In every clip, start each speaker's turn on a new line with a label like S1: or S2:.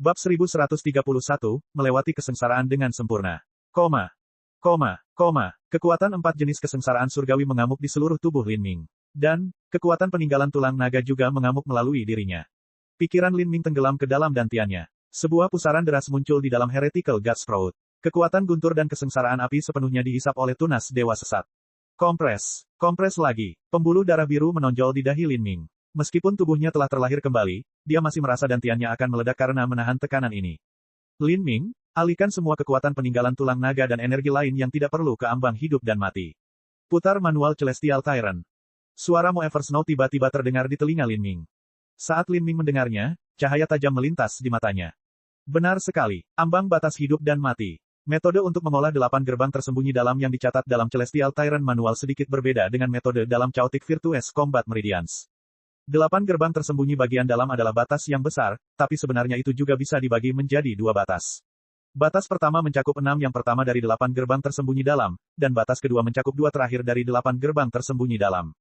S1: Bab 1131, melewati kesengsaraan dengan sempurna. Kekuatan 4 jenis kesengsaraan surgawi mengamuk di seluruh tubuh Lin Ming. Dan, kekuatan peninggalan tulang naga juga mengamuk melalui dirinya. Pikiran Lin Ming tenggelam ke dalam dantiannya. Sebuah pusaran deras muncul di dalam Heretical God Sprout. Kekuatan guntur dan kesengsaraan api sepenuhnya dihisap oleh tunas dewa sesat. Kompres lagi. Pembuluh darah biru menonjol di dahi Lin Ming. Meskipun tubuhnya telah terlahir kembali, dia masih merasa dantiannya akan meledak karena menahan tekanan ini. Lin Ming, alihkan semua kekuatan peninggalan tulang naga dan energi lain yang tidak perlu ke ambang hidup dan mati. Putar manual Celestial Tyrant. Suara Moever Snow tiba-tiba terdengar di telinga Lin Ming. Saat Lin Ming mendengarnya, cahaya tajam melintas di matanya. Benar sekali, ambang batas hidup dan mati. Metode untuk mengolah 8 gerbang tersembunyi dalam yang dicatat dalam Celestial Tyrant Manual sedikit berbeda dengan metode dalam Chaotic Virtuous Combat Meridians. 8 gerbang tersembunyi bagian dalam adalah batas yang besar, tapi sebenarnya itu juga bisa dibagi menjadi 2 batas. Batas pertama mencakup 6 yang pertama dari 8 gerbang tersembunyi dalam, dan batas kedua mencakup 2 terakhir dari 8 gerbang tersembunyi dalam.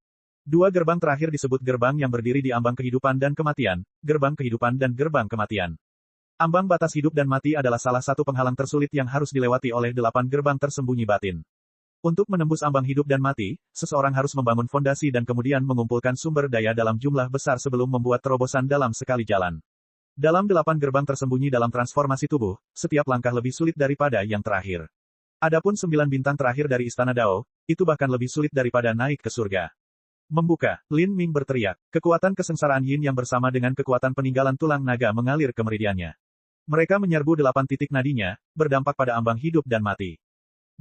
S1: 2 gerbang terakhir disebut gerbang yang berdiri di ambang kehidupan dan kematian, gerbang kehidupan dan gerbang kematian. Ambang batas hidup dan mati adalah salah satu penghalang tersulit yang harus dilewati oleh 8 gerbang tersembunyi batin. Untuk menembus ambang hidup dan mati, seseorang harus membangun fondasi dan kemudian mengumpulkan sumber daya dalam jumlah besar sebelum membuat terobosan dalam sekali jalan. Dalam 8 gerbang tersembunyi dalam transformasi tubuh, setiap langkah lebih sulit daripada yang terakhir. Adapun 9 bintang terakhir dari Istana Dao, itu bahkan lebih sulit daripada naik ke surga. Membuka, Lin Ming berteriak. Kekuatan kesengsaraan Yin yang bersama dengan kekuatan peninggalan tulang naga mengalir ke meridiannya. Mereka menyerbu 8 titik nadinya, berdampak pada ambang hidup dan mati.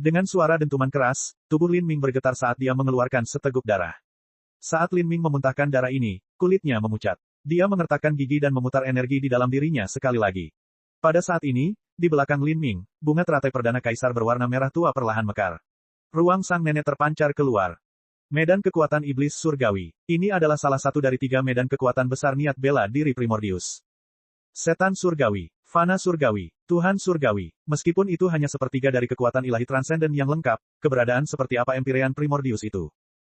S1: Dengan suara dentuman keras, tubuh Lin Ming bergetar saat dia mengeluarkan seteguk darah. Saat Lin Ming memuntahkan darah ini, kulitnya memucat. Dia mengertakkan gigi dan memutar energi di dalam dirinya sekali lagi. Pada saat ini, di belakang Lin Ming, bunga teratai perdana kaisar berwarna merah tua perlahan mekar. Ruang sang nenek terpancar keluar. Medan kekuatan iblis surgawi. Ini adalah salah satu dari 3 medan kekuatan besar niat bela diri Primordius. Setan surgawi, Fana surgawi, Tuhan surgawi. Meskipun itu hanya sepertiga dari kekuatan ilahi transenden yang lengkap, keberadaan seperti apa Empyrean Primordius itu?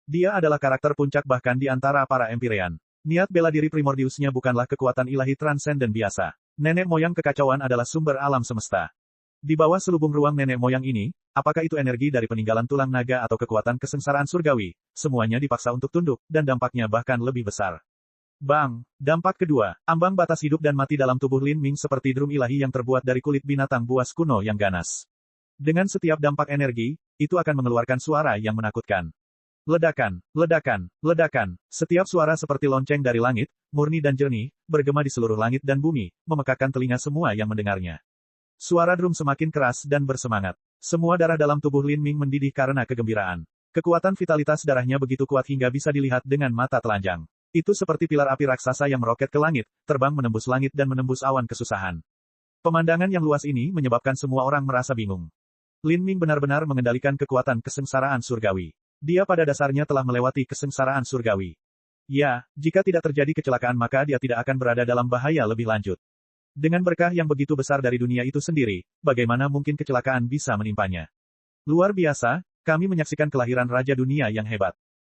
S1: Dia adalah karakter puncak bahkan di antara para Empyrean. Niat bela diri Primordiusnya bukanlah kekuatan ilahi transenden biasa. Nenek moyang kekacauan adalah sumber alam semesta. Di bawah selubung ruang nenek moyang ini, apakah itu energi dari peninggalan tulang naga atau kekuatan kesengsaraan surgawi, semuanya dipaksa untuk tunduk, dan dampaknya bahkan lebih besar. Bang! Dampak kedua, ambang batas hidup dan mati dalam tubuh Lin Ming seperti drum ilahi yang terbuat dari kulit binatang buas kuno yang ganas. Dengan setiap dampak energi, itu akan mengeluarkan suara yang menakutkan. Ledakan, ledakan, ledakan. Setiap suara seperti lonceng dari langit, murni dan jernih, bergema di seluruh langit dan bumi, memekakkan telinga semua yang mendengarnya. Suara drum semakin keras dan bersemangat. Semua darah dalam tubuh Lin Ming mendidih karena kegembiraan. Kekuatan vitalitas darahnya begitu kuat hingga bisa dilihat dengan mata telanjang. Itu seperti pilar api raksasa yang meroket ke langit, terbang menembus langit dan menembus awan kesusahan. Pemandangan yang luas ini menyebabkan semua orang merasa bingung. Lin Ming benar-benar mengendalikan kekuatan kesengsaraan surgawi. Dia pada dasarnya telah melewati kesengsaraan surgawi. Ya, jika tidak terjadi kecelakaan maka dia tidak akan berada dalam bahaya lebih lanjut. Dengan berkah yang begitu besar dari dunia itu sendiri, bagaimana mungkin kecelakaan bisa menimpanya? Luar biasa, kami menyaksikan kelahiran Raja Dunia yang hebat.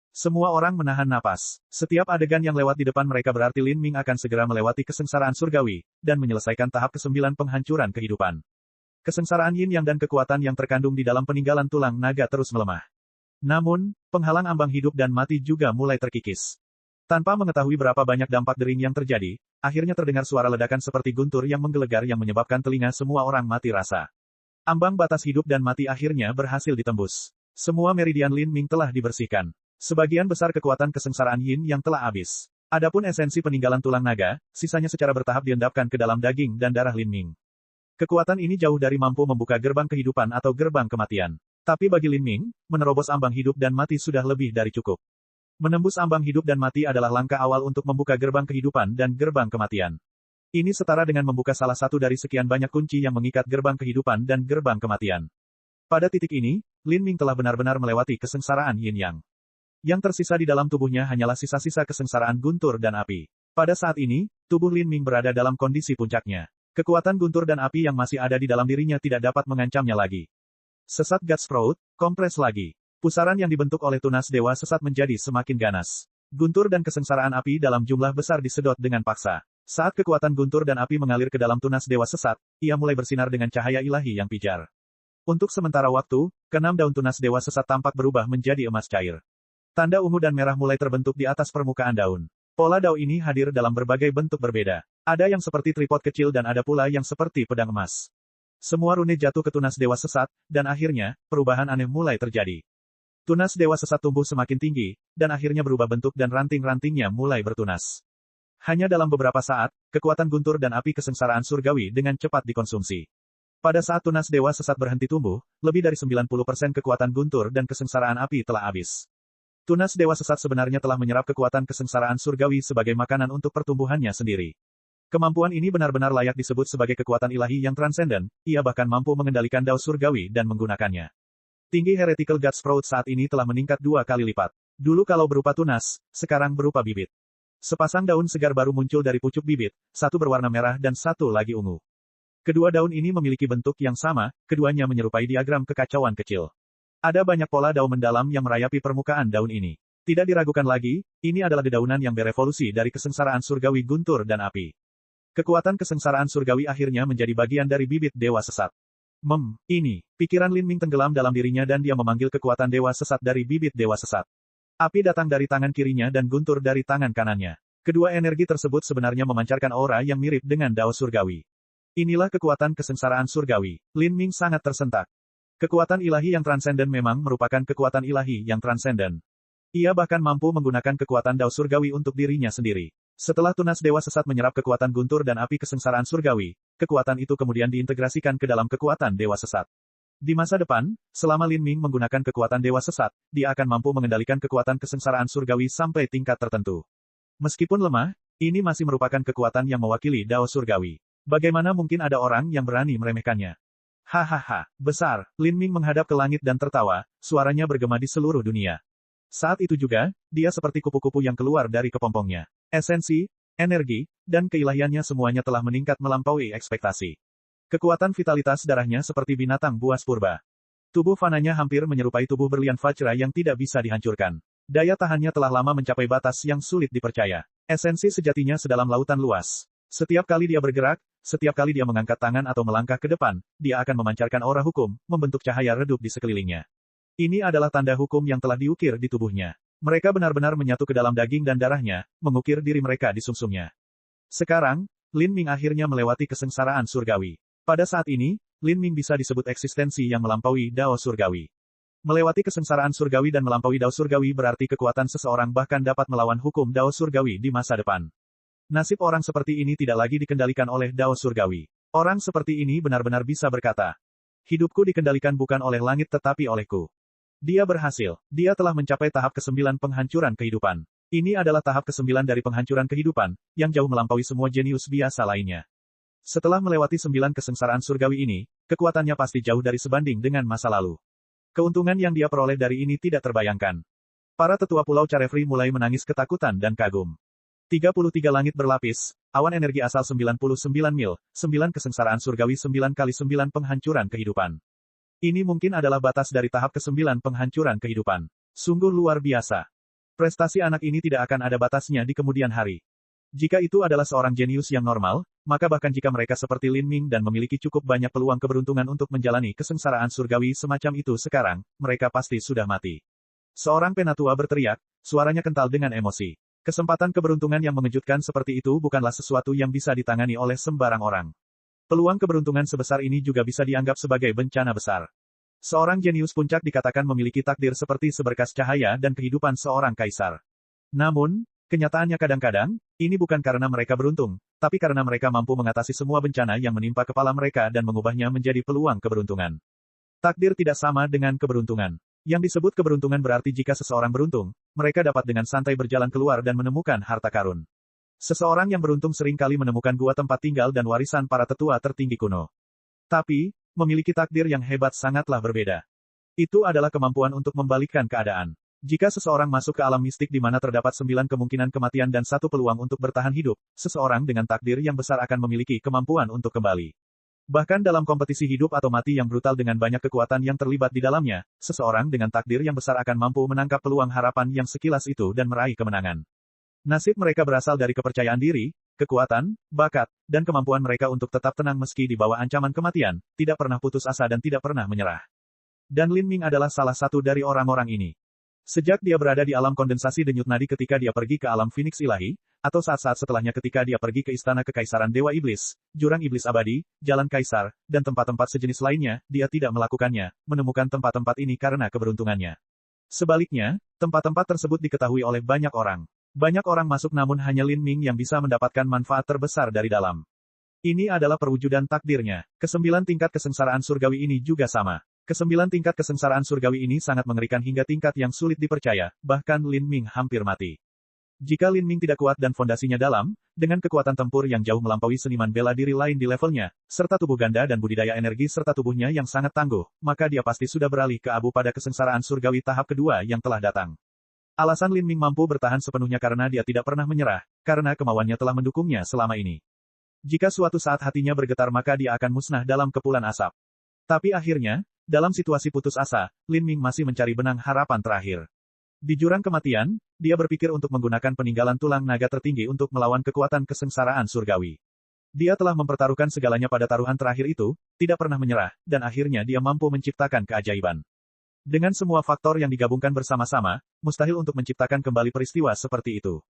S1: Semua orang menahan napas. Setiap adegan yang lewat di depan mereka berarti Lin Ming akan segera melewati kesengsaraan surgawi, dan menyelesaikan tahap ke-9 penghancuran kehidupan. Kesengsaraan Yin Yang dan kekuatan yang terkandung di dalam peninggalan tulang naga terus melemah. Namun, penghalang ambang hidup dan mati juga mulai terkikis. Tanpa mengetahui berapa banyak dampak dering yang terjadi, akhirnya terdengar suara ledakan seperti guntur yang menggelegar yang menyebabkan telinga semua orang mati rasa. Ambang batas hidup dan mati akhirnya berhasil ditembus. Semua meridian Lin Ming telah dibersihkan. Sebagian besar kekuatan kesengsaraan Yin yang telah habis. Adapun esensi peninggalan tulang naga, sisanya secara bertahap diendapkan ke dalam daging dan darah Lin Ming. Kekuatan ini jauh dari mampu membuka gerbang kehidupan atau gerbang kematian. Tapi bagi Lin Ming, menerobos ambang hidup dan mati sudah lebih dari cukup. Menembus ambang hidup dan mati adalah langkah awal untuk membuka gerbang kehidupan dan gerbang kematian. Ini setara dengan membuka salah satu dari sekian banyak kunci yang mengikat gerbang kehidupan dan gerbang kematian. Pada titik ini, Lin Ming telah benar-benar melewati kesengsaraan Yin Yang. Yang tersisa di dalam tubuhnya hanyalah sisa-sisa kesengsaraan guntur dan api. Pada saat ini, tubuh Lin Ming berada dalam kondisi puncaknya. Kekuatan guntur dan api yang masih ada di dalam dirinya tidak dapat mengancamnya lagi. Sesat God Sprout, kompres lagi. Pusaran yang dibentuk oleh tunas dewa sesat menjadi semakin ganas. Guntur dan kesengsaraan api dalam jumlah besar disedot dengan paksa. Saat kekuatan guntur dan api mengalir ke dalam tunas dewa sesat, ia mulai bersinar dengan cahaya ilahi yang pijar. Untuk sementara waktu, keenam daun tunas dewa sesat tampak berubah menjadi emas cair. Tanda ungu dan merah mulai terbentuk di atas permukaan daun. Pola dao ini hadir dalam berbagai bentuk berbeda. Ada yang seperti tripod kecil dan ada pula yang seperti pedang emas. Semua rune jatuh ke tunas dewa sesat, dan akhirnya, perubahan aneh mulai terjadi. Tunas dewa sesat tumbuh semakin tinggi, dan akhirnya berubah bentuk dan ranting-rantingnya mulai bertunas. Hanya dalam beberapa saat, kekuatan guntur dan api kesengsaraan surgawi dengan cepat dikonsumsi. Pada saat tunas dewa sesat berhenti tumbuh, lebih dari 90% kekuatan guntur dan kesengsaraan api telah habis. Tunas dewa sesat sebenarnya telah menyerap kekuatan kesengsaraan surgawi sebagai makanan untuk pertumbuhannya sendiri. Kemampuan ini benar-benar layak disebut sebagai kekuatan ilahi yang transenden, ia bahkan mampu mengendalikan dao surgawi dan menggunakannya. Tinggi Heretical God Sprout saat ini telah meningkat 2 kali lipat. Dulu kalau berupa tunas, sekarang berupa bibit. Sepasang daun segar baru muncul dari pucuk bibit, satu berwarna merah dan satu lagi ungu. Kedua daun ini memiliki bentuk yang sama, keduanya menyerupai diagram kekacauan kecil. Ada banyak pola dao mendalam yang merayapi permukaan daun ini. Tidak diragukan lagi, ini adalah dedaunan yang berevolusi dari kesengsaraan surgawi guntur dan api. Kekuatan kesengsaraan surgawi akhirnya menjadi bagian dari bibit dewa sesat. Ini. Pikiran Lin Ming tenggelam dalam dirinya dan dia memanggil kekuatan dewa sesat dari bibit dewa sesat. Api datang dari tangan kirinya dan guntur dari tangan kanannya. Kedua energi tersebut sebenarnya memancarkan aura yang mirip dengan dao surgawi. Inilah kekuatan kesengsaraan surgawi. Lin Ming sangat tersentak. Kekuatan ilahi yang transenden memang merupakan kekuatan ilahi yang transenden. Ia bahkan mampu menggunakan kekuatan dao surgawi untuk dirinya sendiri. Setelah tunas dewa sesat menyerap kekuatan guntur dan api kesengsaraan surgawi, kekuatan itu kemudian diintegrasikan ke dalam kekuatan dewa sesat. Di masa depan, selama Lin Ming menggunakan kekuatan dewa sesat, dia akan mampu mengendalikan kekuatan kesengsaraan surgawi sampai tingkat tertentu. Meskipun lemah, ini masih merupakan kekuatan yang mewakili dao surgawi. Bagaimana mungkin ada orang yang berani meremehkannya? Hahaha, besar. Lin Ming menghadap ke langit dan tertawa, suaranya bergema di seluruh dunia. Saat itu juga, dia seperti kupu-kupu yang keluar dari kepompongnya. Esensi, energi, dan keilahiannya semuanya telah meningkat melampaui ekspektasi. Kekuatan vitalitas darahnya seperti binatang buas purba. Tubuh fananya hampir menyerupai tubuh berlian Vajra yang tidak bisa dihancurkan. Daya tahannya telah lama mencapai batas yang sulit dipercaya. Esensi sejatinya sedalam lautan luas. Setiap kali dia bergerak, setiap kali dia mengangkat tangan atau melangkah ke depan, dia akan memancarkan aura hukum, membentuk cahaya redup di sekelilingnya. Ini adalah tanda hukum yang telah diukir di tubuhnya. Mereka benar-benar menyatu ke dalam daging dan darahnya, mengukir diri mereka di sumsumnya. Sekarang, Lin Ming akhirnya melewati kesengsaraan surgawi. Pada saat ini, Lin Ming bisa disebut eksistensi yang melampaui dao surgawi. Melewati kesengsaraan surgawi dan melampaui dao surgawi berarti kekuatan seseorang bahkan dapat melawan hukum dao surgawi di masa depan. Nasib orang seperti ini tidak lagi dikendalikan oleh dao surgawi. Orang seperti ini benar-benar bisa berkata, hidupku dikendalikan bukan oleh langit tetapi olehku. Dia berhasil. Dia telah mencapai tahap ke-9 penghancuran kehidupan. Ini adalah tahap ke-9 dari penghancuran kehidupan, yang jauh melampaui semua jenius biasa lainnya. Setelah melewati 9 kesengsaraan surgawi ini, kekuatannya pasti jauh dari sebanding dengan masa lalu. Keuntungan yang dia peroleh dari ini tidak terbayangkan. Para tetua Pulau Carefree mulai menangis ketakutan dan kagum. 33 langit berlapis, awan energi asal 99 mil, 9 kesengsaraan surgawi 9 kali 9 penghancuran kehidupan. Ini mungkin adalah batas dari tahap ke-9 penghancuran kehidupan. Sungguh luar biasa. Prestasi anak ini tidak akan ada batasnya di kemudian hari. Jika itu adalah seorang jenius yang normal, maka bahkan jika mereka seperti Lin Ming dan memiliki cukup banyak peluang keberuntungan untuk menjalani kesengsaraan surgawi semacam itu sekarang, mereka pasti sudah mati. Seorang penatua berteriak, suaranya kental dengan emosi. Kesempatan keberuntungan yang mengejutkan seperti itu bukanlah sesuatu yang bisa ditangani oleh sembarang orang. Peluang keberuntungan sebesar ini juga bisa dianggap sebagai bencana besar. Seorang jenius puncak dikatakan memiliki takdir seperti seberkas cahaya dan kehidupan seorang kaisar. Namun, kenyataannya kadang-kadang, ini bukan karena mereka beruntung, tapi karena mereka mampu mengatasi semua bencana yang menimpa kepala mereka dan mengubahnya menjadi peluang keberuntungan. Takdir tidak sama dengan keberuntungan. Yang disebut keberuntungan berarti jika seseorang beruntung, mereka dapat dengan santai berjalan keluar dan menemukan harta karun. Seseorang yang beruntung seringkali menemukan gua tempat tinggal dan warisan para tetua tertinggi kuno. Tapi, memiliki takdir yang hebat sangatlah berbeda. Itu adalah kemampuan untuk membalikkan keadaan. Jika seseorang masuk ke alam mistik di mana terdapat 9 kemungkinan kematian dan 1 peluang untuk bertahan hidup, seseorang dengan takdir yang besar akan memiliki kemampuan untuk kembali. Bahkan dalam kompetisi hidup atau mati yang brutal dengan banyak kekuatan yang terlibat di dalamnya, seseorang dengan takdir yang besar akan mampu menangkap peluang harapan yang sekilas itu dan meraih kemenangan. Nasib mereka berasal dari kepercayaan diri, kekuatan, bakat, dan kemampuan mereka untuk tetap tenang meski di bawah ancaman kematian, tidak pernah putus asa dan tidak pernah menyerah. Dan Lin Ming adalah salah satu dari orang-orang ini. Sejak dia berada di alam kondensasi denyut nadi ketika dia pergi ke alam Phoenix Ilahi, atau saat-saat setelahnya ketika dia pergi ke Istana Kekaisaran Dewa Iblis, Jurang Iblis Abadi, Jalan Kaisar, dan tempat-tempat sejenis lainnya, dia tidak melakukannya, menemukan tempat-tempat ini karena keberuntungannya. Sebaliknya, tempat-tempat tersebut diketahui oleh banyak orang. Banyak orang masuk namun hanya Lin Ming yang bisa mendapatkan manfaat terbesar dari dalam. Ini adalah perwujudan takdirnya. Kesembilan tingkat kesengsaraan surgawi ini juga sama. Kesembilan tingkat kesengsaraan surgawi ini sangat mengerikan hingga tingkat yang sulit dipercaya, bahkan Lin Ming hampir mati. Jika Lin Ming tidak kuat dan fondasinya dalam, dengan kekuatan tempur yang jauh melampaui seniman bela diri lain di levelnya, serta tubuh ganda dan budidaya energi serta tubuhnya yang sangat tangguh, maka dia pasti sudah beralih ke abu pada kesengsaraan surgawi tahap kedua yang telah datang. Alasan Lin Ming mampu bertahan sepenuhnya karena dia tidak pernah menyerah, karena kemauannya telah mendukungnya selama ini. Jika suatu saat hatinya bergetar maka dia akan musnah dalam kepulan asap. Tapi akhirnya, dalam situasi putus asa, Lin Ming masih mencari benang harapan terakhir. Di jurang kematian, dia berpikir untuk menggunakan peninggalan tulang naga tertinggi untuk melawan kekuatan kesengsaraan surgawi. Dia telah mempertaruhkan segalanya pada taruhan terakhir itu, tidak pernah menyerah, dan akhirnya dia mampu menciptakan keajaiban. Dengan semua faktor yang digabungkan bersama-sama, mustahil untuk menciptakan kembali peristiwa seperti itu.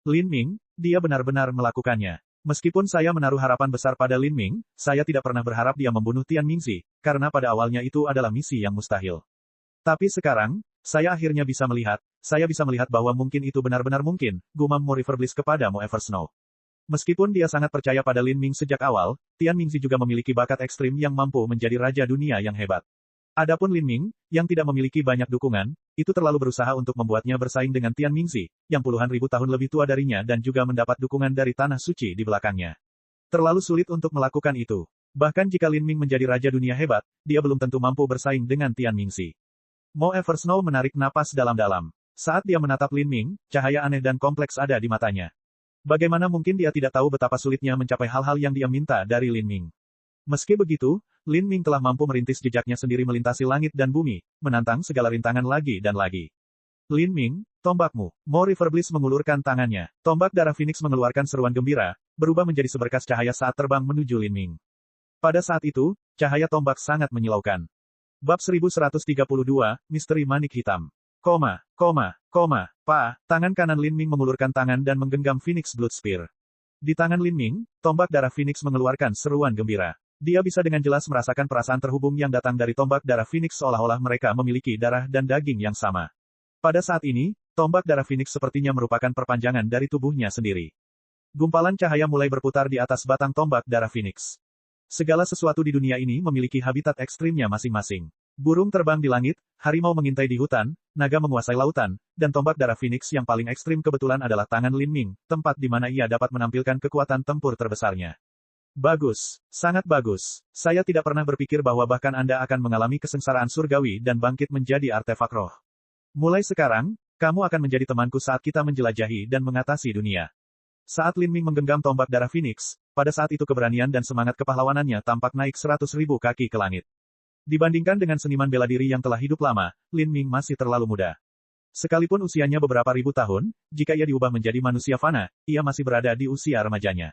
S1: Lin Ming, dia benar-benar melakukannya. Meskipun saya menaruh harapan besar pada Lin Ming, saya tidak pernah berharap dia membunuh Tian Mingzi, karena pada awalnya itu adalah misi yang mustahil. Tapi sekarang, saya akhirnya bisa melihat bahwa mungkin itu benar-benar mungkin, gumam Mo River Bliss kepada Mo Eversnow. Meskipun dia sangat percaya pada Lin Ming sejak awal, Tian Mingzi juga memiliki bakat ekstrim yang mampu menjadi raja dunia yang hebat. Adapun Lin Ming, yang tidak memiliki banyak dukungan, itu terlalu berusaha untuk membuatnya bersaing dengan Tian Mingzi, yang puluhan ribu tahun lebih tua darinya dan juga mendapat dukungan dari tanah suci di belakangnya. Terlalu sulit untuk melakukan itu. Bahkan jika Lin Ming menjadi raja dunia hebat, dia belum tentu mampu bersaing dengan Tian Mingzi. Mo Eversnow menarik napas dalam-dalam. Saat dia menatap Lin Ming, cahaya aneh dan kompleks ada di matanya. Bagaimana mungkin dia tidak tahu betapa sulitnya mencapai hal-hal yang dia minta dari Lin Ming. Meski begitu, Lin Ming telah mampu merintis jejaknya sendiri melintasi langit dan bumi, menantang segala rintangan lagi dan lagi. Lin Ming, tombakmu. Mo River Bliss mengulurkan tangannya. Tombak darah Phoenix mengeluarkan seruan gembira, berubah menjadi seberkas cahaya saat terbang menuju Lin Ming. Pada saat itu, cahaya tombak sangat menyilaukan. Bab 1132, Misteri Manik Hitam. Tangan kanan Lin Ming mengulurkan tangan dan menggenggam Phoenix Blood Spear. Di tangan Lin Ming, tombak darah Phoenix mengeluarkan seruan gembira. Dia bisa dengan jelas merasakan perasaan terhubung yang datang dari tombak darah Phoenix seolah-olah mereka memiliki darah dan daging yang sama. Pada saat ini, tombak darah Phoenix sepertinya merupakan perpanjangan dari tubuhnya sendiri. Gumpalan cahaya mulai berputar di atas batang tombak darah Phoenix. Segala sesuatu di dunia ini memiliki habitat ekstrimnya masing-masing. Burung terbang di langit, harimau mengintai di hutan, naga menguasai lautan, dan tombak darah Phoenix yang paling ekstrim kebetulan adalah tangan Lin Ming, tempat di mana ia dapat menampilkan kekuatan tempur terbesarnya. Bagus, sangat bagus. Saya tidak pernah berpikir bahwa bahkan Anda akan mengalami kesengsaraan surgawi dan bangkit menjadi artefak roh. Mulai sekarang, kamu akan menjadi temanku saat kita menjelajahi dan mengatasi dunia. Saat Lin Ming menggenggam tombak darah Phoenix, pada saat itu keberanian dan semangat kepahlawanannya tampak naik 100.000 kaki ke langit. Dibandingkan dengan seniman bela diri yang telah hidup lama, Lin Ming masih terlalu muda. Sekalipun usianya beberapa ribu tahun, jika ia diubah menjadi manusia fana, ia masih berada di usia remajanya.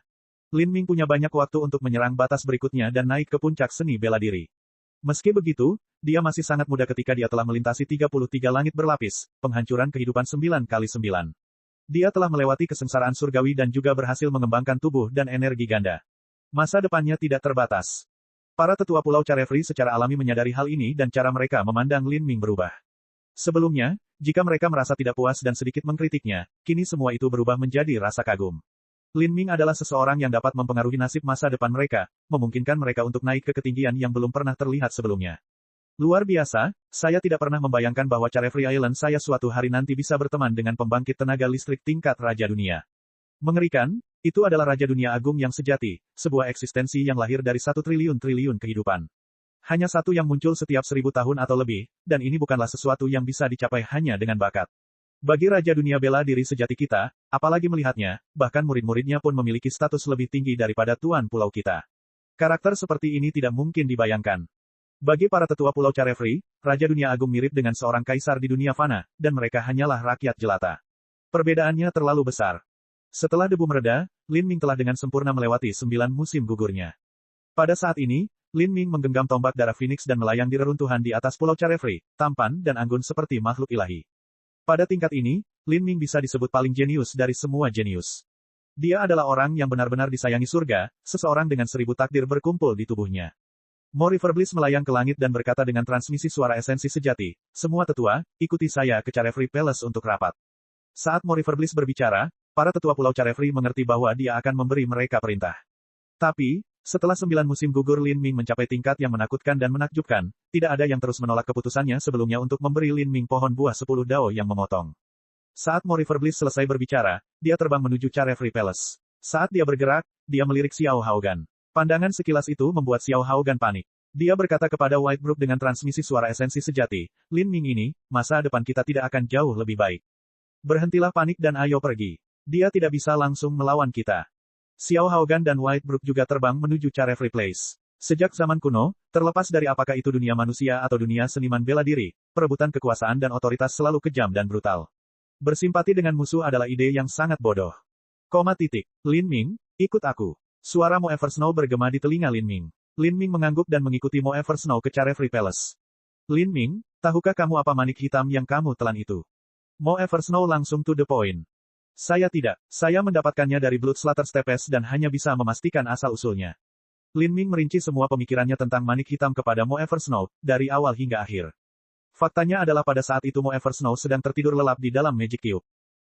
S1: Lin Ming punya banyak waktu untuk menyerang batas berikutnya dan naik ke puncak seni bela diri. Meski begitu, dia masih sangat muda ketika dia telah melintasi 33 langit berlapis, penghancuran kehidupan 9x9. Dia telah melewati kesengsaraan surgawi dan juga berhasil mengembangkan tubuh dan energi ganda. Masa depannya tidak terbatas. Para tetua Pulau Carefree secara alami menyadari hal ini dan cara mereka memandang Lin Ming berubah. Sebelumnya, jika mereka merasa tidak puas dan sedikit mengkritiknya, kini semua itu berubah menjadi rasa kagum. Lin Ming adalah seseorang yang dapat mempengaruhi nasib masa depan mereka, memungkinkan mereka untuk naik ke ketinggian yang belum pernah terlihat sebelumnya. Luar biasa, saya tidak pernah membayangkan bahwa Carefree Island saya suatu hari nanti bisa berteman dengan pembangkit tenaga listrik tingkat Raja Dunia. Mengerikan, itu adalah Raja Dunia Agung yang sejati, sebuah eksistensi yang lahir dari 1 triliun kehidupan. Hanya satu yang muncul setiap 1000 tahun atau lebih, dan ini bukanlah sesuatu yang bisa dicapai hanya dengan bakat. Bagi Raja Dunia bela diri sejati kita, apalagi melihatnya, bahkan murid-muridnya pun memiliki status lebih tinggi daripada Tuan Pulau kita. Karakter seperti ini tidak mungkin dibayangkan. Bagi para tetua Pulau Carefree, Raja Dunia Agung mirip dengan seorang kaisar di dunia fana, dan mereka hanyalah rakyat jelata. Perbedaannya terlalu besar. Setelah debu mereda, Lin Ming telah dengan sempurna melewati 9 musim gugurnya. Pada saat ini, Lin Ming menggenggam tombak darah Phoenix dan melayang di reruntuhan di atas Pulau Carefree, tampan dan anggun seperti makhluk ilahi. Pada tingkat ini, Lin Ming bisa disebut paling jenius dari semua jenius. Dia adalah orang yang benar-benar disayangi surga, seseorang dengan 1000 takdir berkumpul di tubuhnya. Mo River Bliss melayang ke langit dan berkata dengan transmisi suara esensi sejati, "Semua tetua, ikuti saya ke Carefree Palace untuk rapat." Saat Mo River Bliss berbicara, para tetua Pulau Carefree mengerti bahwa dia akan memberi mereka perintah. Tapi, setelah 9 musim gugur Lin Ming mencapai tingkat yang menakutkan dan menakjubkan, tidak ada yang terus menolak keputusannya sebelumnya untuk memberi Lin Ming pohon buah 10 dao yang memotong. Saat Mo River Bliss selesai berbicara, dia terbang menuju Carefree Palace. Saat dia bergerak, dia melirik Xiao Haogan. Pandangan sekilas itu membuat Xiao Haogan panik. Dia berkata kepada White Brook dengan transmisi suara esensi sejati, "Lin Ming ini, masa depan kita tidak akan jauh lebih baik. Berhentilah panik dan ayo pergi. Dia tidak bisa langsung melawan kita." Xiao Haogan dan White Brook juga terbang menuju Carefree Place. Sejak zaman kuno, terlepas dari apakah itu dunia manusia atau dunia seniman bela diri, perebutan kekuasaan dan otoritas selalu kejam dan brutal. Bersimpati dengan musuh adalah ide yang sangat bodoh. Lin Ming, ikut aku. Suara Mo Eversnow bergema di telinga Lin Ming. Lin Ming mengangguk dan mengikuti Mo Eversnow ke Carefree Palace. "Lin Ming, tahukah kamu apa manik hitam yang kamu telan itu?" Mo Eversnow langsung to the point. "Saya tidak. Saya mendapatkannya dari Blood Slaughter Steppes dan hanya bisa memastikan asal-usulnya." Lin Ming merinci semua pemikirannya tentang manik hitam kepada Mo Eversnow, dari awal hingga akhir. Faktanya adalah pada saat itu Mo Eversnow sedang tertidur lelap di dalam Magic Cube.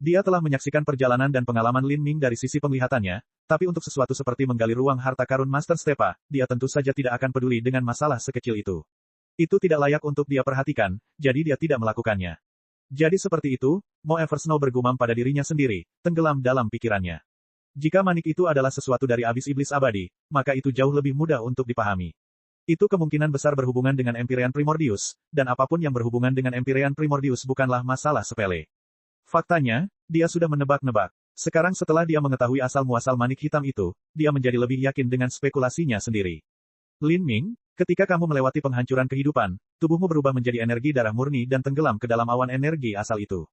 S1: Dia telah menyaksikan perjalanan dan pengalaman Lin Ming dari sisi penglihatannya, tapi untuk sesuatu seperti menggali ruang harta karun Master Stepa, dia tentu saja tidak akan peduli dengan masalah sekecil itu. Itu tidak layak untuk dia perhatikan, jadi dia tidak melakukannya. Jadi seperti itu, Mo Eversnow bergumam pada dirinya sendiri, tenggelam dalam pikirannya. Jika manik itu adalah sesuatu dari abis iblis abadi, maka itu jauh lebih mudah untuk dipahami. Itu kemungkinan besar berhubungan dengan Empyrean Primordius, dan apapun yang berhubungan dengan Empyrean Primordius bukanlah masalah sepele. Faktanya, dia sudah menebak-nebak. Sekarang setelah dia mengetahui asal-muasal manik hitam itu, dia menjadi lebih yakin dengan spekulasinya sendiri. "Lin Ming, ketika kamu melewati penghancuran kehidupan, tubuhmu berubah menjadi energi darah murni dan tenggelam ke dalam awan energi asal itu.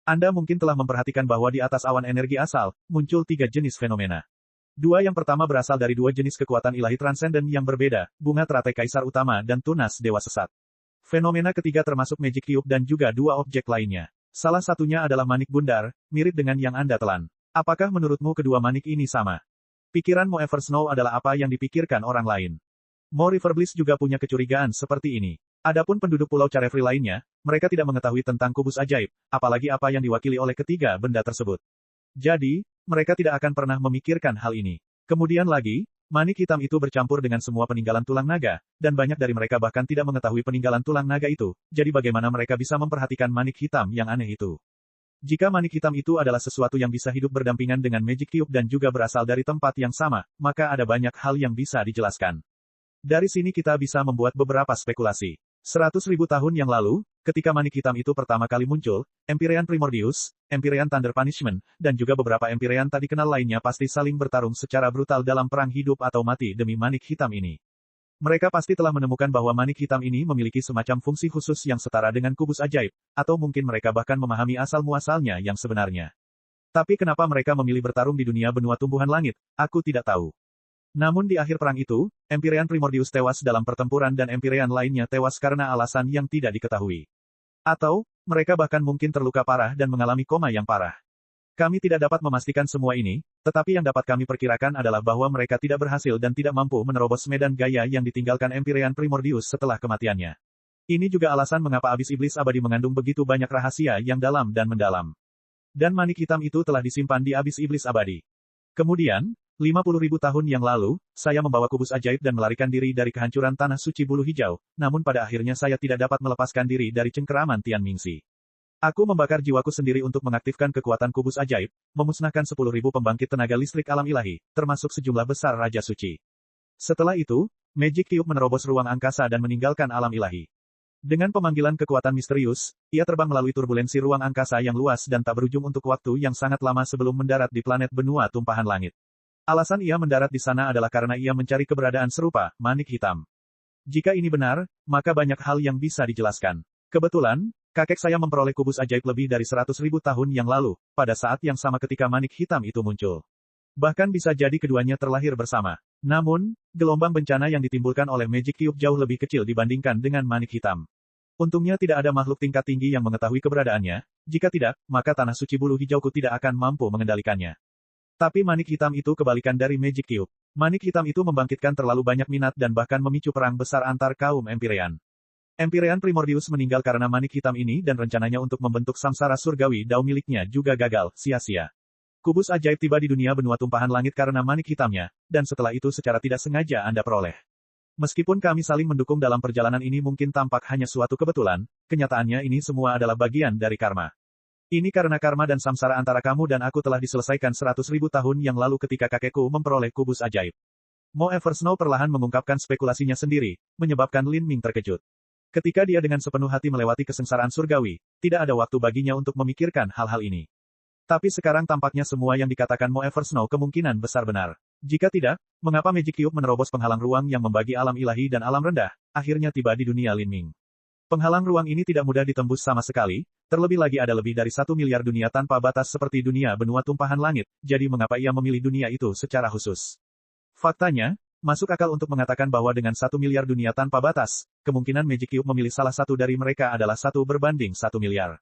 S1: Anda mungkin telah memperhatikan bahwa di atas awan energi asal, muncul 3 jenis fenomena. 2 yang pertama berasal dari 2 jenis kekuatan ilahi transenden yang berbeda, bunga teratai kaisar utama dan tunas dewa sesat. Fenomena ketiga termasuk Magic Cube dan juga 2 objek lainnya. Salah satunya adalah manik bundar, mirip dengan yang Anda telan. Apakah menurutmu kedua manik ini sama?" Pikiran Mo Eversnow adalah apa yang dipikirkan orang lain. Mo River Bliss juga punya kecurigaan seperti ini. Adapun penduduk Pulau Carefree lainnya, mereka tidak mengetahui tentang kubus ajaib, apalagi apa yang diwakili oleh ketiga benda tersebut. Jadi, mereka tidak akan pernah memikirkan hal ini. Kemudian lagi, manik hitam itu bercampur dengan semua peninggalan tulang naga, dan banyak dari mereka bahkan tidak mengetahui peninggalan tulang naga itu, jadi bagaimana mereka bisa memperhatikan manik hitam yang aneh itu? Jika manik hitam itu adalah sesuatu yang bisa hidup berdampingan dengan Magic Cube dan juga berasal dari tempat yang sama, maka ada banyak hal yang bisa dijelaskan. Dari sini kita bisa membuat beberapa spekulasi. 100.000 tahun yang lalu, ketika manik hitam itu pertama kali muncul, Empyrean Primordius, Empyrean Thunder Punishment, dan juga beberapa Empyrean tak dikenal lainnya pasti saling bertarung secara brutal dalam perang hidup atau mati demi manik hitam ini. Mereka pasti telah menemukan bahwa manik hitam ini memiliki semacam fungsi khusus yang setara dengan kubus ajaib, atau mungkin mereka bahkan memahami asal-muasalnya yang sebenarnya. Tapi kenapa mereka memilih bertarung di dunia benua tumbuhan langit, aku tidak tahu. Namun di akhir perang itu, Empyrean Primordius tewas dalam pertempuran dan Empyrean lainnya tewas karena alasan yang tidak diketahui. Atau, mereka bahkan mungkin terluka parah dan mengalami koma yang parah. Kami tidak dapat memastikan semua ini, tetapi yang dapat kami perkirakan adalah bahwa mereka tidak berhasil dan tidak mampu menerobos medan gaya yang ditinggalkan Empyrean Primordius setelah kematiannya. Ini juga alasan mengapa abis iblis abadi mengandung begitu banyak rahasia yang dalam dan mendalam. Dan manik hitam itu telah disimpan di abis iblis abadi. Kemudian, 50.000 tahun yang lalu, saya membawa kubus ajaib dan melarikan diri dari kehancuran tanah suci bulu hijau, namun pada akhirnya saya tidak dapat melepaskan diri dari cengkeraman Tian Mingxi. Aku membakar jiwaku sendiri untuk mengaktifkan kekuatan kubus ajaib, memusnahkan 10.000 pembangkit tenaga listrik alam ilahi, termasuk sejumlah besar Raja Suci. Setelah itu, Magic Cube menerobos ruang angkasa dan meninggalkan alam ilahi. Dengan pemanggilan kekuatan misterius, ia terbang melalui turbulensi ruang angkasa yang luas dan tak berujung untuk waktu yang sangat lama sebelum mendarat di planet benua tumpahan langit. Alasan ia mendarat di sana adalah karena ia mencari keberadaan serupa, manik hitam. Jika ini benar, maka banyak hal yang bisa dijelaskan. Kebetulan, kakek saya memperoleh kubus ajaib lebih dari 100.000 tahun yang lalu, pada saat yang sama ketika manik hitam itu muncul. Bahkan bisa jadi keduanya terlahir bersama. Namun, gelombang bencana yang ditimbulkan oleh Magic Cube jauh lebih kecil dibandingkan dengan manik hitam. Untungnya tidak ada makhluk tingkat tinggi yang mengetahui keberadaannya, jika tidak, maka tanah suci bulu hijauku tidak akan mampu mengendalikannya. Tapi manik hitam itu kebalikan dari Magic Cube. Manik hitam itu membangkitkan terlalu banyak minat dan bahkan memicu perang besar antar kaum Empyrean. Empyrean Primordius meninggal karena manik hitam ini dan rencananya untuk membentuk samsara surgawi Dao miliknya juga gagal, sia-sia. Kubus ajaib tiba di dunia benua tumpahan langit karena manik hitamnya, dan setelah itu secara tidak sengaja Anda peroleh. Meskipun kami saling mendukung dalam perjalanan ini mungkin tampak hanya suatu kebetulan, kenyataannya ini semua adalah bagian dari karma. Ini karena karma dan samsara antara kamu dan aku telah diselesaikan 100.000 tahun yang lalu ketika kakekku memperoleh kubus ajaib. Mo Eversnow perlahan mengungkapkan spekulasinya sendiri, menyebabkan Lin Ming terkejut. Ketika dia dengan sepenuh hati melewati kesengsaraan surgawi, tidak ada waktu baginya untuk memikirkan hal-hal ini. Tapi sekarang tampaknya semua yang dikatakan Mo Eversnow kemungkinan besar benar. Jika tidak, mengapa Magic Cube menerobos penghalang ruang yang membagi alam ilahi dan alam rendah, akhirnya tiba di dunia Lin Ming. Penghalang ruang ini tidak mudah ditembus sama sekali, terlebih lagi ada lebih dari 1 miliar dunia tanpa batas seperti dunia benua tumpahan langit, jadi mengapa ia memilih dunia itu secara khusus? Faktanya, masuk akal untuk mengatakan bahwa dengan 1 miliar dunia tanpa batas, kemungkinan Magic Cube memilih salah satu dari mereka adalah 1 berbanding 1 miliar.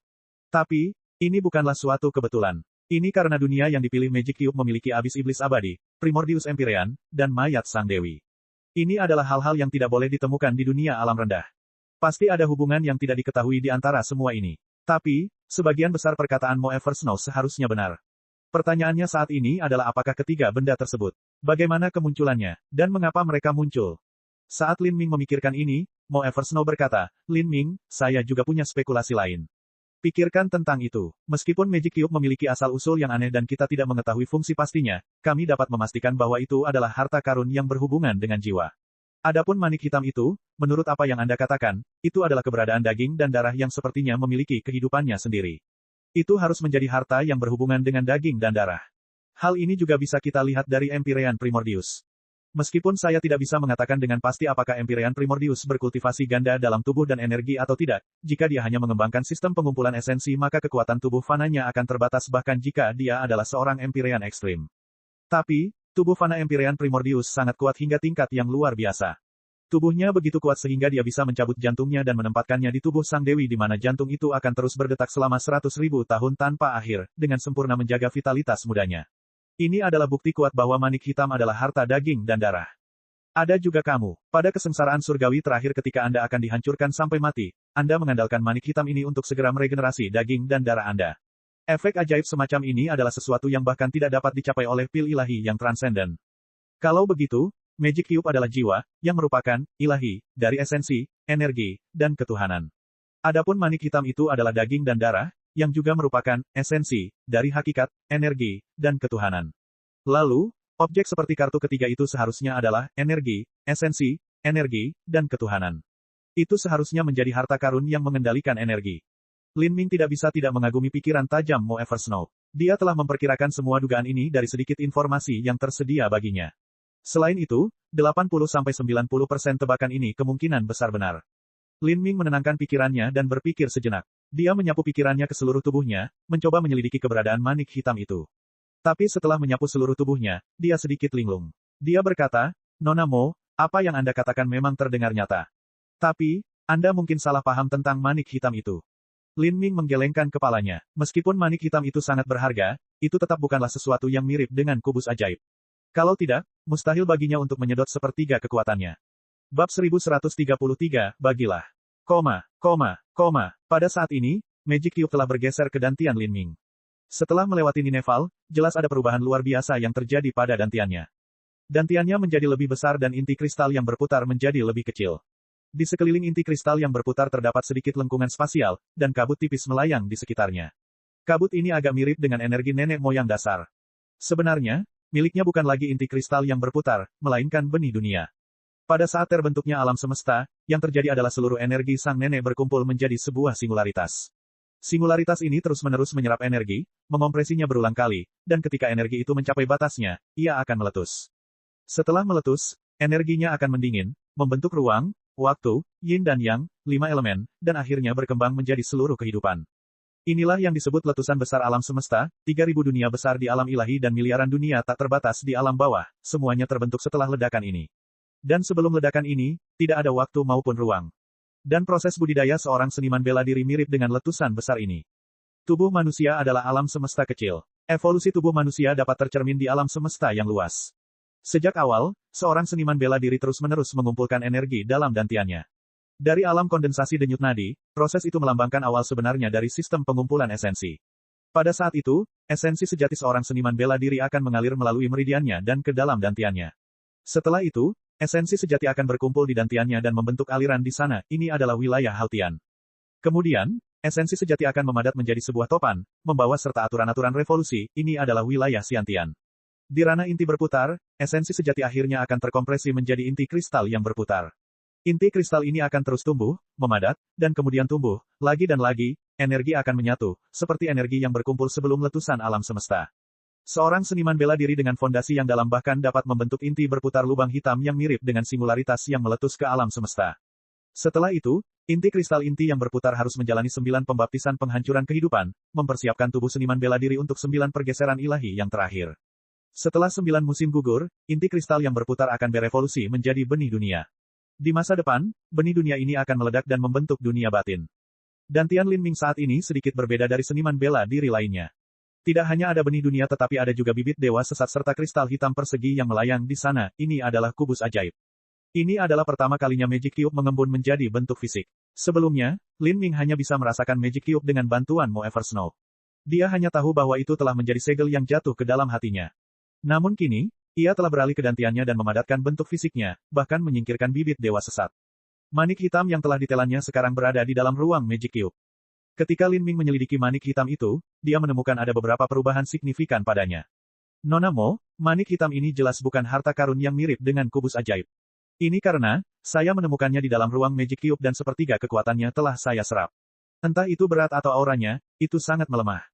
S1: Tapi, ini bukanlah suatu kebetulan. Ini karena dunia yang dipilih Magic Cube memiliki abis iblis abadi, Primordius Empyrean, dan mayat Sang Dewi. Ini adalah hal-hal yang tidak boleh ditemukan di dunia alam rendah. Pasti ada hubungan yang tidak diketahui di antara semua ini. Tapi, sebagian besar perkataan Mo Eversnow seharusnya benar. Pertanyaannya saat ini adalah apakah ketiga benda tersebut? Bagaimana kemunculannya? Dan mengapa mereka muncul? Saat Lin Ming memikirkan ini, Mo Eversnow berkata, Lin Ming, saya juga punya spekulasi lain. Pikirkan tentang itu. Meskipun Magic Cube memiliki asal-usul yang aneh dan kita tidak mengetahui fungsi pastinya, kami dapat memastikan bahwa itu adalah harta karun yang berhubungan dengan jiwa. Adapun manik hitam itu, menurut apa yang Anda katakan, itu adalah keberadaan daging dan darah yang sepertinya memiliki kehidupannya sendiri. Itu harus menjadi harta yang berhubungan dengan daging dan darah. Hal ini juga bisa kita lihat dari Empyrean Primordius. Meskipun saya tidak bisa mengatakan dengan pasti apakah Empyrean Primordius berkultivasi ganda dalam tubuh dan energi atau tidak, jika dia hanya mengembangkan sistem pengumpulan esensi maka kekuatan tubuh fananya akan terbatas bahkan jika dia adalah seorang Empyrean ekstrim. Tapi, tubuh fana Empyrean Primordius sangat kuat hingga tingkat yang luar biasa. Tubuhnya begitu kuat sehingga dia bisa mencabut jantungnya dan menempatkannya di tubuh Sang Dewi di mana jantung itu akan terus berdetak selama 100.000 tahun tanpa akhir, dengan sempurna menjaga vitalitas mudanya. Ini adalah bukti kuat bahwa manik hitam adalah harta daging dan darah. Ada juga kamu. Pada kesengsaraan surgawi terakhir ketika Anda akan dihancurkan sampai mati, Anda mengandalkan manik hitam ini untuk segera meregenerasi daging dan darah Anda. Efek ajaib semacam ini adalah sesuatu yang bahkan tidak dapat dicapai oleh pil ilahi yang transenden. Kalau begitu, Magic Cube adalah jiwa, yang merupakan ilahi, dari esensi, energi, dan ketuhanan. Adapun manik hitam itu adalah daging dan darah, yang juga merupakan esensi, dari hakikat, energi, dan ketuhanan. Lalu, objek seperti kartu ketiga itu seharusnya adalah energi, esensi, energi, dan ketuhanan. Itu seharusnya menjadi harta karun yang mengendalikan energi. Lin Ming tidak bisa tidak mengagumi pikiran tajam Mo Eversnow. Dia telah memperkirakan semua dugaan ini dari sedikit informasi yang tersedia baginya. Selain itu, 80-90% tebakan ini kemungkinan besar benar. Lin Ming menenangkan pikirannya dan berpikir sejenak. Dia menyapu pikirannya ke seluruh tubuhnya, mencoba menyelidiki keberadaan manik hitam itu. Tapi setelah menyapu seluruh tubuhnya, dia sedikit linglung. Dia berkata, Nona Mo, apa yang Anda katakan memang terdengar nyata. Tapi, Anda mungkin salah paham tentang manik hitam itu. Lin Ming menggelengkan kepalanya. Meskipun manik hitam itu sangat berharga, itu tetap bukanlah sesuatu yang mirip dengan kubus ajaib. Kalau tidak, mustahil baginya untuk menyedot sepertiga kekuatannya. Bab 1133, bagilah. Pada saat ini, Magic Cube telah bergeser ke dantian Lin Ming. Setelah melewati Nineveh, jelas ada perubahan luar biasa yang terjadi pada dantiannya. Dantiannya menjadi lebih besar dan inti kristal yang berputar menjadi lebih kecil. Di sekeliling inti kristal yang berputar terdapat sedikit lengkungan spasial, dan kabut tipis melayang di sekitarnya. Kabut ini agak mirip dengan energi nenek moyang dasar. Sebenarnya, miliknya bukan lagi inti kristal yang berputar, melainkan benih dunia. Pada saat terbentuknya alam semesta, yang terjadi adalah seluruh energi sang nenek berkumpul menjadi sebuah singularitas. Singularitas ini terus-menerus menyerap energi, mengompresinya berulang kali, dan ketika energi itu mencapai batasnya, ia akan meletus. Setelah meletus, energinya akan mendingin, membentuk ruang, waktu, yin dan yang, 5 elemen, dan akhirnya berkembang menjadi seluruh kehidupan. Inilah yang disebut letusan besar alam semesta, 3.000 dunia besar di alam ilahi dan miliaran dunia tak terbatas di alam bawah, semuanya terbentuk setelah ledakan ini. Dan sebelum ledakan ini, tidak ada waktu maupun ruang. Dan proses budidaya seorang seniman bela diri mirip dengan letusan besar ini. Tubuh manusia adalah alam semesta kecil. Evolusi tubuh manusia dapat tercermin di alam semesta yang luas. Sejak awal, seorang seniman bela diri terus-menerus mengumpulkan energi dalam dantiannya. Dari alam kondensasi denyut nadi, proses itu melambangkan awal sebenarnya dari sistem pengumpulan esensi. Pada saat itu, esensi sejati seorang seniman bela diri akan mengalir melalui meridiannya dan ke dalam dantiannya. Setelah itu, esensi sejati akan berkumpul di dantiannya dan membentuk aliran di sana, ini adalah wilayah Haltian. Kemudian, esensi sejati akan memadat menjadi sebuah topan, membawa serta aturan-aturan revolusi, ini adalah wilayah Xiantian. Di ranah inti berputar, esensi sejati akhirnya akan terkompresi menjadi inti kristal yang berputar. Inti kristal ini akan terus tumbuh, memadat, dan kemudian tumbuh, lagi dan lagi, energi akan menyatu, seperti energi yang berkumpul sebelum letusan alam semesta. Seorang seniman bela diri dengan fondasi yang dalam bahkan dapat membentuk inti berputar lubang hitam yang mirip dengan singularitas yang meletus ke alam semesta. Setelah itu, inti kristal inti yang berputar harus menjalani 9 pembaptisan penghancuran kehidupan, mempersiapkan tubuh seniman bela diri untuk 9 pergeseran ilahi yang terakhir. Setelah 9 musim gugur, inti kristal yang berputar akan berevolusi menjadi benih dunia. Di masa depan, benih dunia ini akan meledak dan membentuk dunia batin. Dantian Lin Ming saat ini sedikit berbeda dari seniman bela diri lainnya. Tidak hanya ada benih dunia tetapi ada juga bibit dewa sesat serta kristal hitam persegi yang melayang di sana, ini adalah kubus ajaib. Ini adalah pertama kalinya Magic Cube mengembun menjadi bentuk fisik. Sebelumnya, Lin Ming hanya bisa merasakan Magic Cube dengan bantuan Mo Eversnow. Dia hanya tahu bahwa itu telah menjadi segel yang jatuh ke dalam hatinya. Namun kini, ia telah beralih ke dantiannya dan memadatkan bentuk fisiknya, bahkan menyingkirkan bibit dewa sesat. Manik hitam yang telah ditelannya sekarang berada di dalam ruang Magic Cube. Ketika Lin Ming menyelidiki manik hitam itu, dia menemukan ada beberapa perubahan signifikan padanya. Nona Mo, manik hitam ini jelas bukan harta karun yang mirip dengan kubus ajaib. Ini karena, saya menemukannya di dalam ruang Magic Cube dan sepertiga kekuatannya telah saya serap. Entah itu berat atau auranya, itu sangat melemah.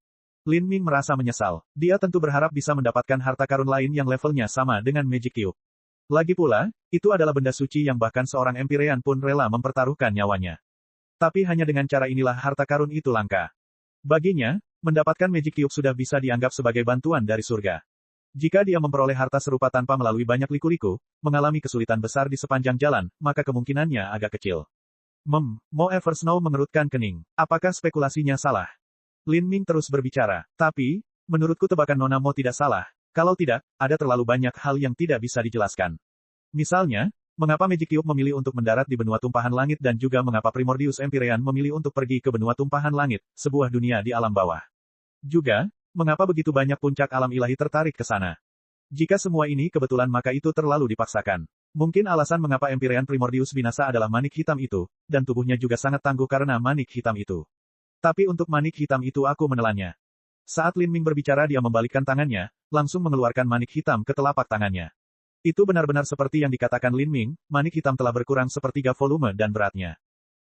S1: Lin Ming merasa menyesal. Dia tentu berharap bisa mendapatkan harta karun lain yang levelnya sama dengan Magic Cube. Lagi pula, itu adalah benda suci yang bahkan seorang Empyrean pun rela mempertaruhkan nyawanya. Tapi hanya dengan cara inilah harta karun itu langka. Baginya, mendapatkan Magic Cube sudah bisa dianggap sebagai bantuan dari surga. Jika dia memperoleh harta serupa tanpa melalui banyak liku-liku, mengalami kesulitan besar di sepanjang jalan, maka kemungkinannya agak kecil. Mo Eversnow mengerutkan kening. Apakah spekulasinya salah? Lin Ming terus berbicara. Tapi, menurutku tebakan Nona Mo tidak salah. Kalau tidak, ada terlalu banyak hal yang tidak bisa dijelaskan. Misalnya, mengapa Magic Cube memilih untuk mendarat di benua tumpahan langit dan juga mengapa Primordius Empyrean memilih untuk pergi ke benua tumpahan langit, sebuah dunia di alam bawah. Juga, mengapa begitu banyak puncak alam ilahi tertarik ke sana. Jika semua ini kebetulan maka itu terlalu dipaksakan. Mungkin alasan mengapa Empyrean Primordius binasa adalah manik hitam itu, dan tubuhnya juga sangat tangguh karena manik hitam itu. Tapi untuk manik hitam itu aku menelannya. Saat Lin Ming berbicara dia membalikkan tangannya, langsung mengeluarkan manik hitam ke telapak tangannya. Itu benar-benar seperti yang dikatakan Lin Ming, manik hitam telah berkurang sepertiga volume dan beratnya.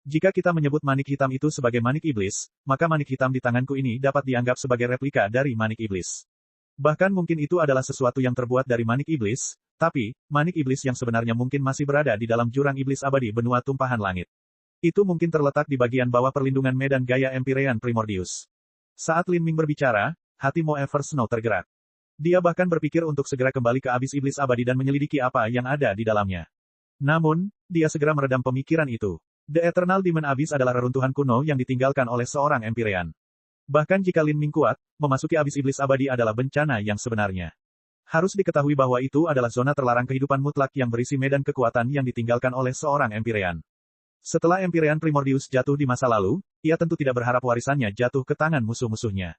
S1: Jika kita menyebut manik hitam itu sebagai manik iblis, maka manik hitam di tanganku ini dapat dianggap sebagai replika dari manik iblis. Bahkan mungkin itu adalah sesuatu yang terbuat dari manik iblis, tapi, manik iblis yang sebenarnya mungkin masih berada di dalam jurang iblis abadi benua tumpahan langit. Itu mungkin terletak di bagian bawah perlindungan medan gaya Empyrean Primordius. Saat Lin Ming berbicara, hati Mo Eversnow tergerak. Dia bahkan berpikir untuk segera kembali ke abis iblis abadi dan menyelidiki apa yang ada di dalamnya. Namun, dia segera meredam pemikiran itu. The Eternal Demon Abyss adalah reruntuhan kuno yang ditinggalkan oleh seorang Empyrean. Bahkan jika Lin Ming kuat, memasuki abis iblis abadi adalah bencana yang sebenarnya. Harus diketahui bahwa itu adalah zona terlarang kehidupan mutlak yang berisi medan kekuatan yang ditinggalkan oleh seorang Empyrean. Setelah Empyrean Primordius jatuh di masa lalu, ia tentu tidak berharap warisannya jatuh ke tangan musuh-musuhnya.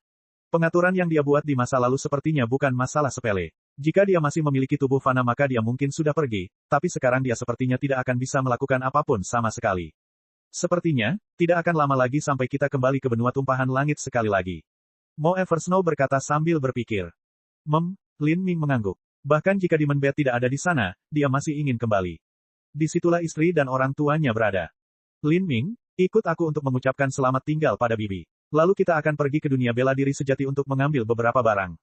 S1: Pengaturan yang dia buat di masa lalu sepertinya bukan masalah sepele. Jika dia masih memiliki tubuh fana maka dia mungkin sudah pergi, tapi sekarang dia sepertinya tidak akan bisa melakukan apapun sama sekali. Sepertinya, tidak akan lama lagi sampai kita kembali ke benua tumpahan langit sekali lagi. Mo Eversnow berkata sambil berpikir. Lin Ming mengangguk. Bahkan jika Demon Bat tidak ada di sana, dia masih ingin kembali. Disitulah istri dan orang tuanya berada. Lin Ming, ikut aku untuk mengucapkan selamat tinggal pada Bibi. Lalu kita akan pergi ke dunia bela diri sejati untuk mengambil beberapa barang.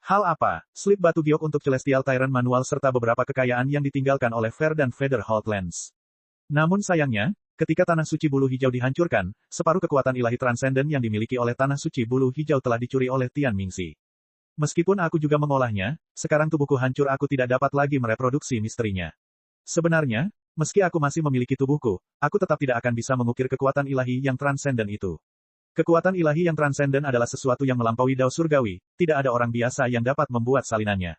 S1: Hal apa? Slip batu giok untuk Celestial Tyrant manual serta beberapa kekayaan yang ditinggalkan oleh Fair dan Feather Holdlands. Namun sayangnya, Ketika Tanah Suci Bulu Hijau dihancurkan, separuh kekuatan ilahi transenden yang dimiliki oleh Tanah Suci Bulu Hijau telah dicuri oleh Tian Mingxi. Meskipun aku juga mengolahnya, sekarang tubuhku hancur, aku tidak dapat lagi mereproduksi misterinya. Sebenarnya, meski aku masih memiliki tubuhku, aku tetap tidak akan bisa mengukir kekuatan ilahi yang transenden itu. Kekuatan ilahi yang transenden adalah sesuatu yang melampaui Dao Surgawi, tidak ada orang biasa yang dapat membuat salinannya.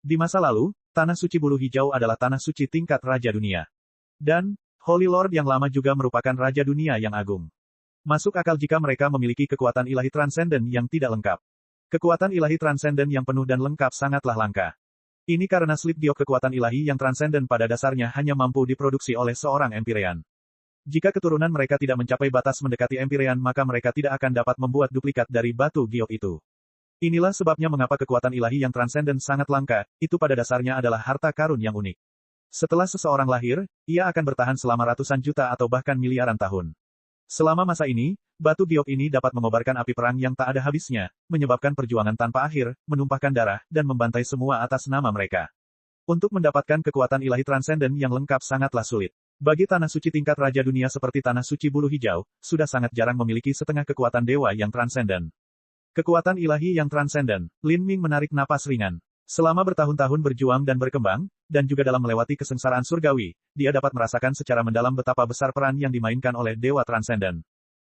S1: Di masa lalu, Tanah Suci Bulu Hijau adalah Tanah Suci tingkat Raja Dunia. Dan, Holy Lord yang lama juga merupakan Raja Dunia yang agung. Masuk akal jika mereka memiliki kekuatan ilahi transenden yang tidak lengkap. Kekuatan ilahi transenden yang penuh dan lengkap sangatlah langka. Ini karena slip diok kekuatan ilahi yang transenden pada dasarnya hanya mampu diproduksi oleh seorang Empyrean. Jika keturunan mereka tidak mencapai batas mendekati Empyrean, maka mereka tidak akan dapat membuat duplikat dari batu giok itu. Inilah sebabnya mengapa kekuatan ilahi yang transenden sangat langka, itu pada dasarnya adalah harta karun yang unik. Setelah seseorang lahir, ia akan bertahan selama ratusan juta atau bahkan miliaran tahun. Selama masa ini, batu giok ini dapat mengobarkan api perang yang tak ada habisnya, menyebabkan perjuangan tanpa akhir, menumpahkan darah, dan membantai semua atas nama mereka. Untuk mendapatkan kekuatan ilahi transenden yang lengkap sangatlah sulit. Bagi Tanah Suci tingkat Raja Dunia seperti Tanah Suci Bulu Hijau, sudah sangat jarang memiliki setengah kekuatan dewa yang transenden. Kekuatan ilahi yang transenden. Lin Ming menarik napas ringan. Selama bertahun-tahun berjuang dan berkembang, dan juga dalam melewati kesengsaraan surgawi, dia dapat merasakan secara mendalam betapa besar peran yang dimainkan oleh dewa transenden.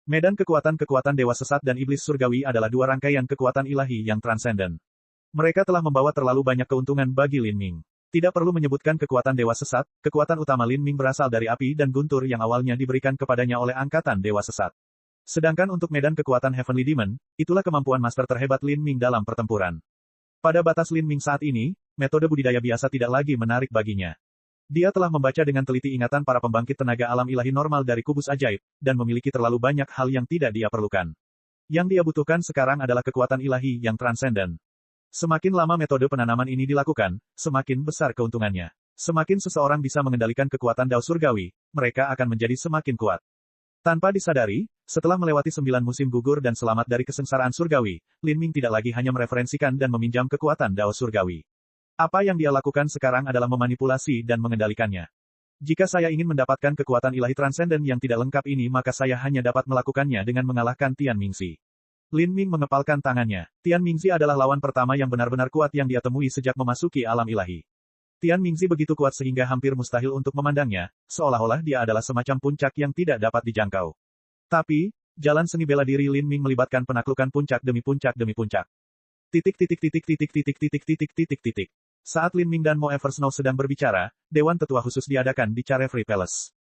S1: Medan kekuatan-kekuatan dewa sesat dan iblis surgawi adalah dua rangkaian kekuatan ilahi yang transenden. Mereka telah membawa terlalu banyak keuntungan bagi Lin Ming. Tidak perlu menyebutkan kekuatan dewa sesat, kekuatan utama Lin Ming berasal dari api dan guntur yang awalnya diberikan kepadanya oleh angkatan dewa sesat. Sedangkan untuk medan kekuatan Heavenly Demon, itulah kemampuan master terhebat Lin Ming dalam pertempuran. Pada batas Lin Ming saat ini, metode budidaya biasa tidak lagi menarik baginya. Dia telah membaca dengan teliti ingatan para pembangkit tenaga alam ilahi normal dari kubus ajaib, dan memiliki terlalu banyak hal yang tidak dia perlukan. Yang dia butuhkan sekarang adalah kekuatan ilahi yang transenden. Semakin lama metode penanaman ini dilakukan, semakin besar keuntungannya. Semakin seseorang bisa mengendalikan kekuatan Dao Surgawi, mereka akan menjadi semakin kuat. Tanpa disadari, setelah melewati 9 musim gugur dan selamat dari kesengsaraan surgawi, Lin Ming tidak lagi hanya mereferensikan dan meminjam kekuatan Dao Surgawi. Apa yang dia lakukan sekarang adalah memanipulasi dan mengendalikannya. Jika saya ingin mendapatkan kekuatan ilahi transenden yang tidak lengkap ini, maka saya hanya dapat melakukannya dengan mengalahkan Tian Mingxi. Lin Ming mengepalkan tangannya. Tian Mingxi adalah lawan pertama yang benar-benar kuat yang dia temui sejak memasuki alam ilahi. Tian Mingxi begitu kuat sehingga hampir mustahil untuk memandangnya, seolah-olah dia adalah semacam puncak yang tidak dapat dijangkau. Tapi, jalan seni bela diri Lin Ming melibatkan penaklukan puncak demi puncak demi puncak. Saat Lin Ming dan Mo Eversnow sedang berbicara, Dewan Tetua khusus diadakan di Carefree Palace.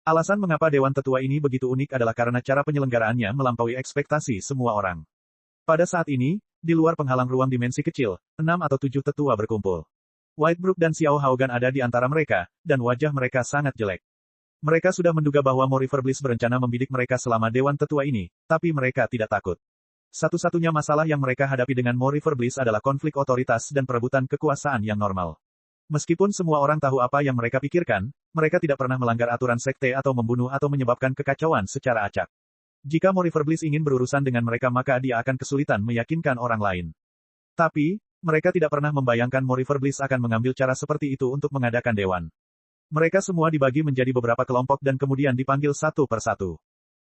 S1: Alasan mengapa Dewan Tetua ini begitu unik adalah karena cara penyelenggaraannya melampaui ekspektasi semua orang. Pada saat ini, di luar penghalang ruang dimensi kecil, 6 atau 7 tetua berkumpul. Whitebrook dan Xiao Haogan ada di antara mereka, dan wajah mereka sangat jelek. Mereka sudah menduga bahwa Mo River Bliss berencana membidik mereka selama Dewan Tetua ini, tapi mereka tidak takut. Satu-satunya masalah yang mereka hadapi dengan Mo River Bliss adalah konflik otoritas dan perebutan kekuasaan yang normal. Meskipun semua orang tahu apa yang mereka pikirkan, mereka tidak pernah melanggar aturan sekte atau membunuh atau menyebabkan kekacauan secara acak. Jika Mo River Bliss ingin berurusan dengan mereka, maka dia akan kesulitan meyakinkan orang lain. Tapi, mereka tidak pernah membayangkan Mo River Bliss akan mengambil cara seperti itu untuk mengadakan dewan. Mereka semua dibagi menjadi beberapa kelompok dan kemudian dipanggil satu persatu.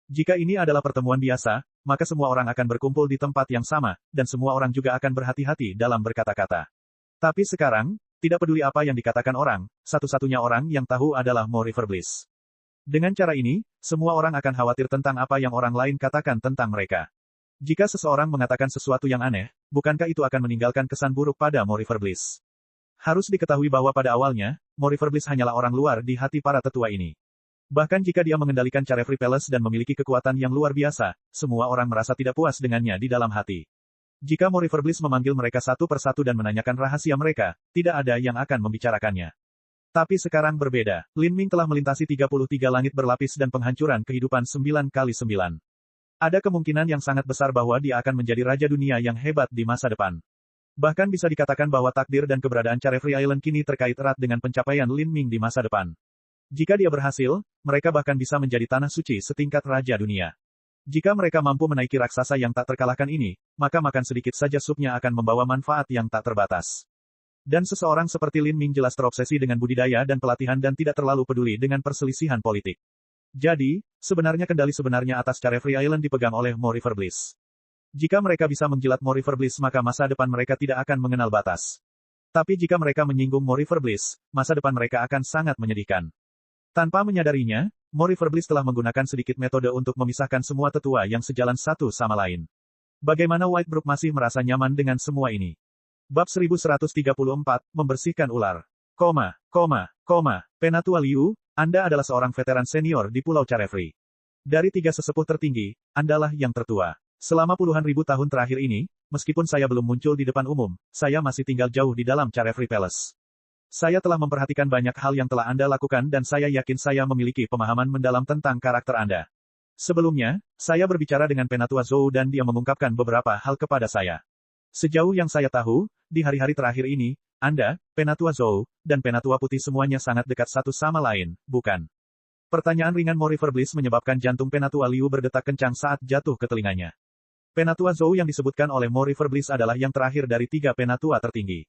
S1: Jika ini adalah pertemuan biasa, maka semua orang akan berkumpul di tempat yang sama, dan semua orang juga akan berhati-hati dalam berkata-kata. Tapi sekarang, tidak peduli apa yang dikatakan orang, satu-satunya orang yang tahu adalah Mo River Bliss. Dengan cara ini, semua orang akan khawatir tentang apa yang orang lain katakan tentang mereka. Jika seseorang mengatakan sesuatu yang aneh, bukankah itu akan meninggalkan kesan buruk pada Mo River Bliss? Harus diketahui bahwa pada awalnya, Mo River Bliss hanyalah orang luar di hati para tetua ini. Bahkan jika dia mengendalikan Carefree Palace dan memiliki kekuatan yang luar biasa, semua orang merasa tidak puas dengannya di dalam hati. Jika Mo River Bliss memanggil mereka satu persatu dan menanyakan rahasia mereka, tidak ada yang akan membicarakannya. Tapi sekarang berbeda. Lin Ming telah melintasi 33 langit berlapis dan penghancuran kehidupan 9x9. Ada kemungkinan yang sangat besar bahwa dia akan menjadi Raja Dunia yang hebat di masa depan. Bahkan bisa dikatakan bahwa takdir dan keberadaan Carefree Island kini terkait erat dengan pencapaian Lin Ming di masa depan. Jika dia berhasil, mereka bahkan bisa menjadi tanah suci setingkat Raja Dunia. Jika mereka mampu menaiki raksasa yang tak terkalahkan ini, maka makan sedikit saja supnya akan membawa manfaat yang tak terbatas. Dan seseorang seperti Lin Ming jelas terobsesi dengan budidaya dan pelatihan dan tidak terlalu peduli dengan perselisihan politik. Jadi, sebenarnya kendali sebenarnya atas Carefree Island dipegang oleh Mo River Bliss. Jika mereka bisa menjilat Mo River Bliss maka masa depan mereka tidak akan mengenal batas. Tapi jika mereka menyinggung Mo River Bliss, masa depan mereka akan sangat menyedihkan. Tanpa menyadarinya, Mo River Bliss telah menggunakan sedikit metode untuk memisahkan semua tetua yang sejalan satu sama lain. Bagaimana White Brook masih merasa nyaman dengan semua ini? Bab 1134, Membersihkan Ular. Penatua Liu, Anda adalah seorang veteran senior di Pulau Carefree. Dari 3 sesepuh tertinggi, Andalah yang tertua. Selama puluhan ribu tahun terakhir ini, meskipun saya belum muncul di depan umum, saya masih tinggal jauh di dalam Carefree Palace. Saya telah memperhatikan banyak hal yang telah Anda lakukan dan saya yakin saya memiliki pemahaman mendalam tentang karakter Anda. Sebelumnya, saya berbicara dengan Penatua Zhou dan dia mengungkapkan beberapa hal kepada saya. Sejauh yang saya tahu, di hari-hari terakhir ini, Anda, Penatua Zhou, dan Penatua Putih semuanya sangat dekat satu sama lain, bukan? Pertanyaan ringan Mo River Bliss menyebabkan jantung Penatua Liu berdetak kencang saat jatuh ke telinganya. Penatua Zhou yang disebutkan oleh Mo River Bliss adalah yang terakhir dari 3 penatua tertinggi.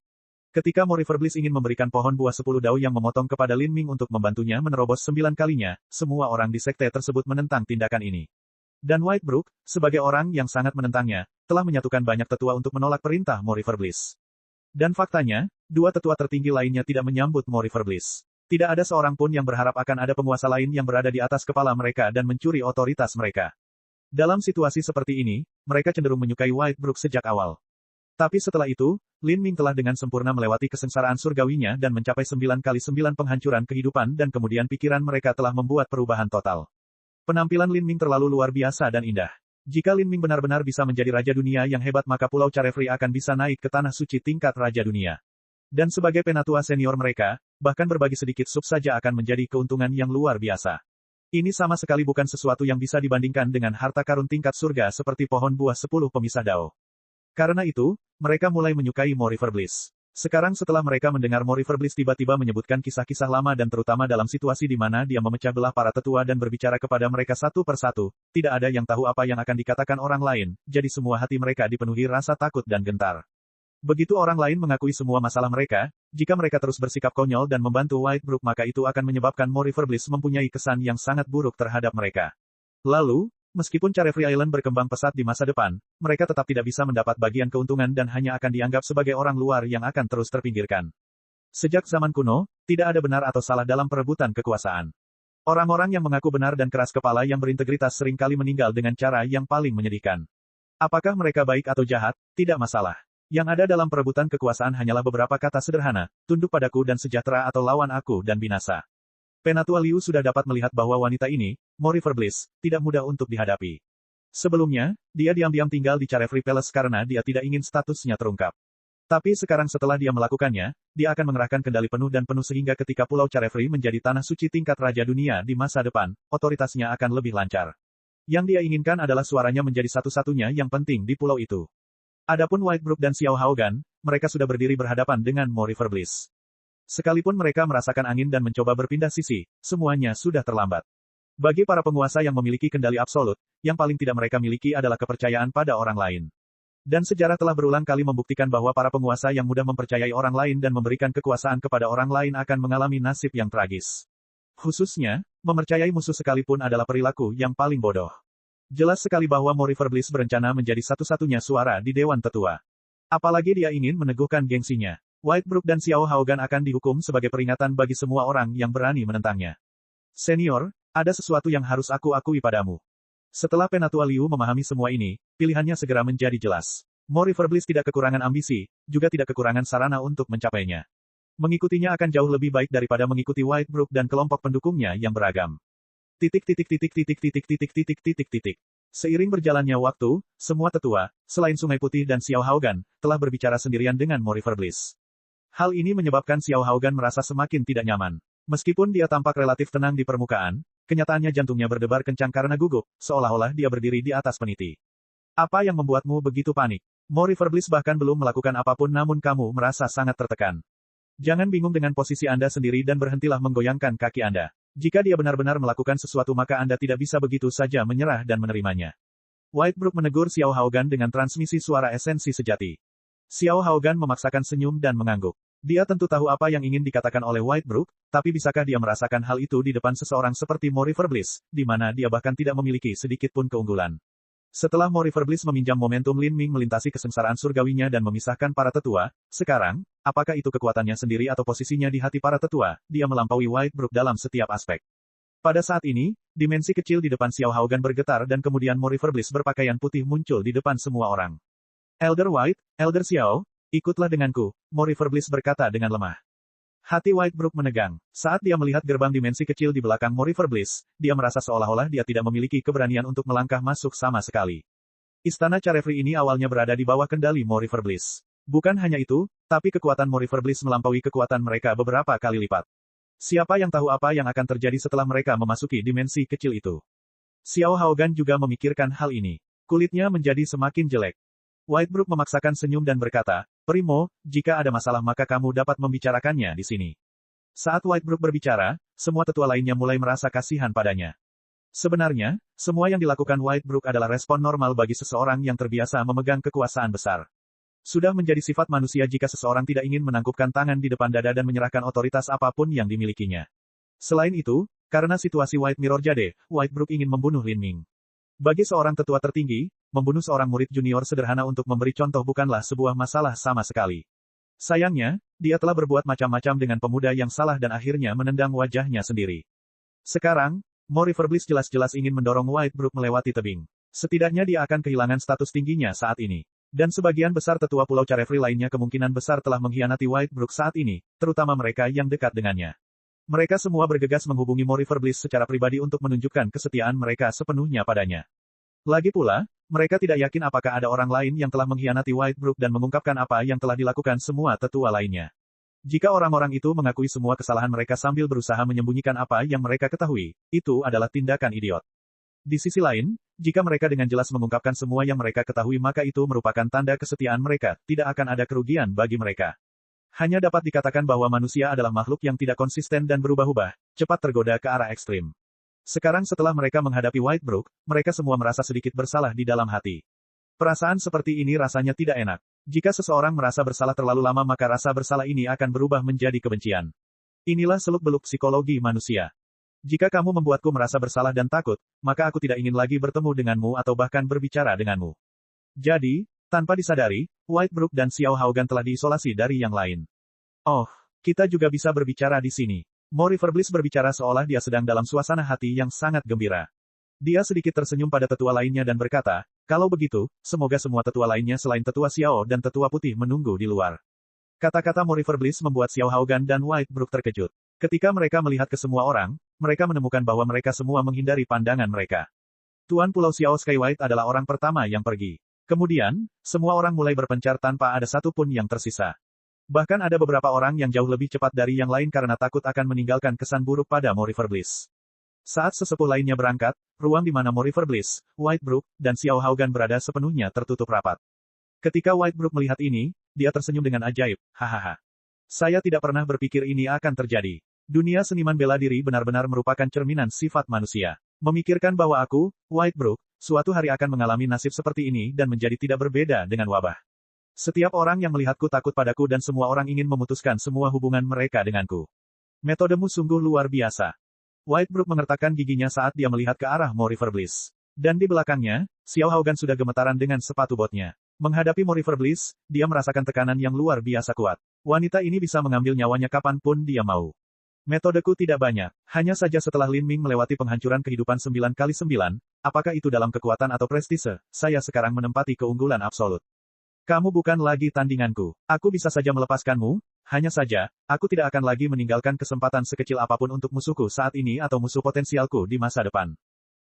S1: Ketika Mo River Bliss ingin memberikan pohon buah 10 dao yang memotong kepada Lin Ming untuk membantunya menerobos 9 kalinya, semua orang di sekte tersebut menentang tindakan ini. Dan White Brook, sebagai orang yang sangat menentangnya, telah menyatukan banyak tetua untuk menolak perintah Mo River Bliss. Dan faktanya, 2 tetua tertinggi lainnya tidak menyambut Mo River Bliss. Tidak ada seorang pun yang berharap akan ada penguasa lain yang berada di atas kepala mereka dan mencuri otoritas mereka. Dalam situasi seperti ini, mereka cenderung menyukai White Brook sejak awal. Tapi setelah itu, Lin Ming telah dengan sempurna melewati kesengsaraan surgawinya dan mencapai 9 kali 9 penghancuran kehidupan dan kemudian pikiran mereka telah membuat perubahan total. Penampilan Lin Ming terlalu luar biasa dan indah. Jika Lin Ming benar-benar bisa menjadi Raja Dunia yang hebat maka Pulau Carefree akan bisa naik ke tanah suci tingkat Raja Dunia. Dan sebagai penatua senior mereka, bahkan berbagi sedikit sub saja akan menjadi keuntungan yang luar biasa. Ini sama sekali bukan sesuatu yang bisa dibandingkan dengan harta karun tingkat surga seperti pohon buah 10 pemisah dao. Karena itu, mereka mulai menyukai Mo River Bliss. Sekarang setelah mereka mendengar Mo River Bliss tiba-tiba menyebutkan kisah-kisah lama dan terutama dalam situasi di mana dia memecah belah para tetua dan berbicara kepada mereka satu persatu, tidak ada yang tahu apa yang akan dikatakan orang lain, jadi semua hati mereka dipenuhi rasa takut dan gentar. Begitu orang lain mengakui semua masalah mereka, jika mereka terus bersikap konyol dan membantu White Brook maka itu akan menyebabkan Mo River Bliss mempunyai kesan yang sangat buruk terhadap mereka. Lalu, meskipun Carefree Island berkembang pesat di masa depan, mereka tetap tidak bisa mendapat bagian keuntungan dan hanya akan dianggap sebagai orang luar yang akan terus terpinggirkan. Sejak zaman kuno, tidak ada benar atau salah dalam perebutan kekuasaan. Orang-orang yang mengaku benar dan keras kepala yang berintegritas seringkali meninggal dengan cara yang paling menyedihkan. Apakah mereka baik atau jahat, tidak masalah. Yang ada dalam perebutan kekuasaan hanyalah beberapa kata sederhana, tunduk padaku dan sejahtera atau lawan aku dan binasa. Penatua Liu sudah dapat melihat bahwa wanita ini, Mo River Bliss, tidak mudah untuk dihadapi. Sebelumnya, dia diam-diam tinggal di Carefree Palace karena dia tidak ingin statusnya terungkap. Tapi sekarang setelah dia melakukannya, dia akan mengerahkan kendali penuh dan penuh sehingga ketika Pulau Carefree menjadi tanah suci tingkat Raja Dunia di masa depan, otoritasnya akan lebih lancar. Yang dia inginkan adalah suaranya menjadi satu-satunya yang penting di pulau itu. Adapun White Brook dan Xiao Haogan, mereka sudah berdiri berhadapan dengan Mo River Bliss. Sekalipun mereka merasakan angin dan mencoba berpindah sisi, semuanya sudah terlambat. Bagi para penguasa yang memiliki kendali absolut, yang paling tidak mereka miliki adalah kepercayaan pada orang lain. Dan sejarah telah berulang kali membuktikan bahwa para penguasa yang mudah mempercayai orang lain dan memberikan kekuasaan kepada orang lain akan mengalami nasib yang tragis. Khususnya, mempercayai musuh sekalipun adalah perilaku yang paling bodoh. Jelas sekali bahwa Mo River Bliss berencana menjadi satu-satunya suara di Dewan Tetua. Apalagi dia ingin meneguhkan gengsinya. White Brook dan Xiao Haogan akan dihukum sebagai peringatan bagi semua orang yang berani menentangnya. Senior, ada sesuatu yang harus aku akui padamu. Setelah Penatua Liu memahami semua ini, pilihannya segera menjadi jelas. Mo River Bliss tidak kekurangan ambisi, juga tidak kekurangan sarana untuk mencapainya. Mengikutinya akan jauh lebih baik daripada mengikuti White Brook dan kelompok pendukungnya yang beragam. Seiring berjalannya waktu, semua tetua, selain Sungai Putih dan Xiao Haogan, telah berbicara sendirian dengan Mo River Bliss. Hal ini menyebabkan Xiao Haogan merasa semakin tidak nyaman. Meskipun dia tampak relatif tenang di permukaan, kenyataannya jantungnya berdebar kencang karena gugup, seolah-olah dia berdiri di atas peniti. Apa yang membuatmu begitu panik? Mo River Bliss bahkan belum melakukan apapun namun kamu merasa sangat tertekan. Jangan bingung dengan posisi Anda sendiri dan berhentilah menggoyangkan kaki Anda. Jika dia benar-benar melakukan sesuatu maka Anda tidak bisa begitu saja menyerah dan menerimanya. White Brook menegur Xiao Haogan dengan transmisi suara esensi sejati. Xiao Haogan memaksakan senyum dan mengangguk. Dia tentu tahu apa yang ingin dikatakan oleh Whitebrook, tapi bisakah dia merasakan hal itu di depan seseorang seperti Morifer Bliss, di mana dia bahkan tidak memiliki sedikit pun keunggulan. Setelah Morifer Bliss meminjam momentum Lin Ming melintasi kesengsaraan surgawinya dan memisahkan para tetua, sekarang, apakah itu kekuatannya sendiri atau posisinya di hati para tetua, dia melampaui Whitebrook dalam setiap aspek. Pada saat ini, dimensi kecil di depan Xiao Haogan bergetar dan kemudian Morifer Bliss berpakaian putih muncul di depan semua orang. Elder White, Elder Xiao, ikutlah denganku, Morifer Bliss berkata dengan lemah. Hati Whitebrook menegang. Saat dia melihat gerbang dimensi kecil di belakang Morifer Bliss, dia merasa seolah-olah dia tidak memiliki keberanian untuk melangkah masuk sama sekali. Istana Carefree ini awalnya berada di bawah kendali Morifer Bliss. Bukan hanya itu, tapi kekuatan Morifer Bliss melampaui kekuatan mereka beberapa kali lipat. Siapa yang tahu apa yang akan terjadi setelah mereka memasuki dimensi kecil itu? Xiao Haogan juga memikirkan hal ini. Kulitnya menjadi semakin jelek. Whitebrook memaksakan senyum dan berkata, Primo, jika ada masalah maka kamu dapat membicarakannya di sini. Saat Whitebrook berbicara, semua tetua lainnya mulai merasa kasihan padanya. Sebenarnya, semua yang dilakukan Whitebrook adalah respon normal bagi seseorang yang terbiasa memegang kekuasaan besar. Sudah menjadi sifat manusia jika seseorang tidak ingin menangkupkan tangan di depan dada dan menyerahkan otoritas apapun yang dimilikinya. Selain itu, karena situasi White Mirror Jade, Whitebrook ingin membunuh Lin Ming. Bagi seorang tetua tertinggi, membunuh seorang murid junior sederhana untuk memberi contoh bukanlah sebuah masalah sama sekali. Sayangnya, dia telah berbuat macam-macam dengan pemuda yang salah dan akhirnya menendang wajahnya sendiri. Sekarang, Morifer Bliss jelas-jelas ingin mendorong Whitebrook melewati tebing. Setidaknya dia akan kehilangan status tingginya saat ini. Dan sebagian besar tetua Pulau Carefree lainnya kemungkinan besar telah mengkhianati Whitebrook saat ini, terutama mereka yang dekat dengannya. Mereka semua bergegas menghubungi Morifer Bliss secara pribadi untuk menunjukkan kesetiaan mereka sepenuhnya padanya. Lagi pula, mereka tidak yakin apakah ada orang lain yang telah mengkhianati Whitebrook dan mengungkapkan apa yang telah dilakukan semua tetua lainnya. Jika orang-orang itu mengakui semua kesalahan mereka sambil berusaha menyembunyikan apa yang mereka ketahui, itu adalah tindakan idiot. Di sisi lain, jika mereka dengan jelas mengungkapkan semua yang mereka ketahui maka itu merupakan tanda kesetiaan mereka, tidak akan ada kerugian bagi mereka. Hanya dapat dikatakan bahwa manusia adalah makhluk yang tidak konsisten dan berubah-ubah, cepat tergoda ke arah ekstrim. Sekarang setelah mereka menghadapi Whitebrook, mereka semua merasa sedikit bersalah di dalam hati. Perasaan seperti ini rasanya tidak enak. Jika seseorang merasa bersalah terlalu lama maka rasa bersalah ini akan berubah menjadi kebencian. Inilah seluk-beluk psikologi manusia. Jika kamu membuatku merasa bersalah dan takut, maka aku tidak ingin lagi bertemu denganmu atau bahkan berbicara denganmu. Jadi, tanpa disadari, Whitebrook dan Xiao Haogan telah diisolasi dari yang lain. Oh, kita juga bisa berbicara di sini. Morifer Bliss berbicara seolah dia sedang dalam suasana hati yang sangat gembira. Dia sedikit tersenyum pada tetua lainnya dan berkata, kalau begitu, semoga semua tetua lainnya selain tetua Xiao dan tetua putih menunggu di luar. Kata-kata Morifer Bliss membuat Xiao Haogan dan Whitebrook terkejut. Ketika mereka melihat ke semua orang, mereka menemukan bahwa mereka semua menghindari pandangan mereka. Tuan Pulau Xiao Skywhite adalah orang pertama yang pergi. Kemudian, semua orang mulai berpencar tanpa ada satupun yang tersisa. Bahkan ada beberapa orang yang jauh lebih cepat dari yang lain karena takut akan meninggalkan kesan buruk pada Morifer Bliss. Saat sesepuh lainnya berangkat, ruang di mana Morifer Bliss, Whitebrook, dan Xiao Haogan berada sepenuhnya tertutup rapat. Ketika Whitebrook melihat ini, dia tersenyum dengan ajaib, hahaha. Saya tidak pernah berpikir ini akan terjadi. Dunia seniman bela diri benar-benar merupakan cerminan sifat manusia. Memikirkan bahwa aku, Whitebrook, suatu hari akan mengalami nasib seperti ini dan menjadi tidak berbeda dengan wabah. Setiap orang yang melihatku takut padaku dan semua orang ingin memutuskan semua hubungan mereka denganku. Metodemu sungguh luar biasa. Whitebrook mengertakkan giginya saat dia melihat ke arah Morifer Bliss. Dan di belakangnya, Xiao Haogan sudah gemetaran dengan sepatu botnya. Menghadapi Morifer Bliss, dia merasakan tekanan yang luar biasa kuat. Wanita ini bisa mengambil nyawanya kapanpun dia mau. Metodeku tidak banyak. Hanya saja setelah Lin Ming melewati penghancuran kehidupan 9x9, apakah itu dalam kekuatan atau prestise, saya sekarang menempati keunggulan absolut. Kamu bukan lagi tandinganku. Aku bisa saja melepaskanmu, hanya saja, aku tidak akan lagi meninggalkan kesempatan sekecil apapun untuk musuhku saat ini atau musuh potensialku di masa depan.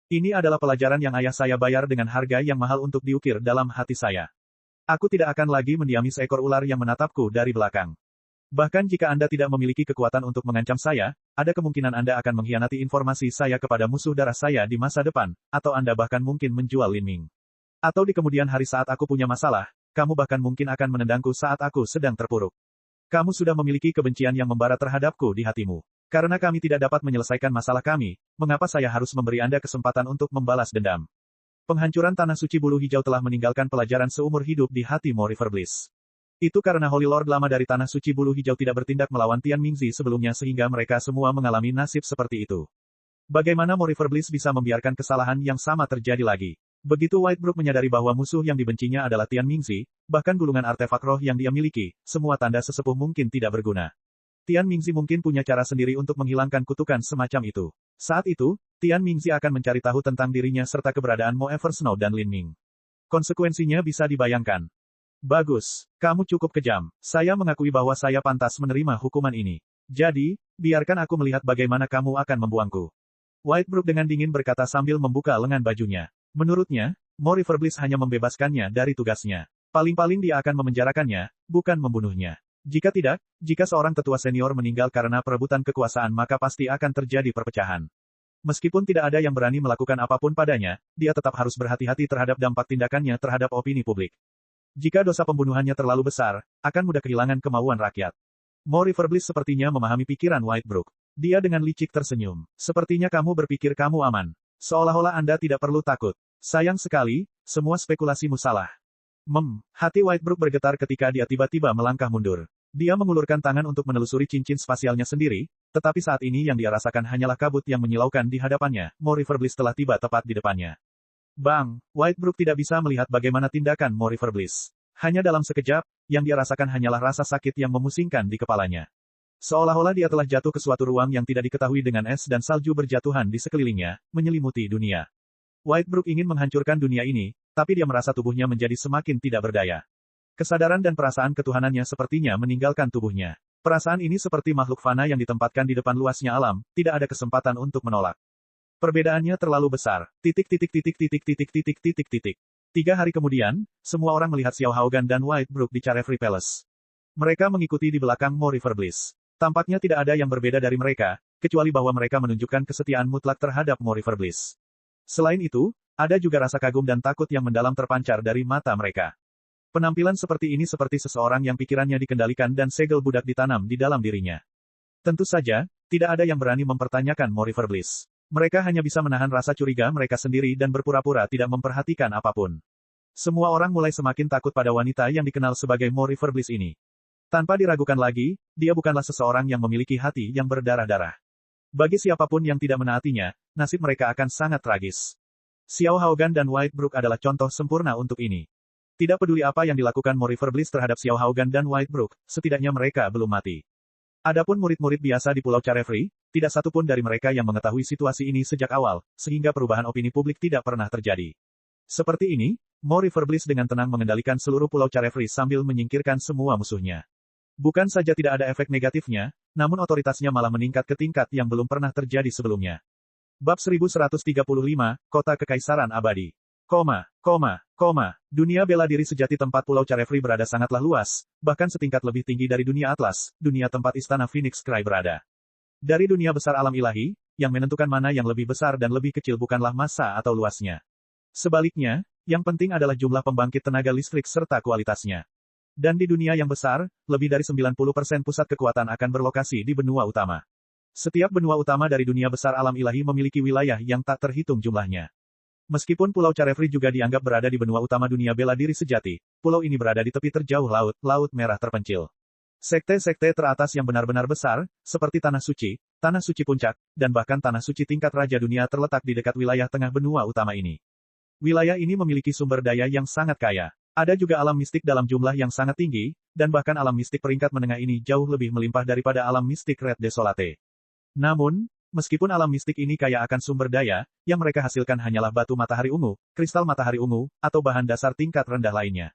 S1: Ini adalah pelajaran yang ayah saya bayar dengan harga yang mahal untuk diukir dalam hati saya. Aku tidak akan lagi mendiami seekor ular yang menatapku dari belakang. Bahkan jika Anda tidak memiliki kekuatan untuk mengancam saya, ada kemungkinan Anda akan mengkhianati informasi saya kepada musuh darah saya di masa depan, atau Anda bahkan mungkin menjual Lin Ming. Atau di kemudian hari saat aku punya masalah, kamu bahkan mungkin akan menendangku saat aku sedang terpuruk. Kamu sudah memiliki kebencian yang membara terhadapku di hatimu. Karena kami tidak dapat menyelesaikan masalah kami, mengapa saya harus memberi Anda kesempatan untuk membalas dendam? Penghancuran tanah suci bulu hijau telah meninggalkan pelajaran seumur hidup di hati Morifer Bliss. Itu karena Holy Lord lama dari Tanah Suci Bulu Hijau tidak bertindak melawan Tian Mingzi sebelumnya sehingga mereka semua mengalami nasib seperti itu. Bagaimana Morifer Bliss bisa membiarkan kesalahan yang sama terjadi lagi? Begitu Whitebrook menyadari bahwa musuh yang dibencinya adalah Tian Mingzi, bahkan gulungan artefak roh yang dia miliki, semua tanda sesepuh mungkin tidak berguna. Tian Mingzi mungkin punya cara sendiri untuk menghilangkan kutukan semacam itu. Saat itu, Tian Mingzi akan mencari tahu tentang dirinya serta keberadaan Mo Eversnow dan Lin Ming. Konsekuensinya bisa dibayangkan. Bagus, kamu cukup kejam. Saya mengakui bahwa saya pantas menerima hukuman ini. Jadi, biarkan aku melihat bagaimana kamu akan membuangku. Whitebrook dengan dingin berkata sambil membuka lengan bajunya. Menurutnya, Morifer Bliss hanya membebaskannya dari tugasnya. Paling-paling dia akan memenjarakannya, bukan membunuhnya. Jika tidak, jika seorang tetua senior meninggal karena perebutan kekuasaan maka pasti akan terjadi perpecahan. Meskipun tidak ada yang berani melakukan apapun padanya, dia tetap harus berhati-hati terhadap dampak tindakannya terhadap opini publik. Jika dosa pembunuhannya terlalu besar, akan mudah kehilangan kemauan rakyat. Morifer Bliss sepertinya memahami pikiran Whitebrook. Dia dengan licik tersenyum. Sepertinya kamu berpikir kamu aman. Seolah-olah Anda tidak perlu takut. Sayang sekali, semua spekulasimu salah. Hati Whitebrook bergetar ketika dia tiba-tiba melangkah mundur. Dia mengulurkan tangan untuk menelusuri cincin spasialnya sendiri, tetapi saat ini yang dia rasakan hanyalah kabut yang menyilaukan di hadapannya. Morifer Bliss telah tiba tepat di depannya. Bang, Whitebrook tidak bisa melihat bagaimana tindakan Morifer Bliss. Hanya dalam sekejap, yang dia rasakan hanyalah rasa sakit yang memusingkan di kepalanya. Seolah-olah dia telah jatuh ke suatu ruang yang tidak diketahui dengan es dan salju berjatuhan di sekelilingnya, menyelimuti dunia. Whitebrook ingin menghancurkan dunia ini, tapi dia merasa tubuhnya menjadi semakin tidak berdaya. Kesadaran dan perasaan ketuhanannya sepertinya meninggalkan tubuhnya. Perasaan ini seperti makhluk fana yang ditempatkan di depan luasnya alam, tidak ada kesempatan untuk menolak. Perbedaannya terlalu besar. 3 hari kemudian, semua orang melihat Xiao Haogan dan Whitebrook di Carefree Palace. Mereka mengikuti di belakang Morifer Bliss. Tampaknya tidak ada yang berbeda dari mereka, kecuali bahwa mereka menunjukkan kesetiaan mutlak terhadap Morifer Bliss. Selain itu, ada juga rasa kagum dan takut yang mendalam terpancar dari mata mereka. Penampilan seperti ini seperti seseorang yang pikirannya dikendalikan dan segel budak ditanam di dalam dirinya. Tentu saja, tidak ada yang berani mempertanyakan Morifer Bliss. Mereka hanya bisa menahan rasa curiga mereka sendiri dan berpura-pura tidak memperhatikan apapun. Semua orang mulai semakin takut pada wanita yang dikenal sebagai Morifer Bliss ini. Tanpa diragukan lagi, dia bukanlah seseorang yang memiliki hati yang berdarah-darah. Bagi siapapun yang tidak menaatinya, nasib mereka akan sangat tragis. Xiao Haogan dan Whitebrook adalah contoh sempurna untuk ini. Tidak peduli apa yang dilakukan Morifer Bliss terhadap Xiao Haogan dan Whitebrook, setidaknya mereka belum mati. Adapun murid-murid biasa di Pulau Carefree, tidak satupun dari mereka yang mengetahui situasi ini sejak awal, sehingga perubahan opini publik tidak pernah terjadi. Seperti ini, Morifer Bliss dengan tenang mengendalikan seluruh Pulau Carefree sambil menyingkirkan semua musuhnya. Bukan saja tidak ada efek negatifnya, namun otoritasnya malah meningkat ke tingkat yang belum pernah terjadi sebelumnya. Bab 1135, Kota Kekaisaran Abadi. Dunia bela diri sejati tempat Pulau Carefree berada sangatlah luas, bahkan setingkat lebih tinggi dari dunia Atlas, dunia tempat Istana Phoenix Cry berada. Dari dunia besar alam ilahi, yang menentukan mana yang lebih besar dan lebih kecil bukanlah massa atau luasnya. Sebaliknya, yang penting adalah jumlah pembangkit tenaga listrik serta kualitasnya. Dan di dunia yang besar, lebih dari 90% pusat kekuatan akan berlokasi di benua utama. Setiap benua utama dari dunia besar alam ilahi memiliki wilayah yang tak terhitung jumlahnya. Meskipun Pulau Carefree juga dianggap berada di benua utama dunia bela diri sejati, pulau ini berada di tepi terjauh laut, Laut Merah terpencil. Sekte-sekte teratas yang benar-benar besar, seperti Tanah Suci Puncak, dan bahkan Tanah Suci tingkat Raja Dunia terletak di dekat wilayah tengah benua utama ini. Wilayah ini memiliki sumber daya yang sangat kaya. Ada juga alam mistik dalam jumlah yang sangat tinggi, dan bahkan alam mistik peringkat menengah ini jauh lebih melimpah daripada alam mistik Red Desolate. Namun, meskipun alam mistik ini kaya akan sumber daya, yang mereka hasilkan hanyalah batu matahari ungu, kristal matahari ungu, atau bahan dasar tingkat rendah lainnya.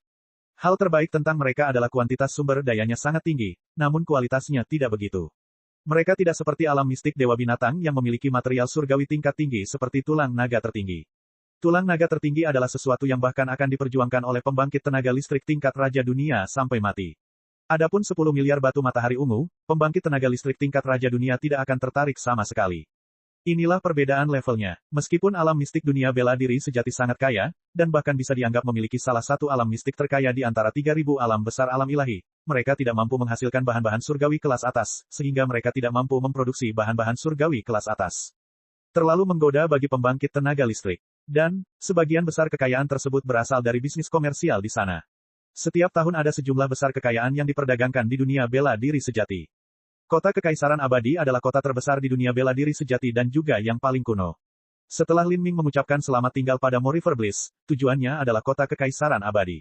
S1: Hal terbaik tentang mereka adalah kuantitas sumber dayanya sangat tinggi, namun kualitasnya tidak begitu. Mereka tidak seperti alam mistik dewa binatang yang memiliki material surgawi tingkat tinggi seperti tulang naga tertinggi. Tulang naga tertinggi adalah sesuatu yang bahkan akan diperjuangkan oleh pembangkit tenaga listrik tingkat Raja Dunia sampai mati. Adapun 10 miliar batu matahari ungu, pembangkit tenaga listrik tingkat Raja Dunia tidak akan tertarik sama sekali. Inilah perbedaan levelnya. Meskipun alam mistik dunia bela diri sejati sangat kaya, dan bahkan bisa dianggap memiliki salah satu alam mistik terkaya di antara 3.000 alam besar alam ilahi, mereka tidak mampu menghasilkan bahan-bahan surgawi kelas atas, sehingga mereka tidak mampu memproduksi bahan-bahan surgawi kelas atas. Terlalu menggoda bagi pembangkit tenaga listrik. Dan, sebagian besar kekayaan tersebut berasal dari bisnis komersial di sana. Setiap tahun ada sejumlah besar kekayaan yang diperdagangkan di dunia bela diri sejati. Kota Kekaisaran Abadi adalah kota terbesar di dunia bela diri sejati dan juga yang paling kuno. Setelah Lin Ming mengucapkan selamat tinggal pada Mo River Bliss, tujuannya adalah kota Kekaisaran Abadi.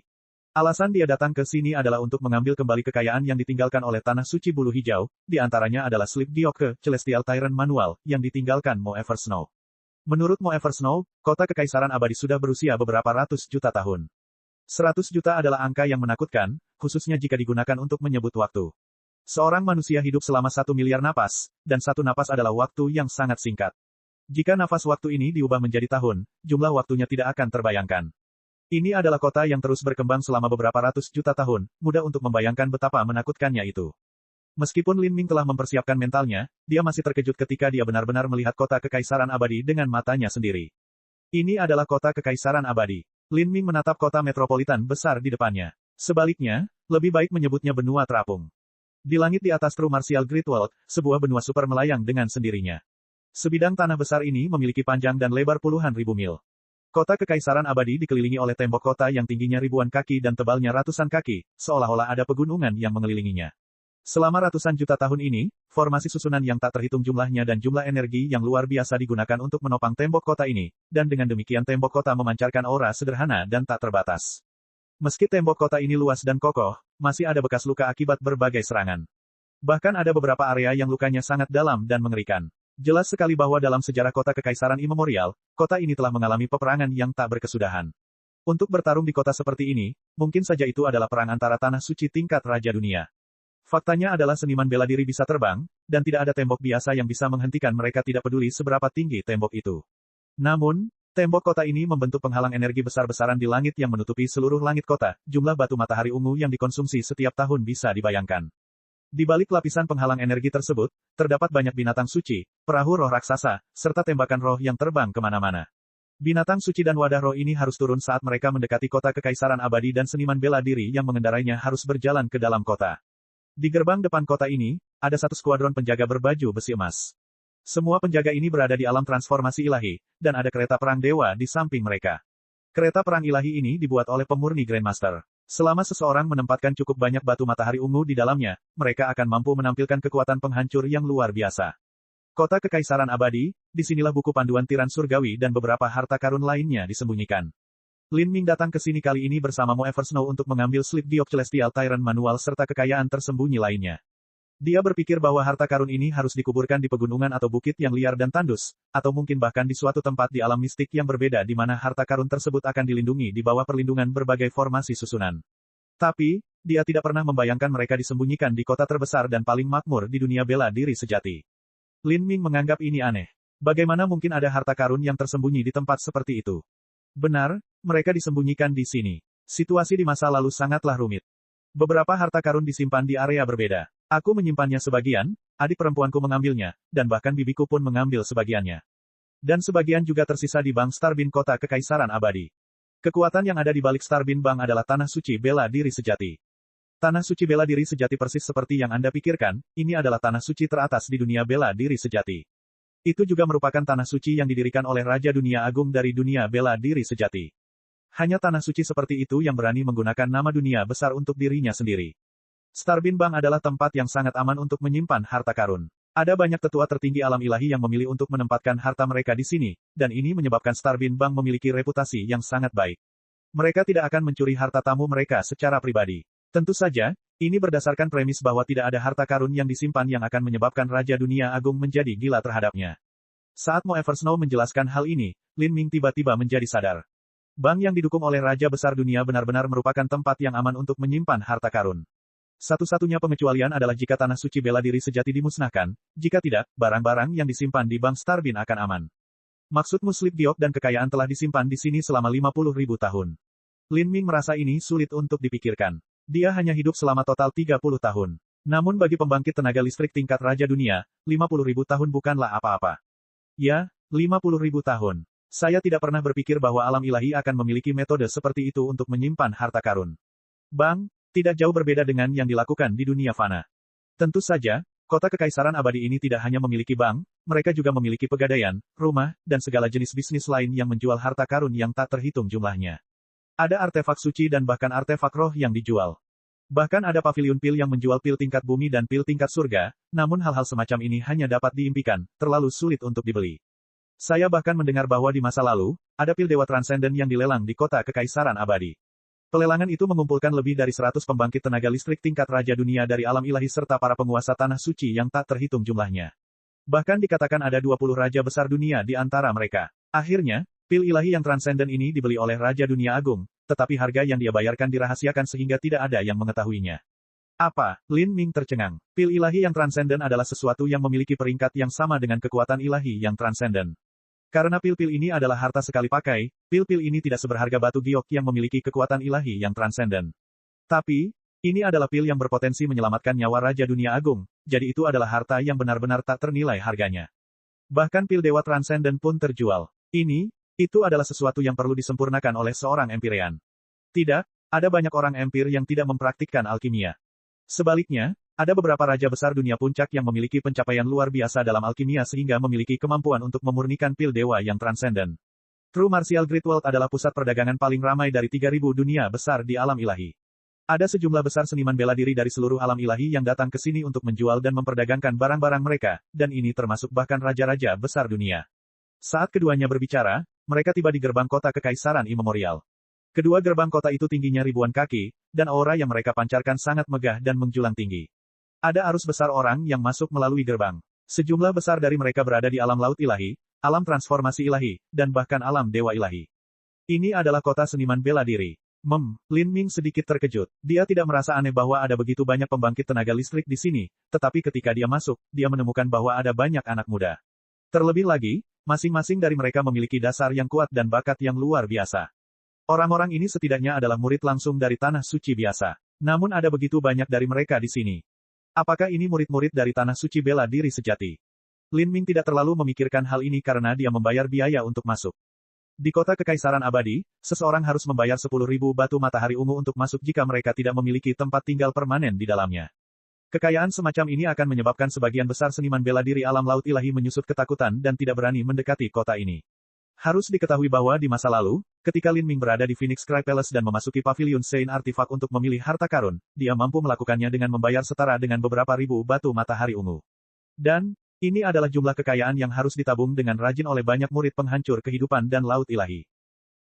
S1: Alasan dia datang ke sini adalah untuk mengambil kembali kekayaan yang ditinggalkan oleh Tanah Suci Bulu Hijau, di antaranya adalah Slip Gyoke, Celestial Tyrant Manual, yang ditinggalkan Mo Eversnow. Menurut Mo Eversnow, kota Kekaisaran Abadi sudah berusia beberapa ratus juta tahun. 100 juta adalah angka yang menakutkan, khususnya jika digunakan untuk menyebut waktu. Seorang manusia hidup selama 1 miliar napas, dan 1 napas adalah waktu yang sangat singkat. Jika nafas waktu ini diubah menjadi tahun, jumlah waktunya tidak akan terbayangkan. Ini adalah kota yang terus berkembang selama beberapa ratus juta tahun, mudah untuk membayangkan betapa menakutkannya itu. Meskipun Lin Ming telah mempersiapkan mentalnya, dia masih terkejut ketika dia benar-benar melihat kota Kekaisaran Abadi dengan matanya sendiri. Ini adalah kota Kekaisaran Abadi. Lin Ming menatap kota metropolitan besar di depannya. Sebaliknya, lebih baik menyebutnya benua terapung. Di langit di atas True Martial Great World, sebuah benua super melayang dengan sendirinya. Sebidang tanah besar ini memiliki panjang dan lebar puluhan ribu mil. Kota Kekaisaran Abadi dikelilingi oleh tembok kota yang tingginya ribuan kaki dan tebalnya ratusan kaki, seolah-olah ada pegunungan yang mengelilinginya. Selama ratusan juta tahun ini, formasi susunan yang tak terhitung jumlahnya dan jumlah energi yang luar biasa digunakan untuk menopang tembok kota ini, dan dengan demikian tembok kota memancarkan aura sederhana dan tak terbatas. Meski tembok kota ini luas dan kokoh, masih ada bekas luka akibat berbagai serangan. Bahkan ada beberapa area yang lukanya sangat dalam dan mengerikan. Jelas sekali bahwa dalam sejarah kota Kekaisaran Imemorial, kota ini telah mengalami peperangan yang tak berkesudahan. Untuk bertarung di kota seperti ini, mungkin saja itu adalah perang antara tanah suci tingkat Raja Dunia. Faktanya adalah seniman bela diri bisa terbang, dan tidak ada tembok biasa yang bisa menghentikan mereka tidak peduli seberapa tinggi tembok itu. Namun, tembok kota ini membentuk penghalang energi besar-besaran di langit yang menutupi seluruh langit kota, jumlah batu matahari ungu yang dikonsumsi setiap tahun bisa dibayangkan. Di balik lapisan penghalang energi tersebut, terdapat banyak binatang suci, perahu roh raksasa, serta tembakan roh yang terbang kemana-mana. Binatang suci dan wadah roh ini harus turun saat mereka mendekati kota Kekaisaran Abadi dan seniman bela diri yang mengendarainya harus berjalan ke dalam kota. Di gerbang depan kota ini, ada satu skuadron penjaga berbaju besi emas. Semua penjaga ini berada di alam transformasi ilahi, dan ada kereta perang dewa di samping mereka. Kereta perang ilahi ini dibuat oleh pemurni Grandmaster. Selama seseorang menempatkan cukup banyak batu matahari ungu di dalamnya, mereka akan mampu menampilkan kekuatan penghancur yang luar biasa. Kota Kekaisaran Abadi, disinilah buku panduan tiran surgawi dan beberapa harta karun lainnya disembunyikan. Lin Ming datang ke sini kali ini bersama Mo Eversnow untuk mengambil Slip Gyoke Celestial Tyrant Manual serta kekayaan tersembunyi lainnya. Dia berpikir bahwa harta karun ini harus dikuburkan di pegunungan atau bukit yang liar dan tandus, atau mungkin bahkan di suatu tempat di alam mistik yang berbeda di mana harta karun tersebut akan dilindungi di bawah perlindungan berbagai formasi susunan. Tapi, dia tidak pernah membayangkan mereka disembunyikan di kota terbesar dan paling makmur di dunia bela diri sejati. Lin Ming menganggap ini aneh. Bagaimana mungkin ada harta karun yang tersembunyi di tempat seperti itu? Benar, mereka disembunyikan di sini. Situasi di masa lalu sangatlah rumit. Beberapa harta karun disimpan di area berbeda. Aku menyimpannya sebagian, adik perempuanku mengambilnya, dan bahkan bibiku pun mengambil sebagiannya. Dan sebagian juga tersisa di Bank Starbin Kota Kekaisaran Abadi. Kekuatan yang ada di balik Starbin Bank adalah tanah suci bela diri sejati. Tanah suci bela diri sejati persis seperti yang Anda pikirkan, ini adalah tanah suci teratas di dunia bela diri sejati. Itu juga merupakan tanah suci yang didirikan oleh Raja Dunia Agung dari dunia bela diri sejati. Hanya tanah suci seperti itu yang berani menggunakan nama dunia besar untuk dirinya sendiri. Starbin Bank adalah tempat yang sangat aman untuk menyimpan harta karun. Ada banyak tetua tertinggi alam ilahi yang memilih untuk menempatkan harta mereka di sini, dan ini menyebabkan Starbin Bank memiliki reputasi yang sangat baik. Mereka tidak akan mencuri harta tamu mereka secara pribadi. Tentu saja, ini berdasarkan premis bahwa tidak ada harta karun yang disimpan yang akan menyebabkan Raja Dunia Agung menjadi gila terhadapnya. Saat Mo Eversnow menjelaskan hal ini, Lin Ming tiba-tiba menjadi sadar. Bank yang didukung oleh Raja Besar Dunia benar-benar merupakan tempat yang aman untuk menyimpan harta karun. Satu-satunya pengecualian adalah jika tanah suci bela diri sejati dimusnahkan, jika tidak, barang-barang yang disimpan di Bank Starbin akan aman. Maksudmu Slip Gyoke dan kekayaan telah disimpan di sini selama 50.000 tahun. Lin Ming merasa ini sulit untuk dipikirkan. Dia hanya hidup selama total 30 tahun. Namun bagi pembangkit tenaga listrik tingkat Raja Dunia, 50.000 tahun bukanlah apa-apa. Ya, 50.000 tahun. Saya tidak pernah berpikir bahwa alam ilahi akan memiliki metode seperti itu untuk menyimpan harta karun. Bang, tidak jauh berbeda dengan yang dilakukan di dunia fana. Tentu saja, kota Kekaisaran Abadi ini tidak hanya memiliki bank, mereka juga memiliki pegadaian, rumah, dan segala jenis bisnis lain yang menjual harta karun yang tak terhitung jumlahnya. Ada artefak suci dan bahkan artefak roh yang dijual. Bahkan ada paviliun pil yang menjual pil tingkat bumi dan pil tingkat surga, namun hal-hal semacam ini hanya dapat diimpikan, terlalu sulit untuk dibeli. Saya bahkan mendengar bahwa di masa lalu, ada pil dewa transenden yang dilelang di kota Kekaisaran Abadi. Pelelangan itu mengumpulkan lebih dari 100 pembangkit tenaga listrik tingkat raja dunia dari alam ilahi serta para penguasa tanah suci yang tak terhitung jumlahnya. Bahkan dikatakan ada 20 raja besar dunia di antara mereka. Akhirnya, pil ilahi yang transenden ini dibeli oleh Raja Dunia Agung, tetapi harga yang dia bayarkan dirahasiakan sehingga tidak ada yang mengetahuinya. Apa? Lin Ming tercengang. Pil ilahi yang transenden adalah sesuatu yang memiliki peringkat yang sama dengan kekuatan ilahi yang transenden. Karena pil-pil ini adalah harta sekali pakai, pil-pil ini tidak seberharga batu giok yang memiliki kekuatan ilahi yang transenden. Tapi, ini adalah pil yang berpotensi menyelamatkan nyawa Raja Dunia Agung, jadi itu adalah harta yang benar-benar tak ternilai harganya. Bahkan pil dewa transenden pun terjual. Itu adalah sesuatu yang perlu disempurnakan oleh seorang Empyrean. Tidak, ada banyak orang Empir yang tidak mempraktikkan alkimia. Sebaliknya, ada beberapa raja besar dunia puncak yang memiliki pencapaian luar biasa dalam alkimia sehingga memiliki kemampuan untuk memurnikan pil dewa yang transenden. True Martial Great World adalah pusat perdagangan paling ramai dari 3.000 dunia besar di alam ilahi. Ada sejumlah besar seniman bela diri dari seluruh alam ilahi yang datang ke sini untuk menjual dan memperdagangkan barang-barang mereka, dan ini termasuk bahkan raja-raja besar dunia. Saat keduanya berbicara, mereka tiba di gerbang kota Kekaisaran Immemorial. Kedua gerbang kota itu tingginya ribuan kaki, dan aura yang mereka pancarkan sangat megah dan menjulang tinggi. Ada arus besar orang yang masuk melalui gerbang. Sejumlah besar dari mereka berada di alam laut ilahi, alam transformasi ilahi, dan bahkan alam dewa ilahi. Ini adalah kota seniman bela diri. Lin Ming sedikit terkejut. Dia tidak merasa aneh bahwa ada begitu banyak pembangkit tenaga listrik di sini, tetapi ketika dia masuk, dia menemukan bahwa ada banyak anak muda. Terlebih lagi, masing-masing dari mereka memiliki dasar yang kuat dan bakat yang luar biasa. Orang-orang ini setidaknya adalah murid langsung dari tanah suci biasa. Namun ada begitu banyak dari mereka di sini. Apakah ini murid-murid dari tanah suci bela diri sejati? Lin Ming tidak terlalu memikirkan hal ini karena dia membayar biaya untuk masuk. Di kota Kekaisaran Abadi, seseorang harus membayar 10.000 batu matahari ungu untuk masuk jika mereka tidak memiliki tempat tinggal permanen di dalamnya. Kekayaan semacam ini akan menyebabkan sebagian besar seniman bela diri alam laut ilahi menyusut ketakutan dan tidak berani mendekati kota ini. Harus diketahui bahwa di masa lalu, ketika Lin Ming berada di Phoenix Cry Palace dan memasuki Pavilion Sein Artifak untuk memilih harta karun, dia mampu melakukannya dengan membayar setara dengan beberapa ribu batu matahari ungu. Dan, ini adalah jumlah kekayaan yang harus ditabung dengan rajin oleh banyak murid penghancur kehidupan dan laut ilahi.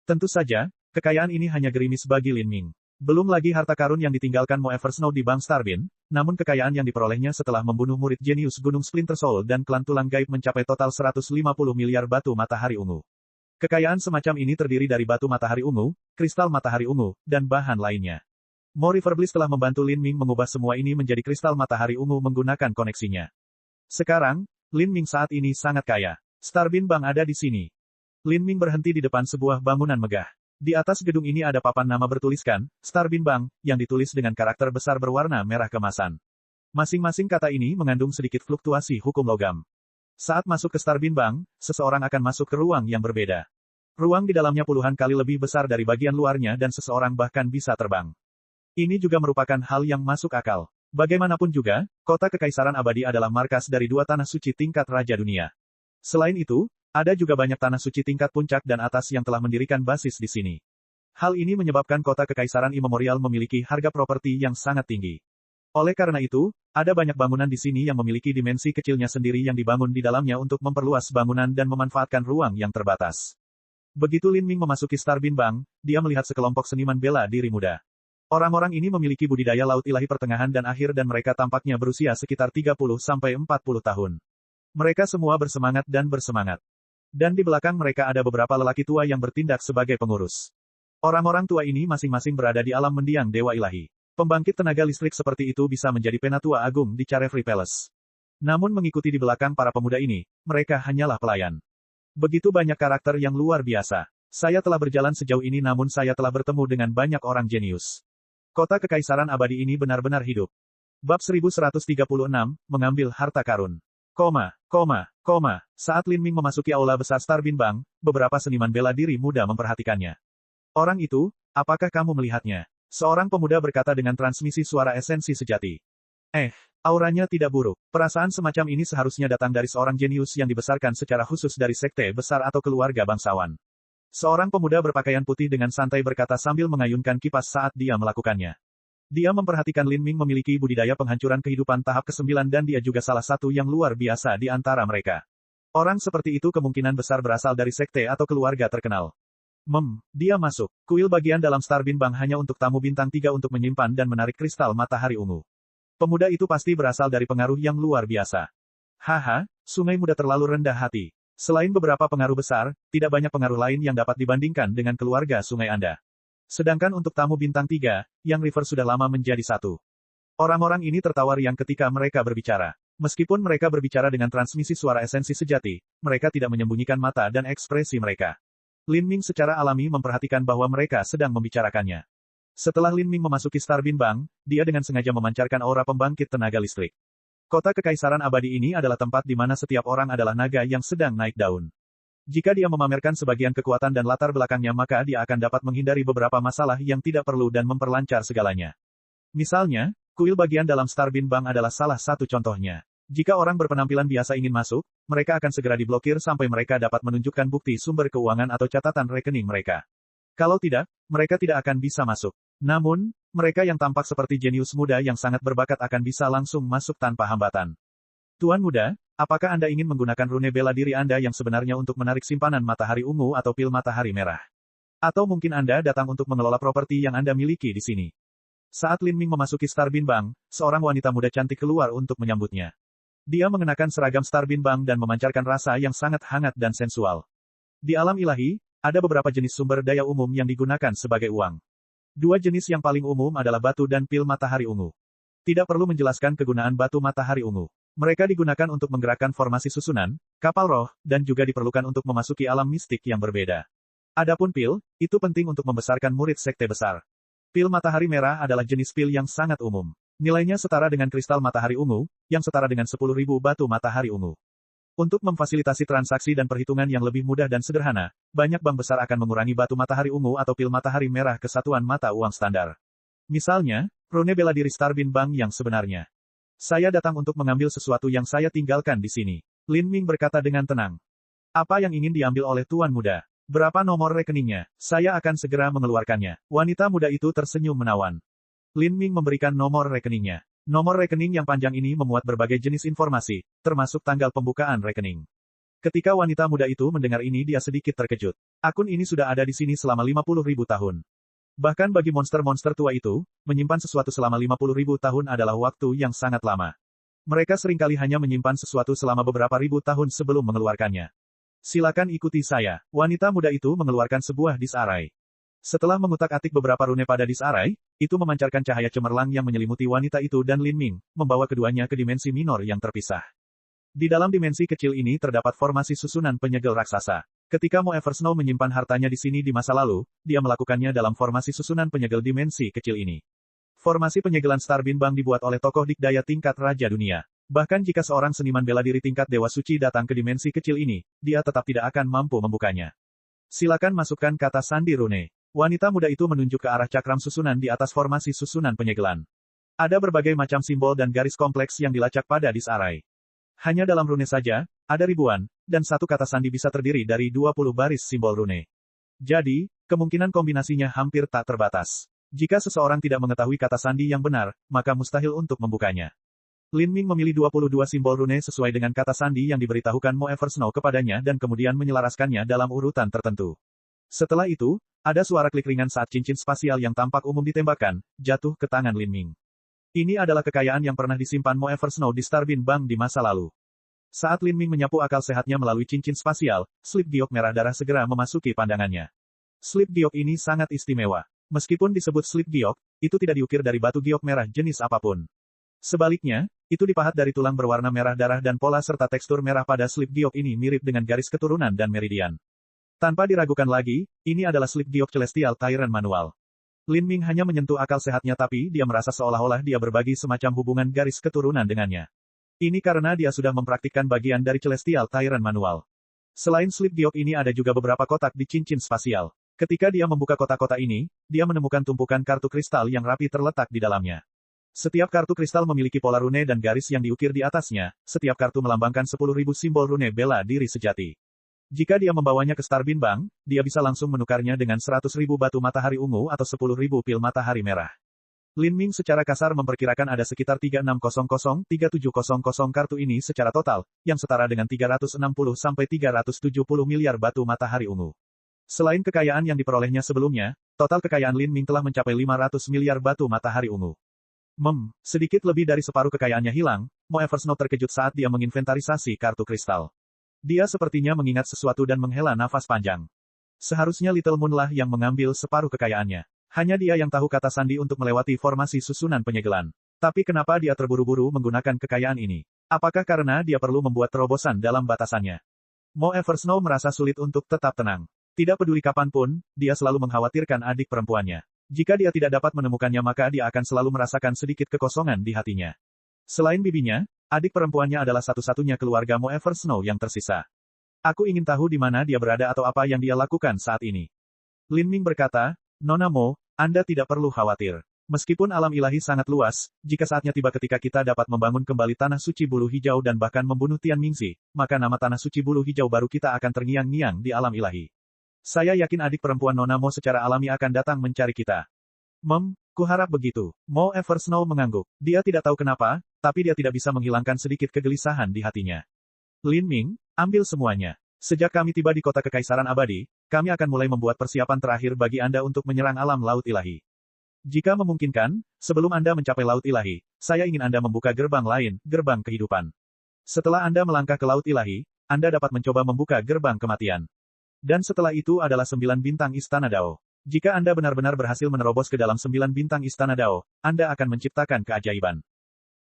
S1: Tentu saja, kekayaan ini hanya gerimis bagi Lin Ming. Belum lagi harta karun yang ditinggalkan Mo Eversnow di Bank Starbin, namun kekayaan yang diperolehnya setelah membunuh murid jenius Gunung Splinter Soul dan klan tulang gaib mencapai total 150 miliar batu matahari ungu. Kekayaan semacam ini terdiri dari batu matahari ungu, kristal matahari ungu, dan bahan lainnya. Mo Riverbliss telah membantu Lin Ming mengubah semua ini menjadi kristal matahari ungu menggunakan koneksinya. Sekarang, Lin Ming saat ini sangat kaya. Starbin Bank ada di sini. Lin Ming berhenti di depan sebuah bangunan megah. Di atas gedung ini ada papan nama bertuliskan, Starbin Bank, yang ditulis dengan karakter besar berwarna merah kemasan. Masing-masing kata ini mengandung sedikit fluktuasi hukum logam. Saat masuk ke Starbin Bank, seseorang akan masuk ke ruang yang berbeda. Ruang di dalamnya puluhan kali lebih besar dari bagian luarnya dan seseorang bahkan bisa terbang. Ini juga merupakan hal yang masuk akal. Bagaimanapun juga, kota Kekaisaran Abadi adalah markas dari dua tanah suci tingkat Raja Dunia. Selain itu, ada juga banyak tanah suci tingkat puncak dan atas yang telah mendirikan basis di sini. Hal ini menyebabkan kota Kekaisaran Immemorial memiliki harga properti yang sangat tinggi. Oleh karena itu, ada banyak bangunan di sini yang memiliki dimensi kecilnya sendiri yang dibangun di dalamnya untuk memperluas bangunan dan memanfaatkan ruang yang terbatas. Begitu Lin Ming memasuki Starbin Bank, dia melihat sekelompok seniman bela diri muda. Orang-orang ini memiliki budidaya laut ilahi pertengahan dan akhir dan mereka tampaknya berusia sekitar 30-40 tahun. Mereka semua bersemangat dan bersemangat. Dan di belakang mereka ada beberapa lelaki tua yang bertindak sebagai pengurus. Orang-orang tua ini masing-masing berada di alam mendiang dewa ilahi. Pembangkit tenaga listrik seperti itu bisa menjadi penatua agung di Carefree Palace. Namun mengikuti di belakang para pemuda ini, mereka hanyalah pelayan. Begitu banyak karakter yang luar biasa. Saya telah berjalan sejauh ini namun saya telah bertemu dengan banyak orang jenius. Kota Kekaisaran Abadi ini benar-benar hidup. Bab 1136, mengambil harta karun. Saat Lin Ming memasuki aula besar Starbin Bank, beberapa seniman bela diri muda memperhatikannya. Orang itu, apakah kamu melihatnya? Seorang pemuda berkata dengan transmisi suara esensi sejati. Auranya tidak buruk. Perasaan semacam ini seharusnya datang dari seorang jenius yang dibesarkan secara khusus dari sekte besar atau keluarga bangsawan. Seorang pemuda berpakaian putih dengan santai berkata sambil mengayunkan kipas saat dia melakukannya. Dia memperhatikan Lin Ming memiliki budidaya penghancuran kehidupan tahap ke-9 dan dia juga salah satu yang luar biasa di antara mereka. Orang seperti itu kemungkinan besar berasal dari sekte atau keluarga terkenal. Dia masuk. Kuil bagian dalam Star Bin Bang hanya untuk tamu bintang 3 untuk menyimpan dan menarik kristal matahari ungu. Pemuda itu pasti berasal dari pengaruh yang luar biasa. Haha, sungai muda terlalu rendah hati. Selain beberapa pengaruh besar, tidak banyak pengaruh lain yang dapat dibandingkan dengan keluarga sungai Anda. Sedangkan untuk tamu bintang 3, yang River sudah lama menjadi satu. Orang-orang ini tertawa riang ketika mereka berbicara. Meskipun mereka berbicara dengan transmisi suara esensi sejati, mereka tidak menyembunyikan mata dan ekspresi mereka. Lin Ming secara alami memperhatikan bahwa mereka sedang membicarakannya. Setelah Lin Ming memasuki Star Bin Bang, dia dengan sengaja memancarkan aura pembangkit tenaga listrik. Kota Kekaisaran Abadi ini adalah tempat di mana setiap orang adalah naga yang sedang naik daun. Jika dia memamerkan sebagian kekuatan dan latar belakangnya maka dia akan dapat menghindari beberapa masalah yang tidak perlu dan memperlancar segalanya. Misalnya, kuil bagian dalam Star Bin Bang adalah salah satu contohnya. Jika orang berpenampilan biasa ingin masuk, mereka akan segera diblokir sampai mereka dapat menunjukkan bukti sumber keuangan atau catatan rekening mereka. Kalau tidak, mereka tidak akan bisa masuk. Namun, mereka yang tampak seperti jenius muda yang sangat berbakat akan bisa langsung masuk tanpa hambatan. Tuan muda, apakah Anda ingin menggunakan rune bela diri Anda yang sebenarnya untuk menarik simpanan matahari ungu atau pil matahari merah? Atau mungkin Anda datang untuk mengelola properti yang Anda miliki di sini? Saat Lin Ming memasuki Star Bin Bang, seorang wanita muda cantik keluar untuk menyambutnya. Dia mengenakan seragam Star Bin Bang dan memancarkan rasa yang sangat hangat dan sensual. Di alam ilahi, ada beberapa jenis sumber daya umum yang digunakan sebagai uang. Dua jenis yang paling umum adalah batu dan pil matahari ungu. Tidak perlu menjelaskan kegunaan batu matahari ungu. Mereka digunakan untuk menggerakkan formasi susunan, kapal roh, dan juga diperlukan untuk memasuki alam mistik yang berbeda. Adapun pil, itu penting untuk membesarkan murid sekte besar. Pil matahari merah adalah jenis pil yang sangat umum. Nilainya setara dengan kristal matahari ungu, yang setara dengan 10.000 batu matahari ungu. Untuk memfasilitasi transaksi dan perhitungan yang lebih mudah dan sederhana, banyak bank besar akan mengurangi batu matahari ungu atau pil matahari merah ke satuan mata uang standar. Misalnya, rune bela diri Star Bin Bang yang sebenarnya. Saya datang untuk mengambil sesuatu yang saya tinggalkan di sini. Lin Ming berkata dengan tenang. Apa yang ingin diambil oleh tuan muda? Berapa nomor rekeningnya? Saya akan segera mengeluarkannya. Wanita muda itu tersenyum menawan. Lin Ming memberikan nomor rekeningnya. Nomor rekening yang panjang ini memuat berbagai jenis informasi, termasuk tanggal pembukaan rekening. Ketika wanita muda itu mendengar ini dia sedikit terkejut. Akun ini sudah ada di sini selama 50.000 tahun. Bahkan bagi monster-monster tua itu, menyimpan sesuatu selama 50.000 tahun adalah waktu yang sangat lama. Mereka seringkali hanya menyimpan sesuatu selama beberapa ribu tahun sebelum mengeluarkannya. Silakan ikuti saya. Wanita muda itu mengeluarkan sebuah disk-array. Setelah mengutak-atik beberapa rune pada disk-array, itu memancarkan cahaya cemerlang yang menyelimuti wanita itu dan Lin Ming, membawa keduanya ke dimensi minor yang terpisah. Di dalam dimensi kecil ini terdapat formasi susunan penyegel raksasa. Ketika Mo Eversnow menyimpan hartanya di sini di masa lalu, dia melakukannya dalam formasi susunan penyegel dimensi kecil ini. Formasi penyegelan Star Bin Bang dibuat oleh tokoh dikdaya tingkat Raja Dunia. Bahkan jika seorang seniman bela diri tingkat Dewa Suci datang ke dimensi kecil ini, dia tetap tidak akan mampu membukanya. Silakan masukkan kata sandi rune. Wanita muda itu menunjuk ke arah cakram susunan di atas formasi susunan penyegelan. Ada berbagai macam simbol dan garis kompleks yang dilacak pada disk-array. Hanya dalam rune saja, ada ribuan, dan satu kata sandi bisa terdiri dari 20 baris simbol rune. Jadi, kemungkinan kombinasinya hampir tak terbatas. Jika seseorang tidak mengetahui kata sandi yang benar, maka mustahil untuk membukanya. Lin Ming memilih 22 simbol rune sesuai dengan kata sandi yang diberitahukan Mo Eversnow kepadanya dan kemudian menyelaraskannya dalam urutan tertentu. Setelah itu, ada suara klik ringan saat cincin spasial yang tampak umum ditembakkan, jatuh ke tangan Lin Ming. Ini adalah kekayaan yang pernah disimpan Mo Eversnow di Star Bin Bang di masa lalu. Saat Lin Ming menyapu akal sehatnya melalui cincin spasial, slip giok merah darah segera memasuki pandangannya. Slip giok ini sangat istimewa. Meskipun disebut slip giok, itu tidak diukir dari batu giok merah jenis apapun. Sebaliknya, itu dipahat dari tulang berwarna merah darah dan pola serta tekstur merah pada slip giok ini mirip dengan garis keturunan dan meridian. Tanpa diragukan lagi, ini adalah slip giok Celestial Tyrant manual. Lin Ming hanya menyentuh akal sehatnya tapi dia merasa seolah-olah dia berbagi semacam hubungan garis keturunan dengannya. Ini karena dia sudah mempraktikkan bagian dari Celestial Tyrant manual. Selain slip giok ini ada juga beberapa kotak di cincin spasial. Ketika dia membuka kotak-kotak ini, dia menemukan tumpukan kartu kristal yang rapi terletak di dalamnya. Setiap kartu kristal memiliki pola rune dan garis yang diukir di atasnya, setiap kartu melambangkan 10.000 simbol rune bela diri sejati. Jika dia membawanya ke Star Bin Bang, dia bisa langsung menukarnya dengan 100.000 batu matahari ungu atau 10.000 pil matahari merah. Lin Ming secara kasar memperkirakan ada sekitar 3600-3700 kartu ini secara total, yang setara dengan 360-370 miliar batu matahari ungu. Selain kekayaan yang diperolehnya sebelumnya, total kekayaan Lin Ming telah mencapai 500 miliar batu matahari ungu. Sedikit lebih dari separuh kekayaannya hilang, Mo Eversnow terkejut saat dia menginventarisasi kartu kristal. Dia sepertinya mengingat sesuatu dan menghela nafas panjang. Seharusnya Little Moon lah yang mengambil separuh kekayaannya. Hanya dia yang tahu kata sandi untuk melewati formasi susunan penyegelan. Tapi kenapa dia terburu-buru menggunakan kekayaan ini? Apakah karena dia perlu membuat terobosan dalam batasannya? Mo Eversnow merasa sulit untuk tetap tenang. Tidak peduli kapanpun, dia selalu mengkhawatirkan adik perempuannya. Jika dia tidak dapat menemukannya maka dia akan selalu merasakan sedikit kekosongan di hatinya. Selain bibinya, adik perempuannya adalah satu-satunya keluarga Mo Eversnow yang tersisa. Aku ingin tahu di mana dia berada atau apa yang dia lakukan saat ini. Lin Ming berkata, Nona Mo, Anda tidak perlu khawatir. Meskipun alam ilahi sangat luas, jika saatnya tiba ketika kita dapat membangun kembali Tanah Suci Bulu Hijau dan bahkan membunuh Tian Mingzi, maka nama Tanah Suci Bulu Hijau baru kita akan terngiang-ngiang di alam ilahi. Saya yakin adik perempuan Nona Mo secara alami akan datang mencari kita. Kuharap begitu. Mo Eversnow mengangguk. Dia tidak tahu kenapa, tapi dia tidak bisa menghilangkan sedikit kegelisahan di hatinya. Lin Ming, ambil semuanya. Sejak kami tiba di kota Kekaisaran Abadi, kami akan mulai membuat persiapan terakhir bagi Anda untuk menyerang alam Laut Ilahi. Jika memungkinkan, sebelum Anda mencapai Laut Ilahi, saya ingin Anda membuka gerbang lain, gerbang kehidupan. Setelah Anda melangkah ke Laut Ilahi, Anda dapat mencoba membuka gerbang kematian. Dan setelah itu adalah 9 bintang Istana Dao. Jika Anda benar-benar berhasil menerobos ke dalam 9 bintang Istana Dao, Anda akan menciptakan keajaiban.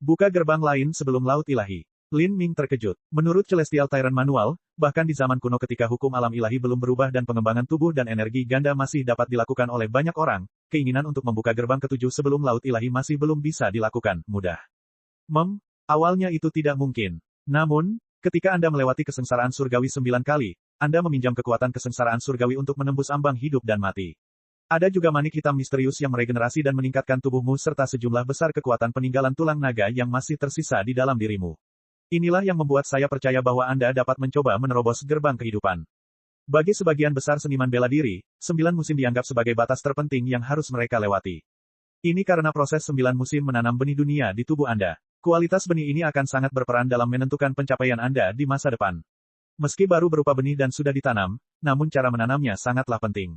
S1: Buka gerbang lain sebelum Laut Ilahi. Lin Ming terkejut. Menurut Celestial Tyrant Manual, bahkan di zaman kuno ketika hukum alam ilahi belum berubah dan pengembangan tubuh dan energi ganda masih dapat dilakukan oleh banyak orang, keinginan untuk membuka gerbang ketujuh sebelum Laut Ilahi masih belum bisa dilakukan mudah. Awalnya itu tidak mungkin. Namun, ketika Anda melewati kesengsaraan surgawi 9 kali, Anda meminjam kekuatan kesengsaraan surgawi untuk menembus ambang hidup dan mati. Ada juga manik hitam misterius yang meregenerasi dan meningkatkan tubuhmu serta sejumlah besar kekuatan peninggalan tulang naga yang masih tersisa di dalam dirimu. Inilah yang membuat saya percaya bahwa Anda dapat mencoba menerobos gerbang kehidupan. Bagi sebagian besar seniman bela diri, 9 musim dianggap sebagai batas terpenting yang harus mereka lewati. Ini karena proses 9 musim menanam benih dunia di tubuh Anda. Kualitas benih ini akan sangat berperan dalam menentukan pencapaian Anda di masa depan. Meski baru berupa benih dan sudah ditanam, namun cara menanamnya sangatlah penting.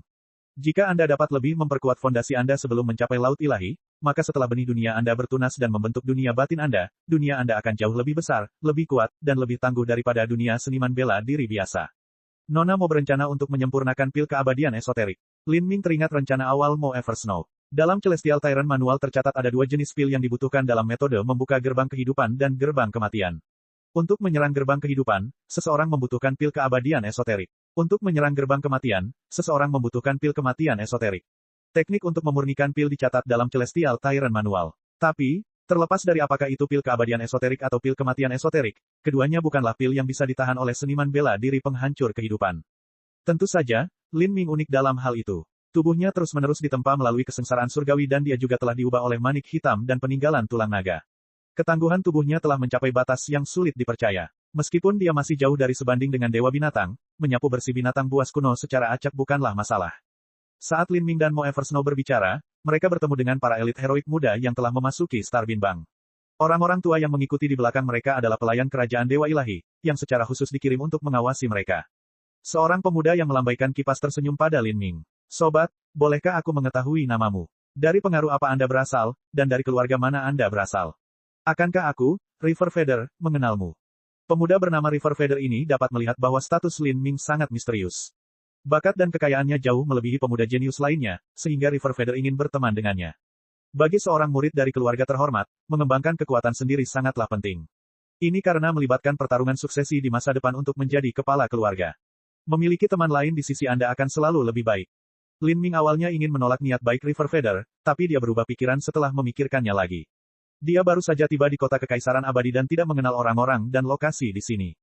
S1: Jika Anda dapat lebih memperkuat fondasi Anda sebelum mencapai Laut Ilahi, maka setelah benih dunia Anda bertunas dan membentuk dunia batin dunia Anda akan jauh lebih besar, lebih kuat, dan lebih tangguh daripada dunia seniman bela diri biasa. Nona Mo berencana untuk menyempurnakan pil keabadian esoterik. Lin Ming teringat rencana awal Mo Eversnow. Dalam Celestial Tyrant Manual tercatat ada 2 jenis pil yang dibutuhkan dalam metode membuka gerbang kehidupan dan gerbang kematian. Untuk menyerang gerbang kehidupan, seseorang membutuhkan pil keabadian esoterik. Untuk menyerang gerbang kematian, seseorang membutuhkan pil kematian esoterik. Teknik untuk memurnikan pil dicatat dalam Celestial Tyrant Manual. Tapi, terlepas dari apakah itu pil keabadian esoterik atau pil kematian esoterik, keduanya bukanlah pil yang bisa ditahan oleh seniman bela diri penghancur kehidupan. Tentu saja, Lin Ming unik dalam hal itu. Tubuhnya terus-menerus ditempa melalui kesengsaraan surgawi dan dia juga telah diubah oleh manik hitam dan peninggalan tulang naga. Ketangguhan tubuhnya telah mencapai batas yang sulit dipercaya. Meskipun dia masih jauh dari sebanding dengan Dewa Binatang, menyapu bersih binatang buas kuno secara acak bukanlah masalah. Saat Lin Ming dan Mo Eversnow berbicara, mereka bertemu dengan para elit heroik muda yang telah memasuki Star Bin Bang. Orang-orang tua yang mengikuti di belakang mereka adalah pelayan kerajaan Dewa Ilahi, yang secara khusus dikirim untuk mengawasi mereka. Seorang pemuda yang melambaikan kipas tersenyum pada Lin Ming. Sobat, bolehkah aku mengetahui namamu? Dari pengaruh apa Anda berasal, dan dari keluarga mana Anda berasal? Akankah aku, River Feather, mengenalmu? Pemuda bernama River Feather ini dapat melihat bahwa status Lin Ming sangat misterius. Bakat dan kekayaannya jauh melebihi pemuda jenius lainnya, sehingga River Feather ingin berteman dengannya. Bagi seorang murid dari keluarga terhormat, mengembangkan kekuatan sendiri sangatlah penting. Ini karena melibatkan pertarungan suksesi di masa depan untuk menjadi kepala keluarga. Memiliki teman lain di sisi Anda akan selalu lebih baik. Lin Ming awalnya ingin menolak niat baik River Feather, tapi dia berubah pikiran setelah memikirkannya lagi. Dia baru saja tiba di kota Kekaisaran Abadi dan tidak mengenal orang-orang dan lokasi di sini.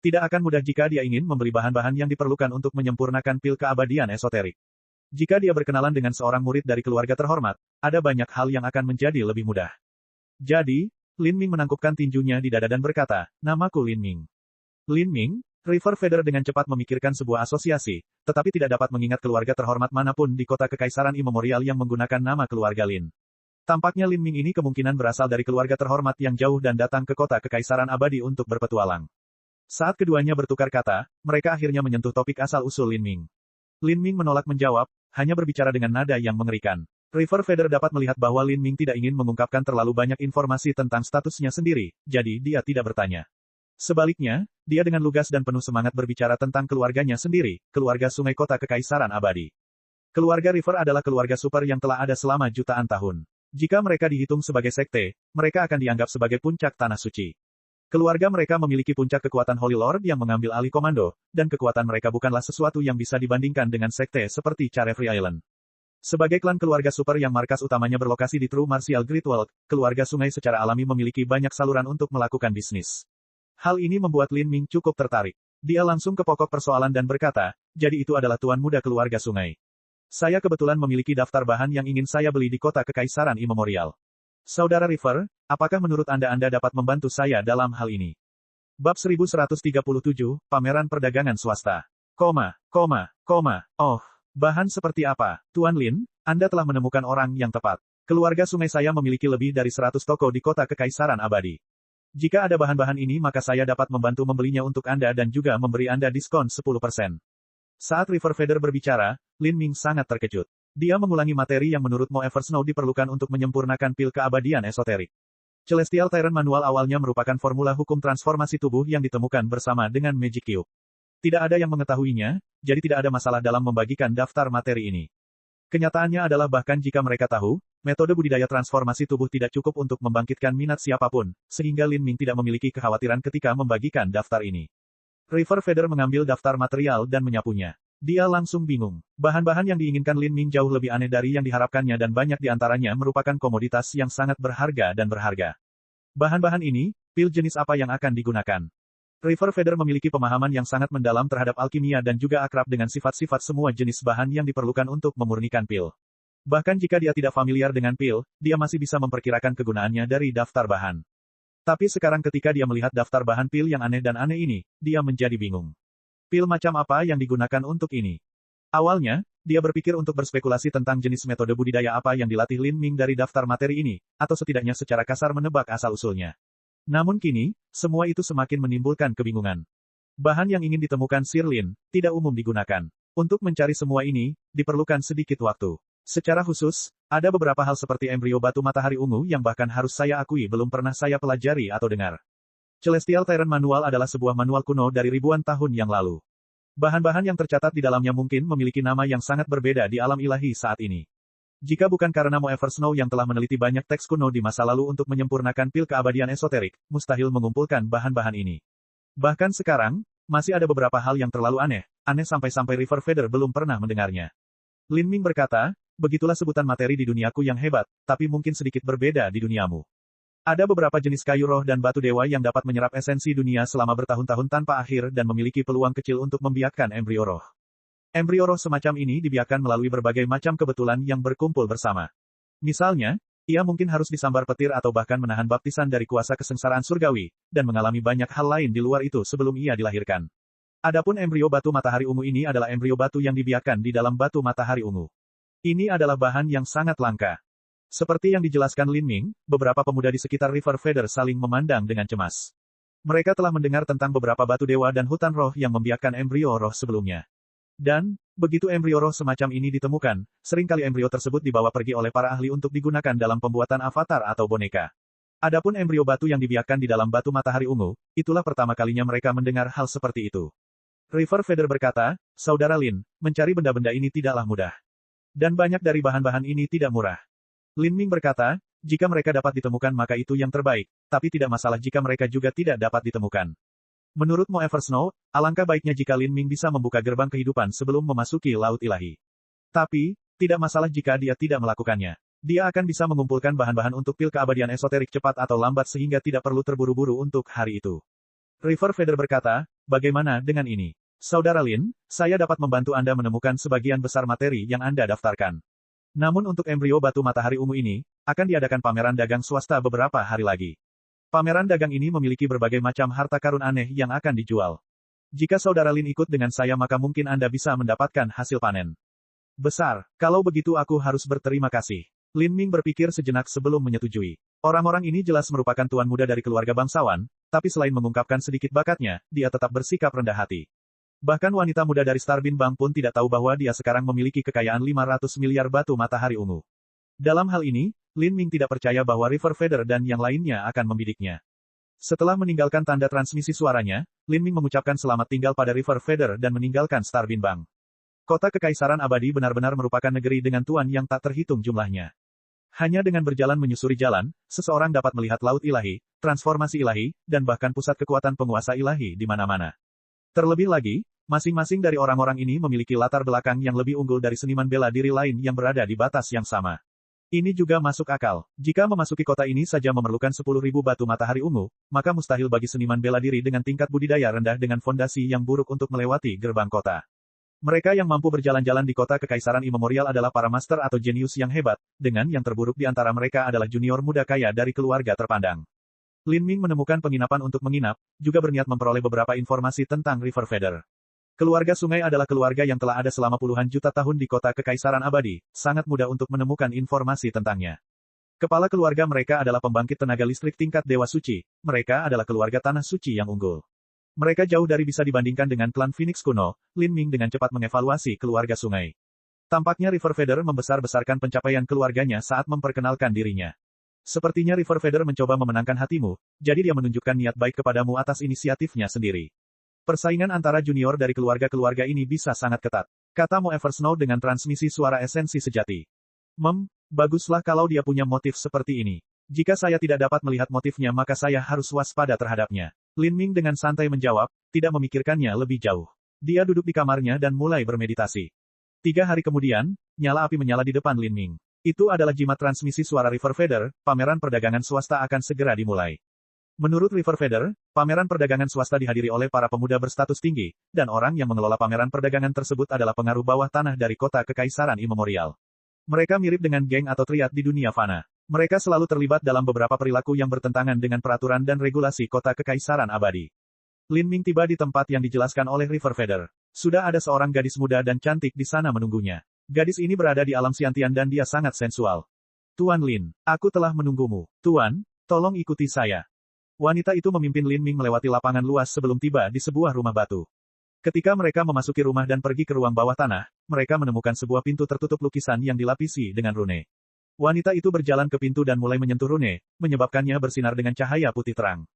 S1: Tidak akan mudah jika dia ingin membeli bahan-bahan yang diperlukan untuk menyempurnakan pil keabadian esoterik. Jika dia berkenalan dengan seorang murid dari keluarga terhormat, ada banyak hal yang akan menjadi lebih mudah. Jadi, Lin Ming menangkupkan tinjunya di dada dan berkata, "Namaku Lin Ming." Lin Ming, River Feather dengan cepat memikirkan sebuah asosiasi, tetapi tidak dapat mengingat keluarga terhormat manapun di kota kekaisaran Immemorial yang menggunakan nama keluarga Lin. Tampaknya Lin Ming ini kemungkinan berasal dari keluarga terhormat yang jauh dan datang ke kota kekaisaran abadi untuk berpetualang. Saat keduanya bertukar kata, mereka akhirnya menyentuh topik asal-usul Lin Ming. Lin Ming menolak menjawab, hanya berbicara dengan nada yang mengerikan. River Feather dapat melihat bahwa Lin Ming tidak ingin mengungkapkan terlalu banyak informasi tentang statusnya sendiri, jadi dia tidak bertanya. Sebaliknya, dia dengan lugas dan penuh semangat berbicara tentang keluarganya sendiri, keluarga Sungai Kota Kekaisaran Abadi. Keluarga River adalah keluarga super yang telah ada selama jutaan tahun. Jika mereka dihitung sebagai sekte, mereka akan dianggap sebagai puncak tanah suci. Keluarga mereka memiliki puncak kekuatan Holy Lord yang mengambil alih komando, dan kekuatan mereka bukanlah sesuatu yang bisa dibandingkan dengan sekte seperti Carefree Island. Sebagai klan keluarga super yang markas utamanya berlokasi di True Martial Great World, keluarga Sungai secara alami memiliki banyak saluran untuk melakukan bisnis. Hal ini membuat Lin Ming cukup tertarik. Dia langsung ke pokok persoalan dan berkata, jadi itu adalah tuan muda keluarga Sungai. Saya kebetulan memiliki daftar bahan yang ingin saya beli di kota kekaisaran Immemorial. Saudara River, apakah menurut Anda dapat membantu saya dalam hal ini? Bab 1137, Pameran Perdagangan Swasta. Oh, bahan seperti apa? Tuan Lin, Anda telah menemukan orang yang tepat. Keluarga Sungai saya memiliki lebih dari 100 toko di kota kekaisaran abadi. Jika ada bahan-bahan ini maka saya dapat membantu membelinya untuk Anda dan juga memberi Anda diskon 10%. Saat River Feather berbicara, Lin Ming sangat terkejut. Dia mengulangi materi yang menurut Mo Eversnow diperlukan untuk menyempurnakan pil keabadian esoterik. Celestial Tyrant Manual awalnya merupakan formula hukum transformasi tubuh yang ditemukan bersama dengan Magic Cube. Tidak ada yang mengetahuinya, jadi tidak ada masalah dalam membagikan daftar materi ini. Kenyataannya adalah bahkan jika mereka tahu, metode budidaya transformasi tubuh tidak cukup untuk membangkitkan minat siapapun, sehingga Lin Ming tidak memiliki kekhawatiran ketika membagikan daftar ini. River Feather mengambil daftar material dan menyapunya. Dia langsung bingung. Bahan-bahan yang diinginkan Lin Ming jauh lebih aneh dari yang diharapkannya dan banyak di antaranya merupakan komoditas yang sangat berharga dan berharga. Bahan-bahan ini, pil jenis apa yang akan digunakan? River Feather memiliki pemahaman yang sangat mendalam terhadap alkimia dan juga akrab dengan sifat-sifat semua jenis bahan yang diperlukan untuk memurnikan pil. Bahkan jika dia tidak familiar dengan pil, dia masih bisa memperkirakan kegunaannya dari daftar bahan. Tapi sekarang ketika dia melihat daftar bahan pil yang aneh dan aneh ini, dia menjadi bingung. Pil macam apa yang digunakan untuk ini? Awalnya, dia berpikir untuk berspekulasi tentang jenis metode budidaya apa yang dilatih Lin Ming dari daftar materi ini, atau setidaknya secara kasar menebak asal-usulnya. Namun kini, semua itu semakin menimbulkan kebingungan. Bahan yang ingin ditemukan Sir Lin, tidak umum digunakan. Untuk mencari semua ini, diperlukan sedikit waktu. Secara khusus, ada beberapa hal seperti embrio batu matahari ungu yang bahkan harus saya akui belum pernah saya pelajari atau dengar. Celestial Tyrant Manual adalah sebuah manual kuno dari ribuan tahun yang lalu. Bahan-bahan yang tercatat di dalamnya mungkin memiliki nama yang sangat berbeda di alam ilahi saat ini. Jika bukan karena Mo Eversnow yang telah meneliti banyak teks kuno di masa lalu untuk menyempurnakan pil keabadian esoterik, mustahil mengumpulkan bahan-bahan ini. Bahkan sekarang, masih ada beberapa hal yang terlalu aneh sampai-sampai River Feather belum pernah mendengarnya. Lin Ming berkata, begitulah sebutan materi di duniaku yang hebat, tapi mungkin sedikit berbeda di duniamu. Ada beberapa jenis kayu roh dan batu dewa yang dapat menyerap esensi dunia selama bertahun-tahun tanpa akhir dan memiliki peluang kecil untuk membiakkan embrio roh. Embrio roh semacam ini dibiarkan melalui berbagai macam kebetulan yang berkumpul bersama. Misalnya, ia mungkin harus disambar petir atau bahkan menahan baptisan dari kuasa kesengsaraan surgawi, dan mengalami banyak hal lain di luar itu sebelum ia dilahirkan. Adapun embrio batu matahari ungu ini adalah embrio batu yang dibiarkan di dalam batu matahari ungu. Ini adalah bahan yang sangat langka. Seperti yang dijelaskan Lin Ming, beberapa pemuda di sekitar River Feather saling memandang dengan cemas. Mereka telah mendengar tentang beberapa batu dewa dan hutan roh yang membiarkan embrio roh sebelumnya. Dan, begitu embrio roh semacam ini ditemukan, seringkali embrio tersebut dibawa pergi oleh para ahli untuk digunakan dalam pembuatan avatar atau boneka. Adapun embrio batu yang dibiarkan di dalam batu matahari ungu, itulah pertama kalinya mereka mendengar hal seperti itu. River Feather berkata, Saudara Lin, mencari benda-benda ini tidaklah mudah. Dan banyak dari bahan-bahan ini tidak murah. Lin Ming berkata, jika mereka dapat ditemukan maka itu yang terbaik, tapi tidak masalah jika mereka juga tidak dapat ditemukan. Menurut Mo Eversnow, alangkah baiknya jika Lin Ming bisa membuka gerbang kehidupan sebelum memasuki Laut Ilahi. Tapi, tidak masalah jika dia tidak melakukannya. Dia akan bisa mengumpulkan bahan-bahan untuk pil keabadian esoterik cepat atau lambat sehingga tidak perlu terburu-buru untuk hari itu. River Feather berkata, bagaimana dengan ini? Saudara Lin, saya dapat membantu Anda menemukan sebagian besar materi yang Anda daftarkan. Namun untuk embrio batu matahari ungu ini, akan diadakan pameran dagang swasta beberapa hari lagi. Pameran dagang ini memiliki berbagai macam harta karun aneh yang akan dijual. Jika saudara Lin ikut dengan saya maka mungkin Anda bisa mendapatkan hasil panen besar. Kalau begitu aku harus berterima kasih. Lin Ming berpikir sejenak sebelum menyetujui. Orang-orang ini jelas merupakan tuan muda dari keluarga bangsawan, tapi selain mengungkapkan sedikit bakatnya, dia tetap bersikap rendah hati. Bahkan wanita muda dari Starbin Bank pun tidak tahu bahwa dia sekarang memiliki kekayaan 500 miliar batu matahari ungu. Dalam hal ini, Lin Ming tidak percaya bahwa River Feather dan yang lainnya akan membidiknya. Setelah meninggalkan tanda transmisi suaranya, Lin Ming mengucapkan selamat tinggal pada River Feather dan meninggalkan Starbin Bank. Kota Kekaisaran Abadi benar-benar merupakan negeri dengan tuan yang tak terhitung jumlahnya. Hanya dengan berjalan menyusuri jalan, seseorang dapat melihat laut ilahi, transformasi ilahi, dan bahkan pusat kekuatan penguasa ilahi di mana-mana. Terlebih lagi, masing-masing dari orang-orang ini memiliki latar belakang yang lebih unggul dari seniman bela diri lain yang berada di batas yang sama. Ini juga masuk akal. Jika memasuki kota ini saja memerlukan 10.000 batu matahari ungu, maka mustahil bagi seniman bela diri dengan tingkat budidaya rendah dengan fondasi yang buruk untuk melewati gerbang kota. Mereka yang mampu berjalan-jalan di kota Kekaisaran Immemorial adalah para master atau jenius yang hebat, dengan yang terburuk di antara mereka adalah junior muda kaya dari keluarga terpandang. Lin Ming menemukan penginapan untuk menginap, juga berniat memperoleh beberapa informasi tentang River Feather. Keluarga sungai adalah keluarga yang telah ada selama puluhan juta tahun di kota Kekaisaran Abadi, sangat mudah untuk menemukan informasi tentangnya. Kepala keluarga mereka adalah pembangkit tenaga listrik tingkat Dewa Suci, mereka adalah keluarga Tanah Suci yang unggul. Mereka jauh dari bisa dibandingkan dengan klan Phoenix kuno. Lin Ming dengan cepat mengevaluasi keluarga sungai. Tampaknya River Feather membesar-besarkan pencapaian keluarganya saat memperkenalkan dirinya. Sepertinya River Feather mencoba memenangkan hatimu, jadi dia menunjukkan niat baik kepadamu atas inisiatifnya sendiri. Persaingan antara junior dari keluarga-keluarga ini bisa sangat ketat, kata Mo Eversnow dengan transmisi suara esensi sejati. Baguslah kalau dia punya motif seperti ini. Jika saya tidak dapat melihat motifnya maka saya harus waspada terhadapnya. Lin Ming dengan santai menjawab, tidak memikirkannya lebih jauh. Dia duduk di kamarnya dan mulai bermeditasi. 3 hari kemudian, nyala api menyala di depan Lin Ming. Itu adalah jimat transmisi suara River Feather, pameran perdagangan swasta akan segera dimulai. Menurut River Feather, pameran perdagangan swasta dihadiri oleh para pemuda berstatus tinggi, dan orang yang mengelola pameran perdagangan tersebut adalah pengaruh bawah tanah dari kota Kekaisaran Immemorial. Mereka mirip dengan geng atau triad di dunia fana. Mereka selalu terlibat dalam beberapa perilaku yang bertentangan dengan peraturan dan regulasi kota Kekaisaran Abadi. Lin Ming tiba di tempat yang dijelaskan oleh River Feather. Sudah ada seorang gadis muda dan cantik di sana menunggunya. Gadis ini berada di alam Xiantian dan dia sangat sensual. Tuan Lin, aku telah menunggumu. Tuan, tolong ikuti saya. Wanita itu memimpin Lin Ming melewati lapangan luas sebelum tiba di sebuah rumah batu. Ketika mereka memasuki rumah dan pergi ke ruang bawah tanah, mereka menemukan sebuah pintu tertutup lukisan yang dilapisi dengan rune. Wanita itu berjalan ke pintu dan mulai menyentuh rune, menyebabkannya bersinar dengan cahaya putih terang.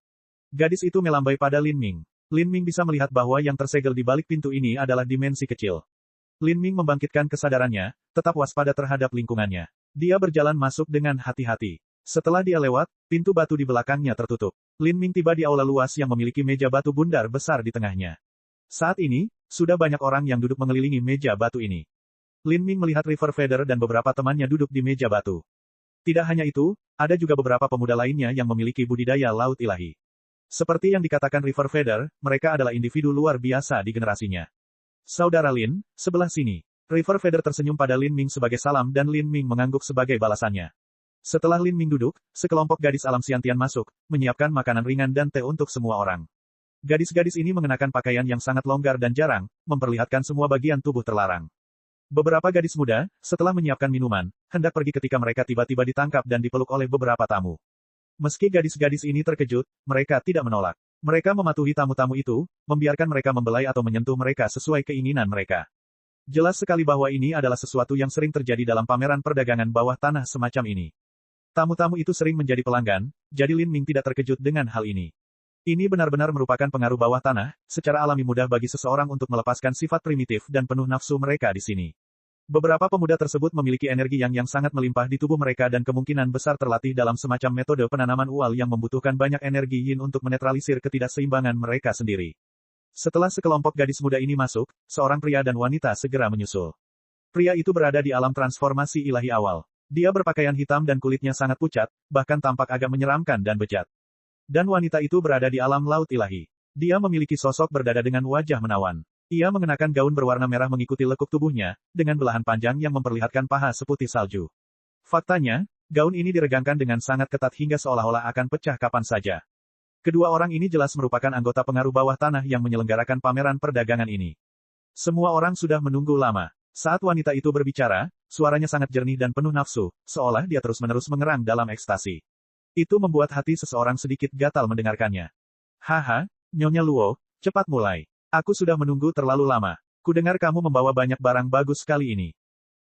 S1: Gadis itu melambai pada Lin Ming. Lin Ming bisa melihat bahwa yang tersegel di balik pintu ini adalah dimensi kecil. Lin Ming membangkitkan kesadarannya, tetap waspada terhadap lingkungannya. Dia berjalan masuk dengan hati-hati. Setelah dia lewat, pintu batu di belakangnya tertutup. Lin Ming tiba di aula luas yang memiliki meja batu bundar besar di tengahnya. Saat ini, sudah banyak orang yang duduk mengelilingi meja batu ini. Lin Ming melihat River Feather dan beberapa temannya duduk di meja batu. Tidak hanya itu, ada juga beberapa pemuda lainnya yang memiliki budidaya laut ilahi. Seperti yang dikatakan River Feather, mereka adalah individu luar biasa di generasinya. Saudara Lin, sebelah sini. River Feather tersenyum pada Lin Ming sebagai salam dan Lin Ming mengangguk sebagai balasannya. Setelah Lin Ming duduk, sekelompok gadis alam Xiantian masuk, menyiapkan makanan ringan dan teh untuk semua orang. Gadis-gadis ini mengenakan pakaian yang sangat longgar dan jarang, memperlihatkan semua bagian tubuh terlarang. Beberapa gadis muda, setelah menyiapkan minuman, hendak pergi ketika mereka tiba-tiba ditangkap dan dipeluk oleh beberapa tamu. Meski gadis-gadis ini terkejut, mereka tidak menolak. Mereka mematuhi tamu-tamu itu, membiarkan mereka membelai atau menyentuh mereka sesuai keinginan mereka. Jelas sekali bahwa ini adalah sesuatu yang sering terjadi dalam pameran perdagangan bawah tanah semacam ini. Tamu-tamu itu sering menjadi pelanggan, jadi Lin Ming tidak terkejut dengan hal ini. Ini benar-benar merupakan pengaruh bawah tanah, secara alami mudah bagi seseorang untuk melepaskan sifat primitif dan penuh nafsu mereka di sini. Beberapa pemuda tersebut memiliki energi yang sangat melimpah di tubuh mereka dan kemungkinan besar terlatih dalam semacam metode penanaman ual yang membutuhkan banyak energi yin untuk menetralisir ketidakseimbangan mereka sendiri. Setelah sekelompok gadis muda ini masuk, seorang pria dan wanita segera menyusul. Pria itu berada di alam transformasi ilahi awal. Dia berpakaian hitam dan kulitnya sangat pucat, bahkan tampak agak menyeramkan dan bejat. Dan wanita itu berada di alam laut ilahi. Dia memiliki sosok berdada dengan wajah menawan. Ia mengenakan gaun berwarna merah mengikuti lekuk tubuhnya, dengan belahan panjang yang memperlihatkan paha seputih salju. Faktanya, gaun ini diregangkan dengan sangat ketat hingga seolah-olah akan pecah kapan saja. Kedua orang ini jelas merupakan anggota pengaruh bawah tanah yang menyelenggarakan pameran perdagangan ini. Semua orang sudah menunggu lama. Saat wanita itu berbicara, suaranya sangat jernih dan penuh nafsu, seolah dia terus-menerus mengerang dalam ekstasi. Itu membuat hati seseorang sedikit gatal mendengarkannya. Haha, Nyonya Luo, cepat mulai. Aku sudah menunggu terlalu lama. Kudengar kamu membawa banyak barang bagus kali ini.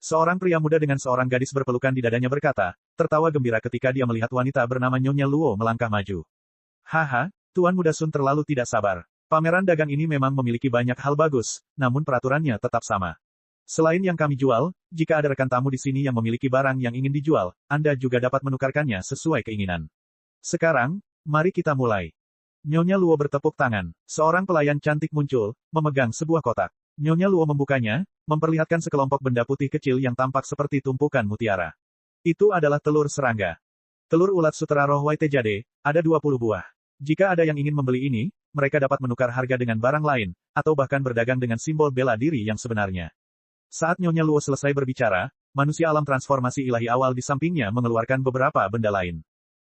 S1: Seorang pria muda dengan seorang gadis berpelukan di dadanya berkata, tertawa gembira ketika dia melihat wanita bernama Nyonya Luo melangkah maju. Haha, Tuan Muda Sun terlalu tidak sabar. Pameran dagang ini memang memiliki banyak hal bagus, namun peraturannya tetap sama. Selain yang kami jual, jika ada rekan tamu di sini yang memiliki barang yang ingin dijual, Anda juga dapat menukarkannya sesuai keinginan. Sekarang, mari kita mulai. Nyonya Luo bertepuk tangan. Seorang pelayan cantik muncul, memegang sebuah kotak. Nyonya Luo membukanya, memperlihatkan sekelompok benda putih kecil yang tampak seperti tumpukan mutiara. Itu adalah telur serangga. Telur ulat sutera roh Waitejade, ada 20 buah. Jika ada yang ingin membeli ini, mereka dapat menukar harga dengan barang lain, atau bahkan berdagang dengan simbol bela diri yang sebenarnya. Saat Nyonya Luo selesai berbicara, manusia alam transformasi ilahi awal di sampingnya mengeluarkan beberapa benda lain.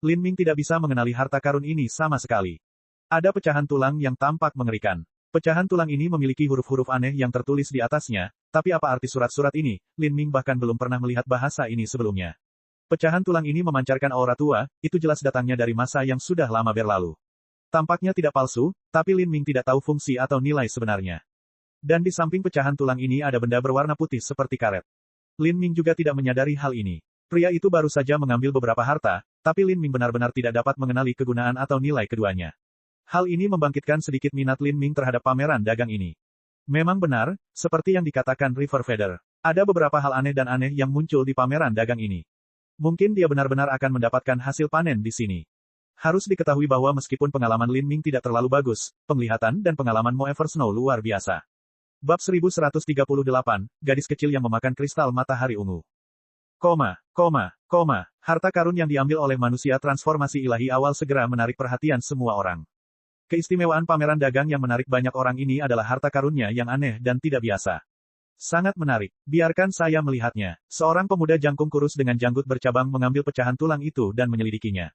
S1: Lin Ming tidak bisa mengenali harta karun ini sama sekali. Ada pecahan tulang yang tampak mengerikan. Pecahan tulang ini memiliki huruf-huruf aneh yang tertulis di atasnya, tapi apa arti surat-surat ini? Lin Ming bahkan belum pernah melihat bahasa ini sebelumnya. Pecahan tulang ini memancarkan aura tua, itu jelas datangnya dari masa yang sudah lama berlalu. Tampaknya tidak palsu, tapi Lin Ming tidak tahu fungsi atau nilai sebenarnya. Dan di samping pecahan tulang ini ada benda berwarna putih seperti karet. Lin Ming juga tidak menyadari hal ini. Pria itu baru saja mengambil beberapa harta, tapi Lin Ming benar-benar tidak dapat mengenali kegunaan atau nilai keduanya. Hal ini membangkitkan sedikit minat Lin Ming terhadap pameran dagang ini. Memang benar, seperti yang dikatakan River Feather. Ada beberapa hal aneh dan aneh yang muncul di pameran dagang ini. Mungkin dia benar-benar akan mendapatkan hasil panen di sini. Harus diketahui bahwa meskipun pengalaman Lin Ming tidak terlalu bagus, penglihatan dan pengalaman Mo Eversnow luar biasa. Bab 1138, gadis kecil yang memakan kristal matahari ungu. Harta karun yang diambil oleh manusia transformasi ilahi awal segera menarik perhatian semua orang. Keistimewaan pameran dagang yang menarik banyak orang ini adalah harta karunnya yang aneh dan tidak biasa. Sangat menarik. Biarkan saya melihatnya. Seorang pemuda jangkung kurus dengan janggut bercabang mengambil pecahan tulang itu dan menyelidikinya.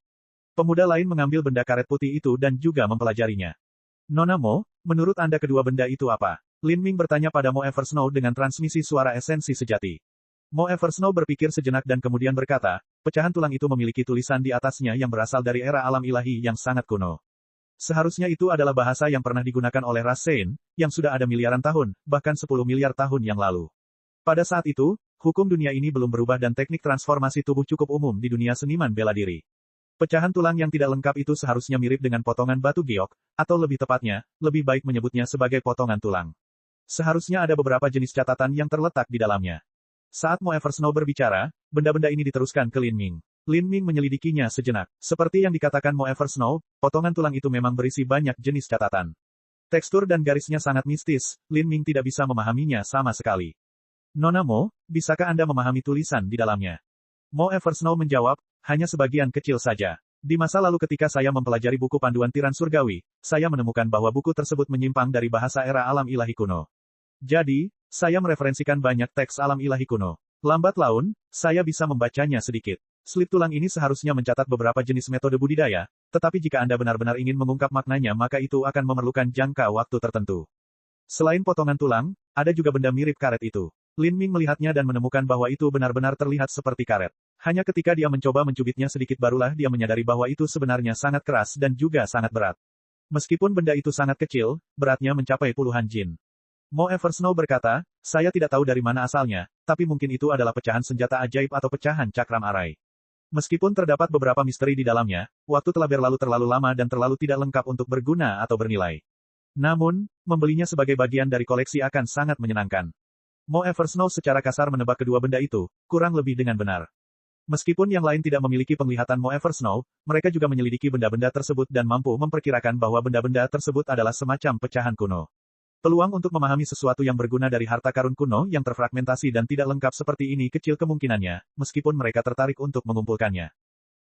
S1: Pemuda lain mengambil benda karet putih itu dan juga mempelajarinya. Nona Mo, menurut Anda kedua benda itu apa? Lin Ming bertanya pada Mo Eversnow dengan transmisi suara esensi sejati. Mo Eversnow berpikir sejenak dan kemudian berkata, pecahan tulang itu memiliki tulisan di atasnya yang berasal dari era alam ilahi yang sangat kuno. Seharusnya itu adalah bahasa yang pernah digunakan oleh ras Sein, yang sudah ada miliaran tahun, bahkan 10 miliar tahun yang lalu. Pada saat itu, hukum dunia ini belum berubah dan teknik transformasi tubuh cukup umum di dunia seniman bela diri. Pecahan tulang yang tidak lengkap itu seharusnya mirip dengan potongan batu giok, atau lebih tepatnya, lebih baik menyebutnya sebagai potongan tulang. Seharusnya ada beberapa jenis catatan yang terletak di dalamnya. Saat Mo Eversnow berbicara, benda-benda ini diteruskan ke Lin Ming. Lin Ming menyelidikinya sejenak. Seperti yang dikatakan Mo Eversnow, potongan tulang itu memang berisi banyak jenis catatan. Tekstur dan garisnya sangat mistis, Lin Ming tidak bisa memahaminya sama sekali. Nona Mo, bisakah Anda memahami tulisan di dalamnya? Mo Eversnow menjawab, hanya sebagian kecil saja. Di masa lalu ketika saya mempelajari buku panduan tiran surgawi, saya menemukan bahwa buku tersebut menyimpang dari bahasa era alam ilahi kuno. Jadi, saya mereferensikan banyak teks alam ilahi kuno. Lambat laun, saya bisa membacanya sedikit. Slip tulang ini seharusnya mencatat beberapa jenis metode budidaya, tetapi jika Anda benar-benar ingin mengungkap maknanya maka itu akan memerlukan jangka waktu tertentu. Selain potongan tulang, ada juga benda mirip karet itu. Lin Ming melihatnya dan menemukan bahwa itu benar-benar terlihat seperti karet. Hanya ketika dia mencoba mencubitnya sedikit barulah dia menyadari bahwa itu sebenarnya sangat keras dan juga sangat berat. Meskipun benda itu sangat kecil, beratnya mencapai puluhan jin. Mo Eversnow berkata, saya tidak tahu dari mana asalnya, tapi mungkin itu adalah pecahan senjata ajaib atau pecahan cakram arai. Meskipun terdapat beberapa misteri di dalamnya, waktu telah berlalu terlalu lama dan terlalu tidak lengkap untuk berguna atau bernilai. Namun, membelinya sebagai bagian dari koleksi akan sangat menyenangkan. Mo Eversnow secara kasar menebak kedua benda itu, kurang lebih dengan benar. Meskipun yang lain tidak memiliki penglihatan Mo Eversnow, mereka juga menyelidiki benda-benda tersebut dan mampu memperkirakan bahwa benda-benda tersebut adalah semacam pecahan kuno. Peluang untuk memahami sesuatu yang berguna dari harta karun kuno yang terfragmentasi dan tidak lengkap seperti ini kecil kemungkinannya, meskipun mereka tertarik untuk mengumpulkannya.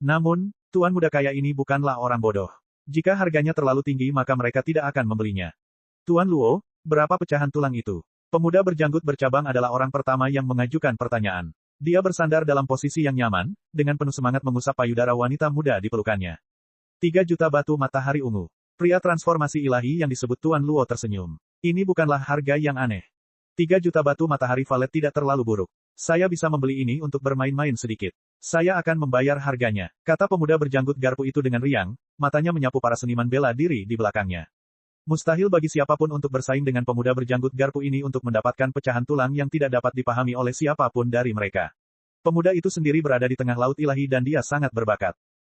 S1: Namun, tuan muda kaya ini bukanlah orang bodoh. Jika harganya terlalu tinggi maka mereka tidak akan membelinya. Tuan Luo, berapa pecahan tulang itu? Pemuda berjanggut bercabang adalah orang pertama yang mengajukan pertanyaan. Dia bersandar dalam posisi yang nyaman, dengan penuh semangat mengusap payudara wanita muda di pelukannya. 3 juta batu matahari ungu. Pria transformasi ilahi yang disebut Tuan Luo tersenyum. Ini bukanlah harga yang aneh. 3 juta batu matahari valet tidak terlalu buruk. Saya bisa membeli ini untuk bermain-main sedikit. Saya akan membayar harganya, kata pemuda berjanggut garpu itu dengan riang, matanya menyapu para seniman bela diri di belakangnya. Mustahil bagi siapapun untuk bersaing dengan pemuda berjanggut garpu ini untuk mendapatkan pecahan tulang yang tidak dapat dipahami oleh siapapun dari mereka. Pemuda itu sendiri berada di tengah laut ilahi dan dia sangat berbakat.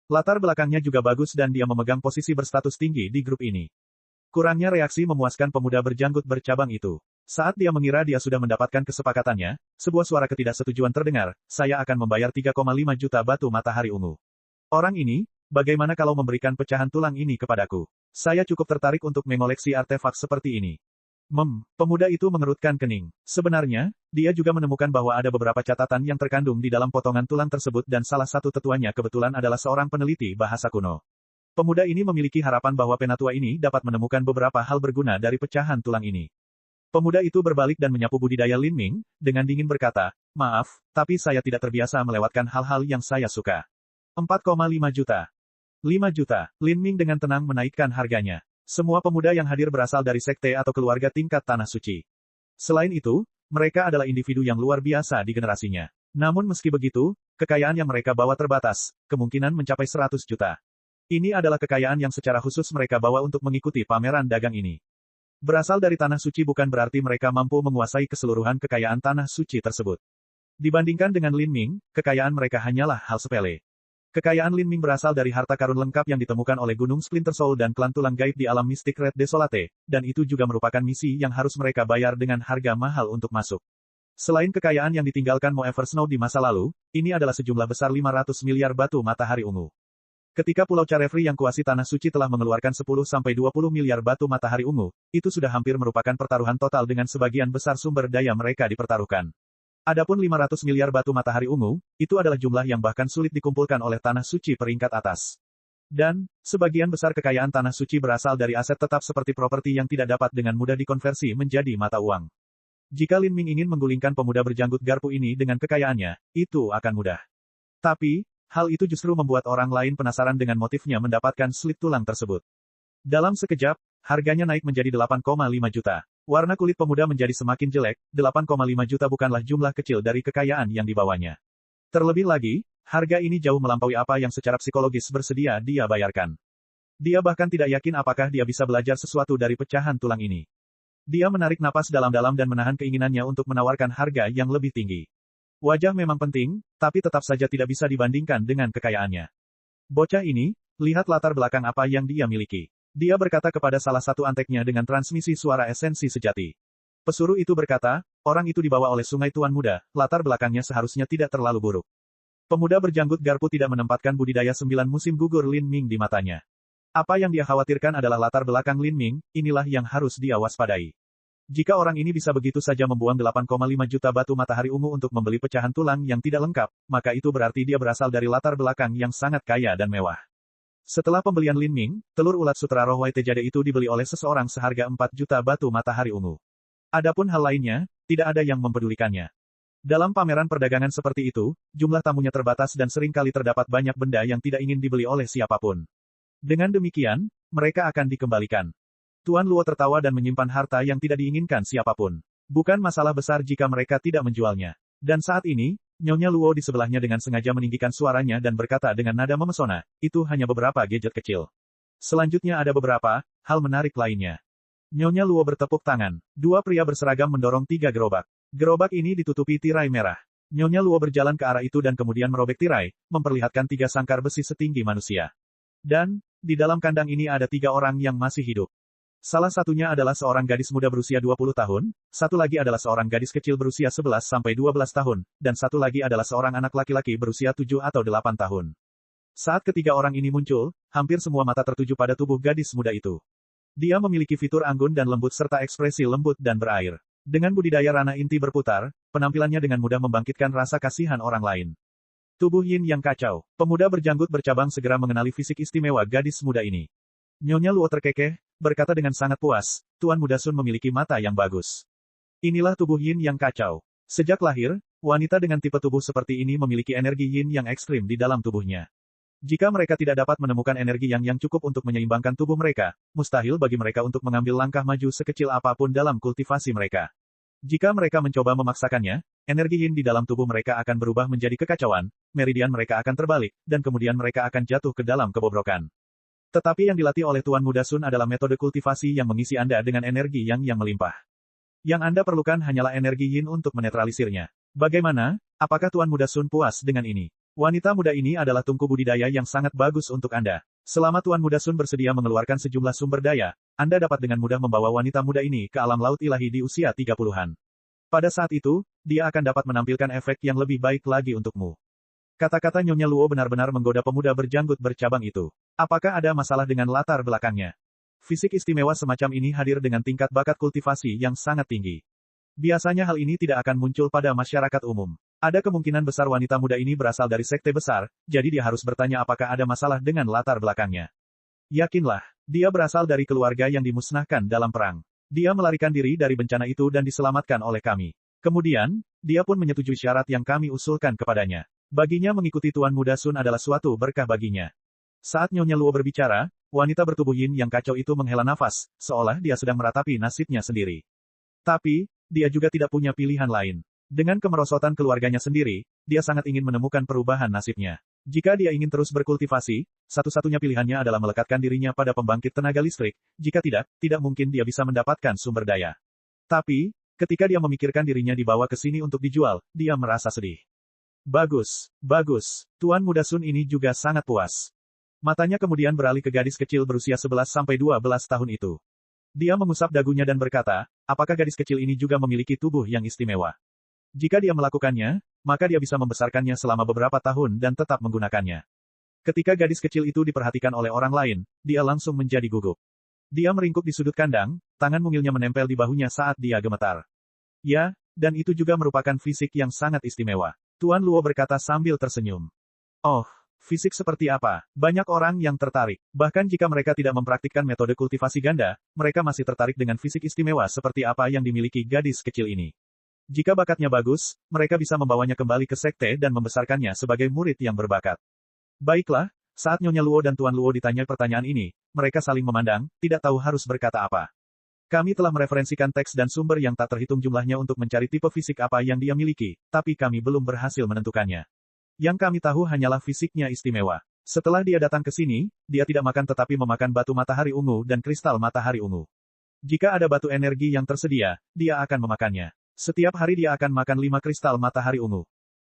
S1: Latar belakangnya juga bagus dan dia memegang posisi berstatus tinggi di grup ini. Kurangnya reaksi memuaskan pemuda berjanggut bercabang itu. Saat dia mengira dia sudah mendapatkan kesepakatannya, sebuah suara ketidaksetujuan terdengar, saya akan membayar 3,5 juta batu matahari ungu. Orang ini, bagaimana kalau memberikan pecahan tulang ini kepadaku? Saya cukup tertarik untuk mengoleksi artefak seperti ini. Pemuda itu mengerutkan kening. Sebenarnya, dia juga menemukan bahwa ada beberapa catatan yang terkandung di dalam potongan tulang tersebut dan salah satu tetuanya kebetulan adalah seorang peneliti bahasa kuno. Pemuda ini memiliki harapan bahwa penatua ini dapat menemukan beberapa hal berguna dari pecahan tulang ini. Pemuda itu berbalik dan menyapu budidaya Lin Ming, dengan dingin berkata, maaf, tapi saya tidak terbiasa melewatkan hal-hal yang saya suka. 4,5 juta. 5 juta. Lin Ming dengan tenang menaikkan harganya. Semua pemuda yang hadir berasal dari sekte atau keluarga tingkat tanah suci. Selain itu, mereka adalah individu yang luar biasa di generasinya. Namun meski begitu, kekayaan yang mereka bawa terbatas, kemungkinan mencapai 100 juta. Ini adalah kekayaan yang secara khusus mereka bawa untuk mengikuti pameran dagang ini. Berasal dari tanah suci bukan berarti mereka mampu menguasai keseluruhan kekayaan tanah suci tersebut. Dibandingkan dengan Lin Ming, kekayaan mereka hanyalah hal sepele. Kekayaan Lin Ming berasal dari harta karun lengkap yang ditemukan oleh Gunung Splinter Soul dan klan tulang gaib di alam mistik Red Desolate, dan itu juga merupakan misi yang harus mereka bayar dengan harga mahal untuk masuk. Selain kekayaan yang ditinggalkan Mo Eversnow di masa lalu, ini adalah sejumlah besar 500 miliar batu matahari ungu. Ketika Pulau Carefree yang kuasi tanah suci telah mengeluarkan 10-20 miliar batu matahari ungu, itu sudah hampir merupakan pertaruhan total dengan sebagian besar sumber daya mereka dipertaruhkan. Adapun 500 miliar batu matahari ungu, itu adalah jumlah yang bahkan sulit dikumpulkan oleh tanah suci peringkat atas. Dan, sebagian besar kekayaan tanah suci berasal dari aset tetap seperti properti yang tidak dapat dengan mudah dikonversi menjadi mata uang. Jika Lin Ming ingin menggulingkan pemuda berjanggut garpu ini dengan kekayaannya, itu akan mudah. Tapi, hal itu justru membuat orang lain penasaran dengan motifnya mendapatkan slit tulang tersebut. Dalam sekejap, harganya naik menjadi 8,5 juta. Warna kulit pemuda menjadi semakin jelek, 8,5 juta bukanlah jumlah kecil dari kekayaan yang dibawanya. Terlebih lagi, harga ini jauh melampaui apa yang secara psikologis bersedia dia bayarkan. Dia bahkan tidak yakin apakah dia bisa belajar sesuatu dari pecahan tulang ini. Dia menarik napas dalam-dalam dan menahan keinginannya untuk menawarkan harga yang lebih tinggi. Wajah memang penting, tapi tetap saja tidak bisa dibandingkan dengan kekayaannya. Bocah ini, lihat latar belakang apa yang dia miliki. Dia berkata kepada salah satu anteknya dengan transmisi suara esensi sejati. Pesuruh itu berkata, orang itu dibawa oleh sungai Tuan Muda, latar belakangnya seharusnya tidak terlalu buruk. Pemuda berjanggut garpu tidak menempatkan budidaya 9 musim gugur Lin Ming di matanya. Apa yang dia khawatirkan adalah latar belakang Lin Ming, inilah yang harus dia waspadai. Jika orang ini bisa begitu saja membuang 8,5 juta batu matahari ungu untuk membeli pecahan tulang yang tidak lengkap, maka itu berarti dia berasal dari latar belakang yang sangat kaya dan mewah. Setelah pembelian Lin Ming, telur ulat sutra roh White Jade itu dibeli oleh seseorang seharga 4 juta batu matahari ungu. Adapun hal lainnya, tidak ada yang mempedulikannya. Dalam pameran perdagangan seperti itu, jumlah tamunya terbatas dan seringkali terdapat banyak benda yang tidak ingin dibeli oleh siapapun. Dengan demikian, mereka akan dikembalikan. Tuan Luo tertawa dan menyimpan harta yang tidak diinginkan siapapun. Bukan masalah besar jika mereka tidak menjualnya. Dan saat ini, Nyonya Luo di sebelahnya dengan sengaja meninggikan suaranya dan berkata dengan nada memesona, itu hanya beberapa gadget kecil. Selanjutnya ada beberapa hal menarik lainnya. Nyonya Luo bertepuk tangan. Dua pria berseragam mendorong 3 gerobak. Gerobak ini ditutupi tirai merah. Nyonya Luo berjalan ke arah itu dan kemudian merobek tirai, memperlihatkan 3 sangkar besi setinggi manusia. Dan, di dalam kandang ini ada 3 orang yang masih hidup. Salah satunya adalah seorang gadis muda berusia 20 tahun, satu lagi adalah seorang gadis kecil berusia 11-12 tahun, dan satu lagi adalah seorang anak laki-laki berusia 7 atau 8 tahun. Saat ketiga orang ini muncul, hampir semua mata tertuju pada tubuh gadis muda itu. Dia memiliki fitur anggun dan lembut serta ekspresi lembut dan berair. Dengan budidaya ranah inti berputar, penampilannya dengan mudah membangkitkan rasa kasihan orang lain. Tubuh Yin yang kacau. Pemuda berjanggut bercabang segera mengenali fisik istimewa gadis muda ini. Nyonya Luo terkekeh, berkata dengan sangat puas, Tuan Muda Sun memiliki mata yang bagus. Inilah tubuh Yin yang kacau. Sejak lahir, wanita dengan tipe tubuh seperti ini memiliki energi Yin yang ekstrim di dalam tubuhnya. Jika mereka tidak dapat menemukan energi yang cukup untuk menyeimbangkan tubuh mereka, mustahil bagi mereka untuk mengambil langkah maju sekecil apapun dalam kultivasi mereka. Jika mereka mencoba memaksakannya, energi yin di dalam tubuh mereka akan berubah menjadi kekacauan, meridian mereka akan terbalik, dan kemudian mereka akan jatuh ke dalam kebobrokan. Tetapi yang dilatih oleh Tuan Muda Sun adalah metode kultivasi yang mengisi Anda dengan energi yang melimpah. Yang Anda perlukan hanyalah energi yin untuk menetralisirnya. Bagaimana? Apakah Tuan Muda Sun puas dengan ini? Wanita muda ini adalah tungku budidaya yang sangat bagus untuk Anda. Selama Tuan Muda Sun bersedia mengeluarkan sejumlah sumber daya, Anda dapat dengan mudah membawa wanita muda ini ke alam laut ilahi di usia 30-an. Pada saat itu, dia akan dapat menampilkan efek yang lebih baik lagi untukmu. Kata-kata Nyonya Luo benar-benar menggoda pemuda berjanggut bercabang itu. Apakah ada masalah dengan latar belakangnya? Fisik istimewa semacam ini hadir dengan tingkat bakat kultivasi yang sangat tinggi. Biasanya hal ini tidak akan muncul pada masyarakat umum. Ada kemungkinan besar wanita muda ini berasal dari sekte besar, jadi dia harus bertanya apakah ada masalah dengan latar belakangnya. Yakinlah, dia berasal dari keluarga yang dimusnahkan dalam perang. Dia melarikan diri dari bencana itu dan diselamatkan oleh kami. Kemudian, dia pun menyetujui syarat yang kami usulkan kepadanya. Baginya mengikuti Tuan Muda Sun adalah suatu berkah baginya. Saat Nyonya Luo berbicara, wanita bertubuh yin yang kacau itu menghela nafas, seolah dia sedang meratapi nasibnya sendiri. Tapi, dia juga tidak punya pilihan lain. Dengan kemerosotan keluarganya sendiri, dia sangat ingin menemukan perubahan nasibnya. Jika dia ingin terus berkultivasi, satu-satunya pilihannya adalah melekatkan dirinya pada pembangkit tenaga listrik, jika tidak mungkin dia bisa mendapatkan sumber daya. Tapi, ketika dia memikirkan dirinya dibawa ke sini untuk dijual, dia merasa sedih. Bagus, bagus, Tuan Muda Sun ini juga sangat puas. Matanya kemudian beralih ke gadis kecil berusia 11-12 tahun itu. Dia mengusap dagunya dan berkata, apakah gadis kecil ini juga memiliki tubuh yang istimewa? Jika dia melakukannya, maka dia bisa membesarkannya selama beberapa tahun dan tetap menggunakannya. Ketika gadis kecil itu diperhatikan oleh orang lain, dia langsung menjadi gugup. Dia meringkuk di sudut kandang, tangan mungilnya menempel di bahunya saat dia gemetar. Ya, dan itu juga merupakan fisik yang sangat istimewa. Tuan Luo berkata sambil tersenyum. Oh, fisik seperti apa? Banyak orang yang tertarik. Bahkan jika mereka tidak mempraktikkan metode kultivasi ganda, mereka masih tertarik dengan fisik istimewa seperti apa yang dimiliki gadis kecil ini. Jika bakatnya bagus, mereka bisa membawanya kembali ke sekte dan membesarkannya sebagai murid yang berbakat. Baiklah, saat Nyonya Luo dan Tuan Luo ditanya pertanyaan ini, mereka saling memandang, tidak tahu harus berkata apa. Kami telah mereferensikan teks dan sumber yang tak terhitung jumlahnya untuk mencari tipe fisik apa yang dia miliki, tapi kami belum berhasil menentukannya. Yang kami tahu hanyalah fisiknya istimewa. Setelah dia datang ke sini, dia tidak makan tetapi memakan batu matahari ungu dan kristal matahari ungu. Jika ada batu energi yang tersedia, dia akan memakannya. Setiap hari dia akan makan 5 kristal matahari ungu.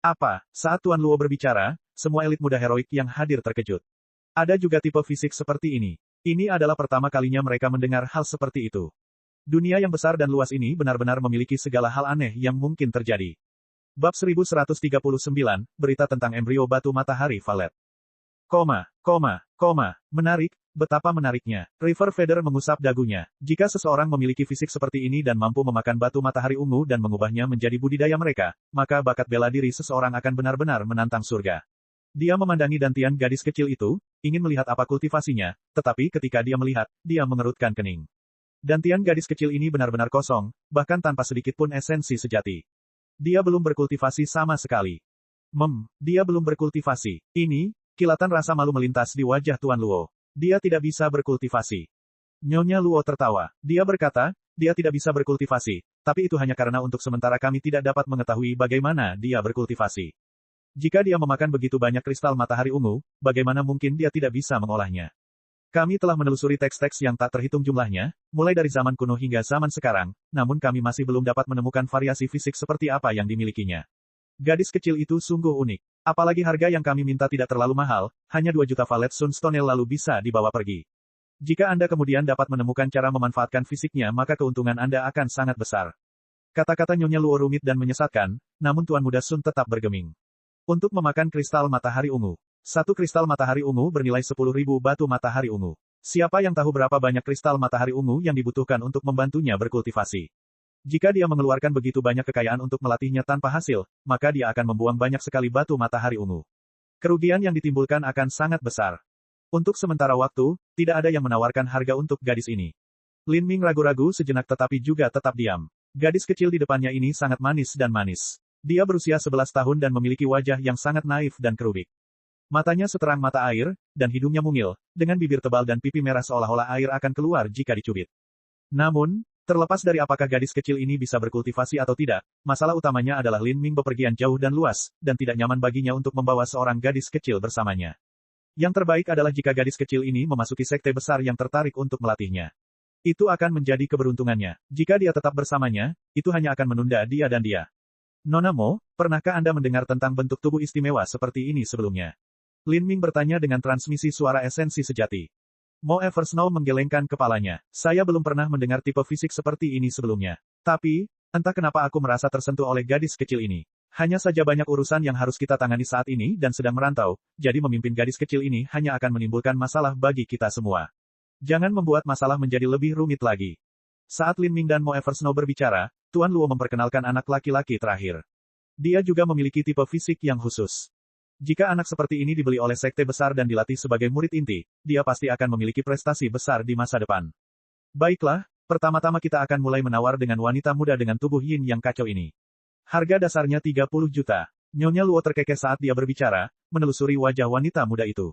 S1: Apa? Saat Tuan Luo berbicara, semua elit muda heroik yang hadir terkejut. Ada juga tipe fisik seperti ini. Ini adalah pertama kalinya mereka mendengar hal seperti itu. Dunia yang besar dan luas ini benar-benar memiliki segala hal aneh yang mungkin terjadi. Bab 1139, berita tentang embrio batu matahari Valet. Menarik, betapa menariknya. River Feather mengusap dagunya. Jika seseorang memiliki fisik seperti ini dan mampu memakan batu matahari ungu dan mengubahnya menjadi budidaya mereka, maka bakat bela diri seseorang akan benar-benar menantang surga. Dia memandangi dantian gadis kecil itu, ingin melihat apa kultivasinya, tetapi ketika dia melihat, dia mengerutkan kening. Dantian gadis kecil ini benar-benar kosong, bahkan tanpa sedikit pun esensi sejati. Dia belum berkultivasi sama sekali. Dia belum berkultivasi. Ini, kilatan rasa malu melintas di wajah Tuan Luo. Dia tidak bisa berkultivasi. Nyonya Luo tertawa. Dia berkata, dia tidak bisa berkultivasi, tapi itu hanya karena untuk sementara kami tidak dapat mengetahui bagaimana dia berkultivasi. Jika dia memakan begitu banyak kristal matahari ungu, bagaimana mungkin dia tidak bisa mengolahnya? Kami telah menelusuri teks-teks yang tak terhitung jumlahnya, mulai dari zaman kuno hingga zaman sekarang, namun kami masih belum dapat menemukan variasi fisik seperti apa yang dimilikinya. Gadis kecil itu sungguh unik. Apalagi harga yang kami minta tidak terlalu mahal, hanya 2 juta valet Sunstone lalu bisa dibawa pergi. Jika Anda kemudian dapat menemukan cara memanfaatkan fisiknya maka keuntungan Anda akan sangat besar. Kata-kata Nyonya Luo rumit dan menyesatkan, namun Tuan Muda Sun tetap bergeming. Untuk memakan kristal matahari ungu. 1 kristal matahari ungu bernilai 10.000 batu matahari ungu. Siapa yang tahu berapa banyak kristal matahari ungu yang dibutuhkan untuk membantunya berkultivasi? Jika dia mengeluarkan begitu banyak kekayaan untuk melatihnya tanpa hasil, maka dia akan membuang banyak sekali batu matahari ungu. Kerugian yang ditimbulkan akan sangat besar. Untuk sementara waktu, tidak ada yang menawarkan harga untuk gadis ini. Lin Ming ragu-ragu sejenak tetapi juga tetap diam. Gadis kecil di depannya ini sangat manis dan manis. Dia berusia 11 tahun dan memiliki wajah yang sangat naif dan kerubik. Matanya seterang mata air, dan hidungnya mungil, dengan bibir tebal dan pipi merah seolah-olah air akan keluar jika dicubit. Namun, terlepas dari apakah gadis kecil ini bisa berkultivasi atau tidak, masalah utamanya adalah Lin Ming bepergian jauh dan luas, dan tidak nyaman baginya untuk membawa seorang gadis kecil bersamanya. Yang terbaik adalah jika gadis kecil ini memasuki sekte besar yang tertarik untuk melatihnya. Itu akan menjadi keberuntungannya. Jika dia tetap bersamanya, itu hanya akan menunda dia dan dia. Nona Mo, pernahkah Anda mendengar tentang bentuk tubuh istimewa seperti ini sebelumnya? Lin Ming bertanya dengan transmisi suara esensi sejati. Mo Eversnow menggelengkan kepalanya. Saya belum pernah mendengar tipe fisik seperti ini sebelumnya. Tapi, entah kenapa aku merasa tersentuh oleh gadis kecil ini. Hanya saja banyak urusan yang harus kita tangani saat ini dan sedang merantau, jadi memimpin gadis kecil ini hanya akan menimbulkan masalah bagi kita semua. Jangan membuat masalah menjadi lebih rumit lagi. Saat Lin Ming dan Mo Eversnow berbicara, Tuan Luo memperkenalkan anak laki-laki terakhir. Dia juga memiliki tipe fisik yang khusus. Jika anak seperti ini dibeli oleh sekte besar dan dilatih sebagai murid inti, dia pasti akan memiliki prestasi besar di masa depan. Baiklah, pertama-tama kita akan mulai menawar dengan wanita muda dengan tubuh yin yang kacau ini. Harga dasarnya 30 juta. Nyonya Luo terkekeh saat dia berbicara, menelusuri wajah wanita muda itu.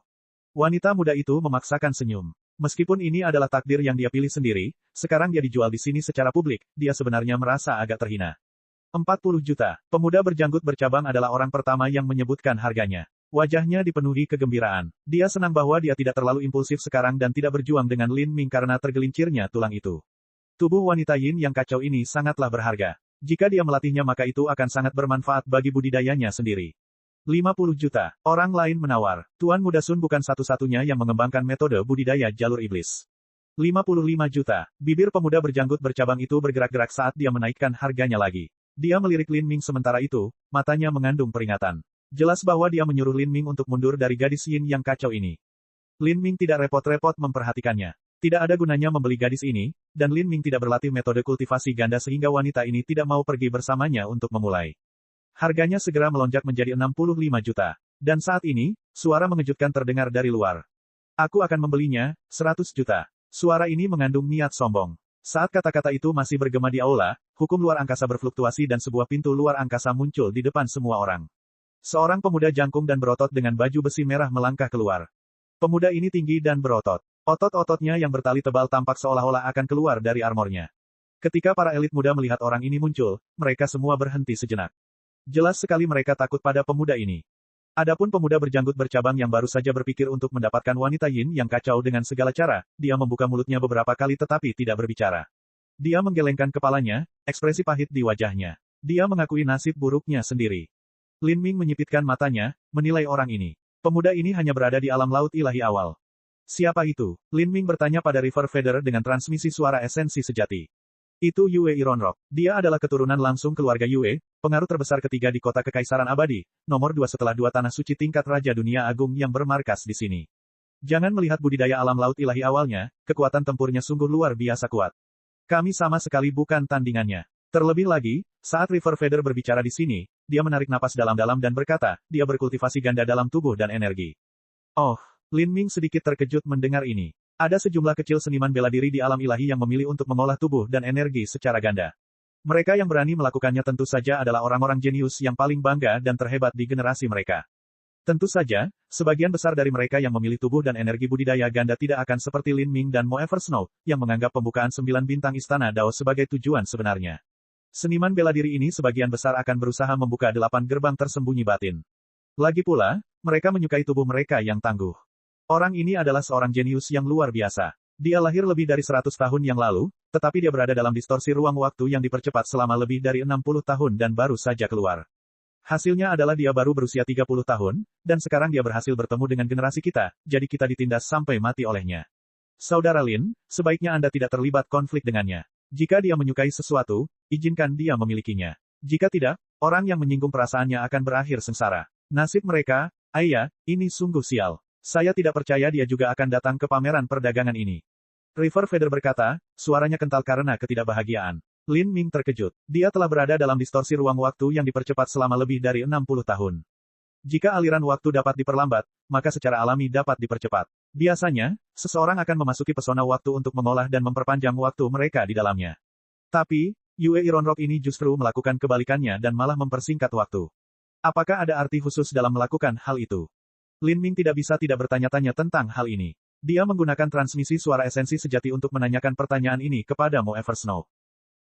S1: Wanita muda itu memaksakan senyum. Meskipun ini adalah takdir yang dia pilih sendiri, sekarang dia dijual di sini secara publik, dia sebenarnya merasa agak terhina. 40 juta. Pemuda berjanggut bercabang adalah orang pertama yang menyebutkan harganya. Wajahnya dipenuhi kegembiraan. Dia senang bahwa dia tidak terlalu impulsif sekarang dan tidak berjuang dengan Lin Ming karena tergelincirnya tulang itu. Tubuh wanita yin yang kacau ini sangatlah berharga. Jika dia melatihnya maka itu akan sangat bermanfaat bagi budidayanya sendiri. 50 juta. Orang lain menawar. Tuan Muda Sun bukan satu-satunya yang mengembangkan metode budidaya jalur iblis. 55 juta. Bibir pemuda berjanggut bercabang itu bergerak-gerak saat dia menaikkan harganya lagi. Dia melirik Lin Ming sementara itu, matanya mengandung peringatan. Jelas bahwa dia menyuruh Lin Ming untuk mundur dari gadis yin yang kacau ini. Lin Ming tidak repot-repot memperhatikannya. Tidak ada gunanya membeli gadis ini, dan Lin Ming tidak berlatih metode kultivasi ganda sehingga wanita ini tidak mau pergi bersamanya untuk memulai. Harganya segera melonjak menjadi 65 juta. Dan saat ini, suara mengejutkan terdengar dari luar. Aku akan membelinya, 100 juta. Suara ini mengandung niat sombong. Saat kata-kata itu masih bergema di aula, hukum luar angkasa berfluktuasi dan sebuah pintu luar angkasa muncul di depan semua orang. Seorang pemuda jangkung dan berotot dengan baju besi merah melangkah keluar. Pemuda ini tinggi dan berotot. Otot-ototnya yang bertali tebal tampak seolah-olah akan keluar dari armornya. Ketika para elit muda melihat orang ini muncul, mereka semua berhenti sejenak. Jelas sekali mereka takut pada pemuda ini. Adapun pemuda berjanggut bercabang yang baru saja berpikir untuk mendapatkan wanita yin yang kacau dengan segala cara, dia membuka mulutnya beberapa kali tetapi tidak berbicara. Dia menggelengkan kepalanya, ekspresi pahit di wajahnya. Dia mengakui nasib buruknya sendiri. Lin Ming menyipitkan matanya, menilai orang ini. Pemuda ini hanya berada di alam laut ilahi awal. Siapa itu? Lin Ming bertanya pada River Feather dengan transmisi suara esensi sejati. Itu Yue Ironrock. Dia adalah keturunan langsung keluarga Yue, pengaruh terbesar ketiga di kota Kekaisaran Abadi, nomor 2 setelah 2 tanah suci tingkat Raja Dunia Agung yang bermarkas di sini. Jangan melihat budidaya alam laut ilahi awalnya, kekuatan tempurnya sungguh luar biasa kuat. Kami sama sekali bukan tandingannya. Terlebih lagi, saat River Feather berbicara di sini, dia menarik napas dalam-dalam dan berkata, dia berkultivasi ganda dalam tubuh dan energi. Oh, Lin Ming sedikit terkejut mendengar ini. Ada sejumlah kecil seniman bela diri di alam ilahi yang memilih untuk mengolah tubuh dan energi secara ganda. Mereka yang berani melakukannya tentu saja adalah orang-orang jenius yang paling bangga dan terhebat di generasi mereka. Tentu saja, sebagian besar dari mereka yang memilih tubuh dan energi budidaya ganda tidak akan seperti Lin Ming dan Mo Eversnow, yang menganggap pembukaan 9 bintang Istana Dao sebagai tujuan sebenarnya. Seniman bela diri ini sebagian besar akan berusaha membuka 8 gerbang tersembunyi batin. Lagi pula, mereka menyukai tubuh mereka yang tangguh. Orang ini adalah seorang jenius yang luar biasa. Dia lahir lebih dari 100 tahun yang lalu, tetapi dia berada dalam distorsi ruang waktu yang dipercepat selama lebih dari 60 tahun dan baru saja keluar. Hasilnya adalah dia baru berusia 30 tahun, dan sekarang dia berhasil bertemu dengan generasi kita, jadi kita ditindas sampai mati olehnya. Saudara Lin, sebaiknya Anda tidak terlibat konflik dengannya. Jika dia menyukai sesuatu, izinkan dia memilikinya. Jika tidak, orang yang menyinggung perasaannya akan berakhir sengsara. Nasib mereka, ayah, ini sungguh sial. Saya tidak percaya dia juga akan datang ke pameran perdagangan ini. River Feather berkata, suaranya kental karena ketidakbahagiaan. Lin Ming terkejut. Dia telah berada dalam distorsi ruang waktu yang dipercepat selama lebih dari 60 tahun. Jika aliran waktu dapat diperlambat, maka secara alami dapat dipercepat. Biasanya, seseorang akan memasuki pesona waktu untuk mengolah dan memperpanjang waktu mereka di dalamnya. Tapi, Yue Ironrock ini justru melakukan kebalikannya dan malah mempersingkat waktu. Apakah ada arti khusus dalam melakukan hal itu? Lin Ming tidak bisa tidak bertanya-tanya tentang hal ini. Dia menggunakan transmisi suara esensi sejati untuk menanyakan pertanyaan ini kepada Mo Eversnow.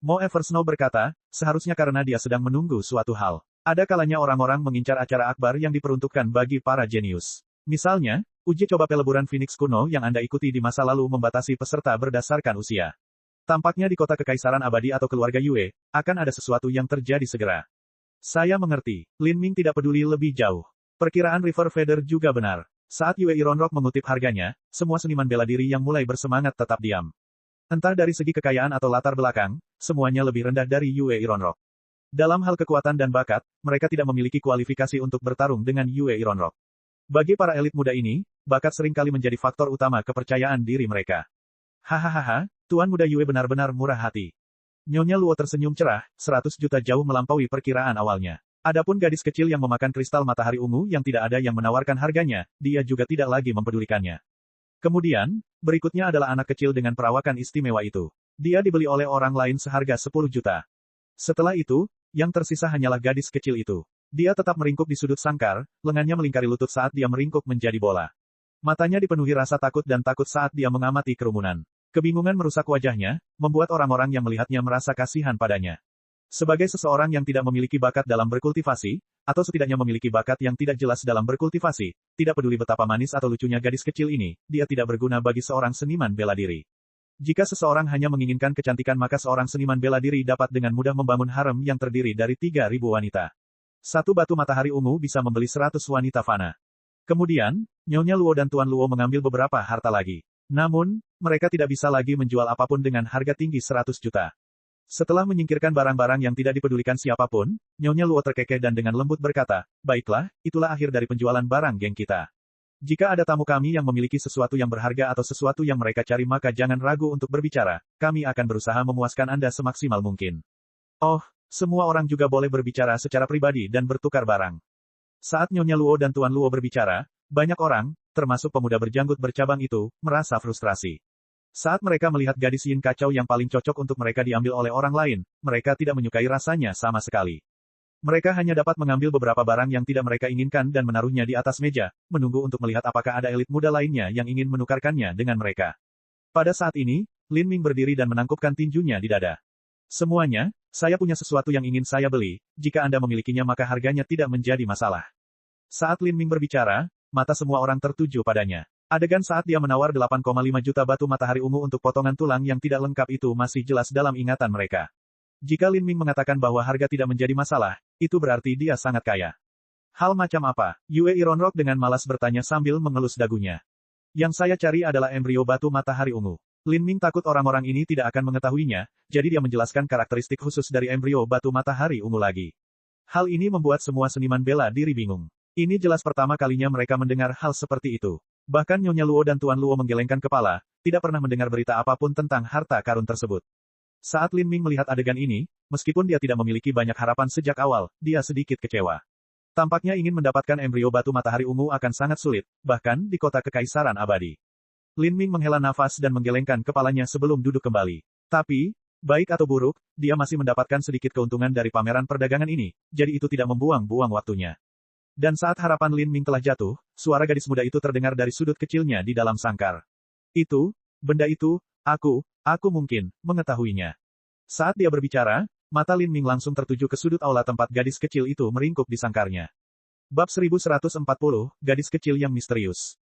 S1: Mo Eversnow berkata, seharusnya karena dia sedang menunggu suatu hal. Ada kalanya orang-orang mengincar acara akbar yang diperuntukkan bagi para jenius. Misalnya, uji coba peleburan Phoenix kuno yang Anda ikuti di masa lalu membatasi peserta berdasarkan usia. Tampaknya di kota Kekaisaran Abadi atau keluarga Yue, akan ada sesuatu yang terjadi segera. Saya mengerti. Lin Ming tidak peduli lebih jauh. Perkiraan River Feather juga benar. Saat Yue Ironrock mengutip harganya, semua seniman bela diri yang mulai bersemangat tetap diam. Entah dari segi kekayaan atau latar belakang, semuanya lebih rendah dari Yue Ironrock. Dalam hal kekuatan dan bakat, mereka tidak memiliki kualifikasi untuk bertarung dengan Yue Ironrock. Bagi para elit muda ini, bakat seringkali menjadi faktor utama kepercayaan diri mereka. Hahaha, Tuan Muda Yue benar-benar murah hati. Nyonya Luo tersenyum cerah, 100 juta jauh melampaui perkiraan awalnya. Adapun gadis kecil yang memakan kristal matahari ungu yang tidak ada yang menawarkan harganya, dia juga tidak lagi mempedulikannya. Kemudian, berikutnya adalah anak kecil dengan perawakan istimewa itu. Dia dibeli oleh orang lain seharga 10 juta. Setelah itu, yang tersisa hanyalah gadis kecil itu. Dia tetap meringkuk di sudut sangkar, lengannya melingkari lutut saat dia meringkuk menjadi bola. Matanya dipenuhi rasa takut dan takut saat dia mengamati kerumunan. Kebingungan merusak wajahnya, membuat orang-orang yang melihatnya merasa kasihan padanya. Sebagai seseorang yang tidak memiliki bakat dalam berkultivasi, atau setidaknya memiliki bakat yang tidak jelas dalam berkultivasi, tidak peduli betapa manis atau lucunya gadis kecil ini, dia tidak berguna bagi seorang seniman bela diri. Jika seseorang hanya menginginkan kecantikan maka seorang seniman bela diri dapat dengan mudah membangun harem yang terdiri dari 3.000 wanita. Satu batu matahari ungu bisa membeli 100 wanita fana. Kemudian, Nyonya Luo dan Tuan Luo mengambil beberapa harta lagi. Namun, mereka tidak bisa lagi menjual apapun dengan harga tinggi 100 juta. Setelah menyingkirkan barang-barang yang tidak dipedulikan siapapun, Nyonya Luo terkekeh dan dengan lembut berkata, baiklah, itulah akhir dari penjualan barang geng kita. Jika ada tamu kami yang memiliki sesuatu yang berharga atau sesuatu yang mereka cari maka jangan ragu untuk berbicara, kami akan berusaha memuaskan Anda semaksimal mungkin. Oh, semua orang juga boleh berbicara secara pribadi dan bertukar barang. Saat Nyonya Luo dan Tuan Luo berbicara, banyak orang, termasuk pemuda berjanggut bercabang itu, merasa frustrasi. Saat mereka melihat gadis yin kacau yang paling cocok untuk mereka diambil oleh orang lain, mereka tidak menyukai rasanya sama sekali. Mereka hanya dapat mengambil beberapa barang yang tidak mereka inginkan dan menaruhnya di atas meja, menunggu untuk melihat apakah ada elit muda lainnya yang ingin menukarkannya dengan mereka. Pada saat ini, Lin Ming berdiri dan menangkupkan tinjunya di dada. Semuanya, saya punya sesuatu yang ingin saya beli, jika Anda memilikinya maka harganya tidak menjadi masalah. Saat Lin Ming berbicara, mata semua orang tertuju padanya. Adegan saat dia menawar 8,5 juta batu matahari ungu untuk potongan tulang yang tidak lengkap itu masih jelas dalam ingatan mereka. Jika Lin Ming mengatakan bahwa harga tidak menjadi masalah, itu berarti dia sangat kaya. Hal macam apa? Yue Ironrock dengan malas bertanya sambil mengelus dagunya. Yang saya cari adalah embrio batu matahari ungu. Lin Ming takut orang-orang ini tidak akan mengetahuinya, jadi dia menjelaskan karakteristik khusus dari embrio batu matahari ungu lagi. Hal ini membuat semua seniman bela diri bingung. Ini jelas pertama kalinya mereka mendengar hal seperti itu. Bahkan Nyonya Luo dan Tuan Luo menggelengkan kepala, tidak pernah mendengar berita apapun tentang harta karun tersebut. Saat Lin Ming melihat adegan ini, meskipun dia tidak memiliki banyak harapan sejak awal, dia sedikit kecewa. Tampaknya ingin mendapatkan embrio batu matahari ungu akan sangat sulit, bahkan di kota Kekaisaran Abadi. Lin Ming menghela nafas dan menggelengkan kepalanya sebelum duduk kembali. Tapi, baik atau buruk, dia masih mendapatkan sedikit keuntungan dari pameran perdagangan ini, jadi itu tidak membuang-buang waktunya. Dan saat harapan Lin Ming telah jatuh, suara gadis muda itu terdengar dari sudut kecilnya di dalam sangkar. Benda itu, aku mungkin, mengetahuinya. Saat dia berbicara, mata Lin Ming langsung tertuju ke sudut aula tempat gadis kecil itu meringkuk di sangkarnya. Bab 1140, gadis kecil yang misterius.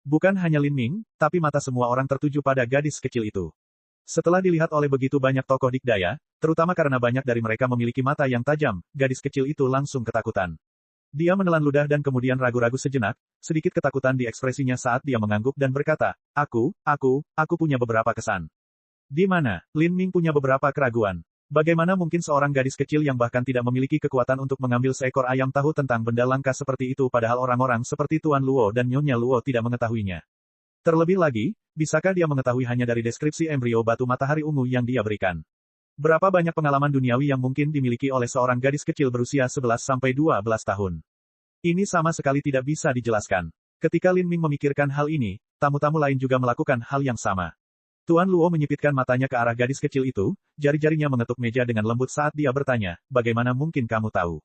S1: Bukan hanya Lin Ming, tapi mata semua orang tertuju pada gadis kecil itu. Setelah dilihat oleh begitu banyak tokoh dikdaya, terutama karena banyak dari mereka memiliki mata yang tajam, gadis kecil itu langsung ketakutan. Dia menelan ludah dan kemudian ragu-ragu sejenak, sedikit ketakutan di ekspresinya saat dia mengangguk dan berkata, aku punya beberapa kesan. Di mana? Lin Ming punya beberapa keraguan. Bagaimana mungkin seorang gadis kecil yang bahkan tidak memiliki kekuatan untuk mengambil seekor ayam tahu tentang benda langka seperti itu padahal orang-orang seperti Tuan Luo dan Nyonya Luo tidak mengetahuinya. Terlebih lagi, bisakah dia mengetahui hanya dari deskripsi embrio batu matahari ungu yang dia berikan? Berapa banyak pengalaman duniawi yang mungkin dimiliki oleh seorang gadis kecil berusia 11-12 tahun? Ini sama sekali tidak bisa dijelaskan. Ketika Lin Ming memikirkan hal ini, tamu-tamu lain juga melakukan hal yang sama. Tuan Luo menyipitkan matanya ke arah gadis kecil itu, jari-jarinya mengetuk meja dengan lembut saat dia bertanya, bagaimana mungkin kamu tahu?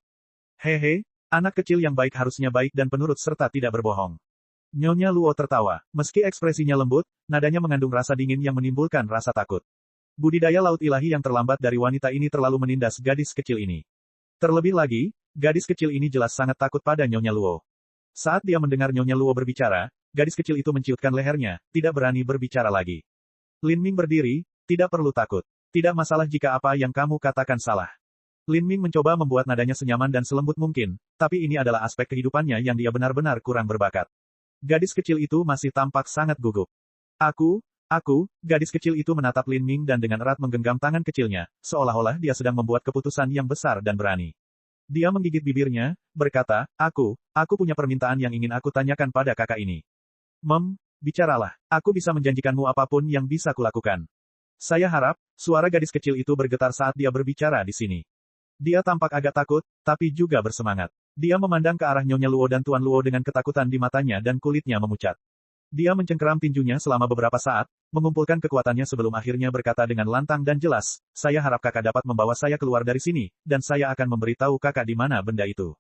S1: Hehe, Anak kecil yang baik harusnya baik dan penurut serta tidak berbohong. Nyonya Luo tertawa. Meski ekspresinya lembut, nadanya mengandung rasa dingin yang menimbulkan rasa takut. Budidaya laut ilahi yang terlambat dari wanita ini terlalu menindas gadis kecil ini. Terlebih lagi, gadis kecil ini jelas sangat takut pada Nyonya Luo. Saat dia mendengar Nyonya Luo berbicara, gadis kecil itu menciutkan lehernya, tidak berani berbicara lagi. Lin Ming berdiri, tidak perlu takut. Tidak masalah jika apa yang kamu katakan salah. Lin Ming mencoba membuat nadanya senyaman dan selembut mungkin, tapi ini adalah aspek kehidupannya yang dia benar-benar kurang berbakat. Gadis kecil itu masih tampak sangat gugup. Gadis kecil itu menatap Lin Ming dan dengan erat menggenggam tangan kecilnya, seolah-olah dia sedang membuat keputusan yang besar dan berani. Dia menggigit bibirnya, berkata, aku punya permintaan yang ingin aku tanyakan pada kakak ini. Bicaralah. Aku bisa menjanjikanmu apapun yang bisa kulakukan. Saya harap, suara gadis kecil itu bergetar saat dia berbicara di sini. Dia tampak agak takut, tapi juga bersemangat. Dia memandang ke arah Nyonya Luo dan Tuan Luo dengan ketakutan di matanya dan kulitnya memucat. Dia mencengkeram tinjunya selama beberapa saat, mengumpulkan kekuatannya sebelum akhirnya berkata dengan lantang dan jelas, saya harap kakak dapat membawa saya keluar dari sini, dan saya akan memberitahu kakak di mana benda itu.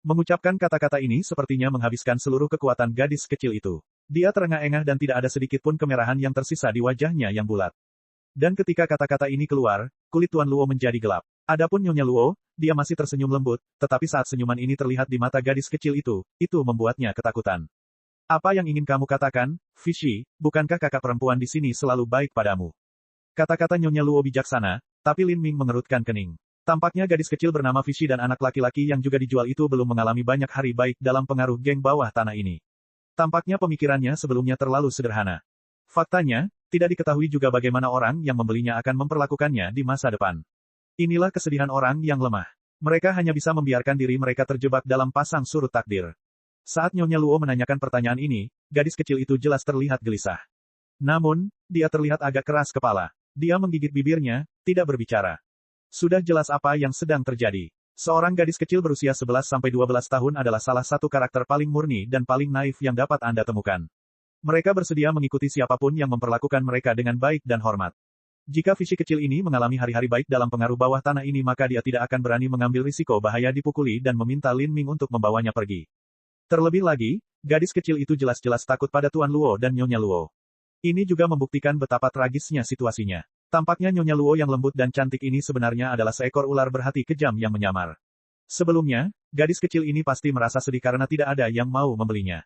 S1: Mengucapkan kata-kata ini sepertinya menghabiskan seluruh kekuatan gadis kecil itu. Dia terengah-engah dan tidak ada sedikit pun kemerahan yang tersisa di wajahnya yang bulat. Dan ketika kata-kata ini keluar, kulit Tuan Luo menjadi gelap. Adapun Nyonya Luo, dia masih tersenyum lembut, tetapi saat senyuman ini terlihat di mata gadis kecil itu membuatnya ketakutan. Apa yang ingin kamu katakan, Fishi, bukankah kakak perempuan di sini selalu baik padamu? Kata-kata Nyonya Luo bijaksana, tapi Lin Ming mengerutkan kening. Tampaknya gadis kecil bernama Fishi dan anak laki-laki yang juga dijual itu belum mengalami banyak hari baik dalam pengaruh geng bawah tanah ini. Tampaknya pemikirannya sebelumnya terlalu sederhana. Faktanya, tidak diketahui juga bagaimana orang yang membelinya akan memperlakukannya di masa depan. Inilah kesedihan orang yang lemah. Mereka hanya bisa membiarkan diri mereka terjebak dalam pasang surut takdir. Saat Nyonya Luo menanyakan pertanyaan ini, gadis kecil itu jelas terlihat gelisah. Namun, dia terlihat agak keras kepala. Dia menggigit bibirnya, tidak berbicara. Sudah jelas apa yang sedang terjadi. Seorang gadis kecil berusia 11-12 tahun adalah salah satu karakter paling murni dan paling naif yang dapat Anda temukan. Mereka bersedia mengikuti siapapun yang memperlakukan mereka dengan baik dan hormat. Jika Fishi kecil ini mengalami hari-hari baik dalam pengaruh bawah tanah ini maka dia tidak akan berani mengambil risiko bahaya dipukuli dan meminta Lin Ming untuk membawanya pergi. Terlebih lagi, gadis kecil itu jelas-jelas takut pada Tuan Luo dan Nyonya Luo. Ini juga membuktikan betapa tragisnya situasinya. Tampaknya Nyonya Luo yang lembut dan cantik ini sebenarnya adalah seekor ular berhati kejam yang menyamar. Sebelumnya, gadis kecil ini pasti merasa sedih karena tidak ada yang mau membelinya.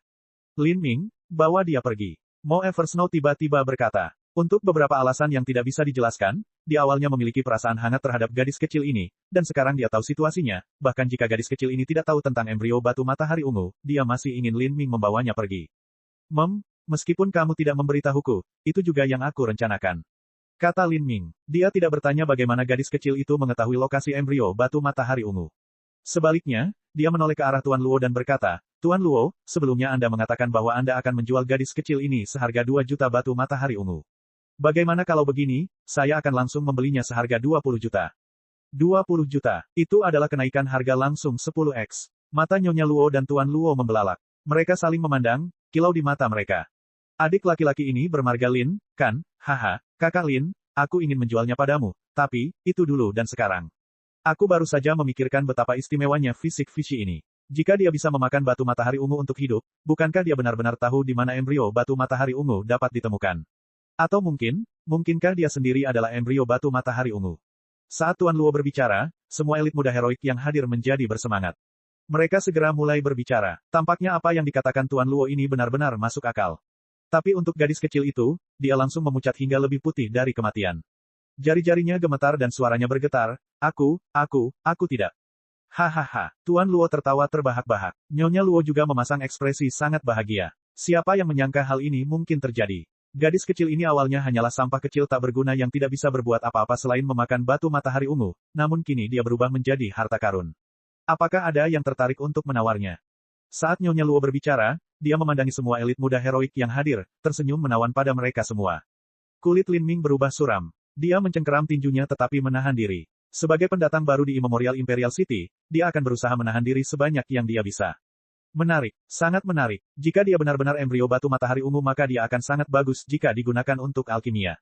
S1: Lin Ming, bawa dia pergi. Mo Eversnow tiba-tiba berkata. Untuk beberapa alasan yang tidak bisa dijelaskan, dia awalnya memiliki perasaan hangat terhadap gadis kecil ini, dan sekarang dia tahu situasinya, bahkan jika gadis kecil ini tidak tahu tentang embrio batu matahari ungu, dia masih ingin Lin Ming membawanya pergi. Meskipun kamu tidak memberitahuku, itu juga yang aku rencanakan. Kata Lin Ming. Dia tidak bertanya bagaimana gadis kecil itu mengetahui lokasi embrio batu matahari ungu. Sebaliknya, dia menoleh ke arah Tuan Luo dan berkata, Tuan Luo, sebelumnya Anda mengatakan bahwa Anda akan menjual gadis kecil ini seharga 2 juta batu matahari ungu. Bagaimana kalau begini, saya akan langsung membelinya seharga 20 juta. 20 juta, itu adalah kenaikan harga langsung 10x. Mata Nyonya Luo dan Tuan Luo membelalak. Mereka saling memandang, kilau di mata mereka. Adik laki-laki ini bermarga Lin, kan? Haha, kakak Lin, aku ingin menjualnya padamu, tapi, itu dulu dan sekarang. Aku baru saja memikirkan betapa istimewanya fisik Fishi ini. Jika dia bisa memakan batu matahari ungu untuk hidup, bukankah dia benar-benar tahu di mana embrio batu matahari ungu dapat ditemukan? Atau mungkinkah dia sendiri adalah embrio batu matahari ungu? Saat Tuan Luo berbicara, semua elit muda heroik yang hadir menjadi bersemangat. Mereka segera mulai berbicara. Tampaknya apa yang dikatakan Tuan Luo ini benar-benar masuk akal. Tapi untuk gadis kecil itu, dia langsung memucat hingga lebih putih dari kematian. Jari-jarinya gemetar dan suaranya bergetar, aku tidak. Hahaha, Tuan Luo tertawa terbahak-bahak. Nyonya Luo juga memasang ekspresi sangat bahagia. Siapa yang menyangka hal ini mungkin terjadi? Gadis kecil ini awalnya hanyalah sampah kecil tak berguna yang tidak bisa berbuat apa-apa selain memakan batu matahari ungu, namun kini dia berubah menjadi harta karun. Apakah ada yang tertarik untuk menawarnya? Saat Nyonya Luo berbicara, dia memandangi semua elit muda heroik yang hadir, tersenyum menawan pada mereka semua. Kulit Lin Ming berubah suram. Dia mencengkeram tinjunya tetapi menahan diri. Sebagai pendatang baru di Immemorial Imperial City, dia akan berusaha menahan diri sebanyak yang dia bisa. Menarik, sangat menarik. Jika dia benar-benar embrio batu matahari ungu maka dia akan sangat bagus jika digunakan untuk alkimia.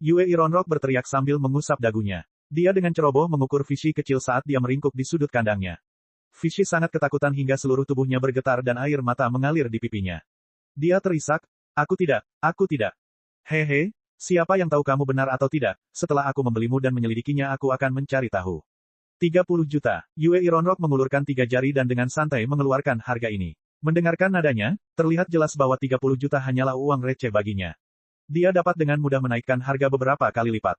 S1: Yue Ironrock berteriak sambil mengusap dagunya. Dia dengan ceroboh mengukur Fishi kecil saat dia meringkuk di sudut kandangnya. Fishy sangat ketakutan hingga seluruh tubuhnya bergetar dan air mata mengalir di pipinya. Dia terisak, aku tidak. Hehe, siapa yang tahu kamu benar atau tidak, setelah aku membelimu dan menyelidikinya aku akan mencari tahu. 30 juta. Yue Ironrock mengulurkan 3 jari dan dengan santai mengeluarkan harga ini. Mendengarkan nadanya, terlihat jelas bahwa 30 juta hanyalah uang receh baginya. Dia dapat dengan mudah menaikkan harga beberapa kali lipat.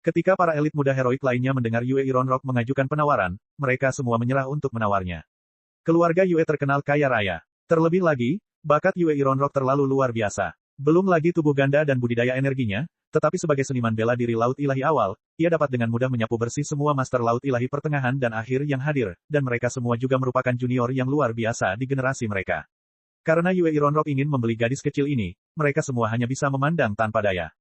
S1: Ketika para elit muda heroik lainnya mendengar Yue Ironrock mengajukan penawaran, mereka semua menyerah untuk menawarnya. Keluarga Yue terkenal kaya raya. Terlebih lagi, bakat Yue Ironrock terlalu luar biasa. Belum lagi tubuh ganda dan budidaya energinya, tetapi sebagai seniman bela diri Laut Ilahi awal, ia dapat dengan mudah menyapu bersih semua Master Laut Ilahi pertengahan dan akhir yang hadir, dan mereka semua juga merupakan junior yang luar biasa di generasi mereka. Karena Yue Ironrock ingin membeli gadis kecil ini, mereka semua hanya bisa memandang tanpa daya.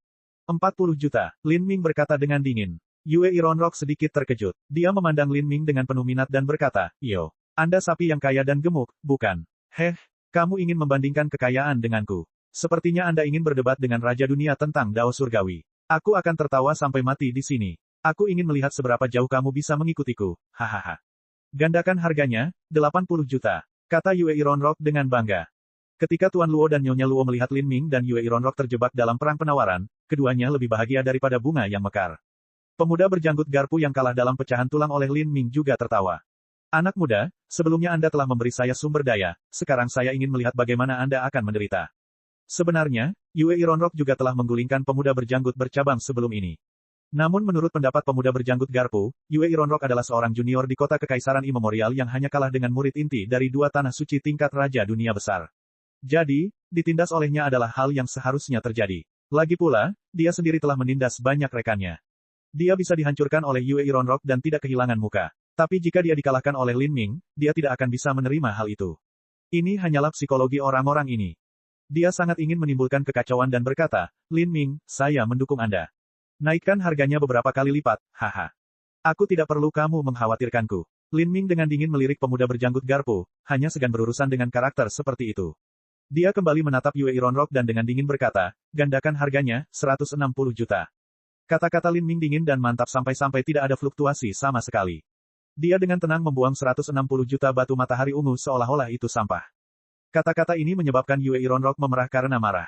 S1: 40 juta, Lin Ming berkata dengan dingin. Yue Ironrock sedikit terkejut. Dia memandang Lin Ming dengan penuh minat dan berkata, "Yo, Anda sapi yang kaya dan gemuk, bukan? Heh, kamu ingin membandingkan kekayaan denganku. Sepertinya Anda ingin berdebat dengan Raja Dunia tentang Dao Surgawi. Aku akan tertawa sampai mati di sini. Aku ingin melihat seberapa jauh kamu bisa mengikutiku, hahaha." Gandakan harganya, 80 juta, kata Yue Ironrock dengan bangga. Ketika Tuan Luo dan Nyonya Luo melihat Lin Ming dan Yue Ironrock terjebak dalam perang penawaran, keduanya lebih bahagia daripada bunga yang mekar. Pemuda berjanggut garpu yang kalah dalam pecahan tulang oleh Lin Ming juga tertawa. Anak muda, sebelumnya Anda telah memberi saya sumber daya, sekarang saya ingin melihat bagaimana Anda akan menderita. Sebenarnya, Yue Ironrock juga telah menggulingkan pemuda berjanggut bercabang sebelum ini. Namun menurut pendapat pemuda berjanggut garpu, Yue Ironrock adalah seorang junior di kota kekaisaran Immemorial yang hanya kalah dengan murid inti dari 2 tanah suci tingkat Raja Dunia Besar. Jadi, ditindas olehnya adalah hal yang seharusnya terjadi. Lagi pula, dia sendiri telah menindas banyak rekannya. Dia bisa dihancurkan oleh Yue Ironrock dan tidak kehilangan muka. Tapi jika dia dikalahkan oleh Lin Ming, dia tidak akan bisa menerima hal itu. Ini hanyalah psikologi orang-orang ini. Dia sangat ingin menimbulkan kekacauan dan berkata, "Lin Ming, saya mendukung Anda. Naikkan harganya beberapa kali lipat, haha. Aku tidak perlu kamu mengkhawatirkanku." Lin Ming dengan dingin melirik pemuda berjanggut garpu, hanya segan berurusan dengan karakter seperti itu. Dia kembali menatap Yue Ironrock dan dengan dingin berkata, "Gandakan harganya, 160 juta. Kata-kata Lin Ming dingin dan mantap sampai-sampai tidak ada fluktuasi sama sekali. Dia dengan tenang membuang 160 juta batu matahari ungu seolah-olah itu sampah. Kata-kata ini menyebabkan Yue Ironrock memerah karena marah.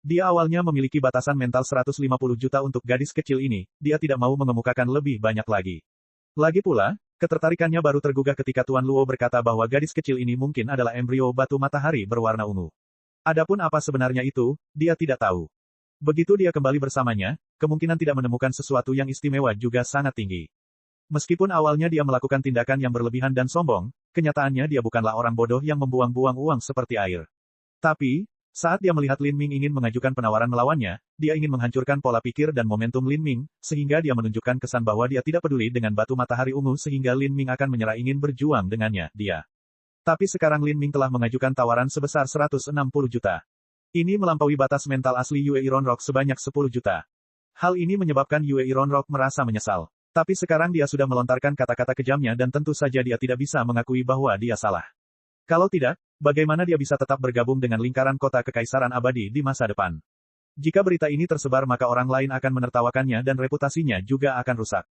S1: Dia awalnya memiliki batasan mental 150 juta untuk gadis kecil ini, dia tidak mau mengemukakan lebih banyak lagi. Lagi pula, ketertarikannya baru tergugah ketika Tuan Luo berkata bahwa gadis kecil ini mungkin adalah embrio batu matahari berwarna ungu. Adapun apa sebenarnya itu, dia tidak tahu. Begitu dia kembali bersamanya, kemungkinan tidak menemukan sesuatu yang istimewa juga sangat tinggi. Meskipun awalnya dia melakukan tindakan yang berlebihan dan sombong, kenyataannya dia bukanlah orang bodoh yang membuang-buang uang seperti air. Tapi, saat dia melihat Lin Ming ingin mengajukan penawaran melawannya, dia ingin menghancurkan pola pikir dan momentum Lin Ming, sehingga dia menunjukkan kesan bahwa dia tidak peduli dengan batu matahari ungu sehingga Lin Ming akan menyerah ingin berjuang dengannya, dia. Tapi sekarang Lin Ming telah mengajukan tawaran sebesar 160 juta. Ini melampaui batas mental asli Yue Ironrock sebanyak 10 juta. Hal ini menyebabkan Yue Ironrock merasa menyesal. Tapi sekarang dia sudah melontarkan kata-kata kejamnya dan tentu saja dia tidak bisa mengakui bahwa dia salah. Kalau tidak, bagaimana dia bisa tetap bergabung dengan lingkaran kota kekaisaran abadi di masa depan? Jika berita ini tersebar maka orang lain akan menertawakannya dan reputasinya juga akan rusak.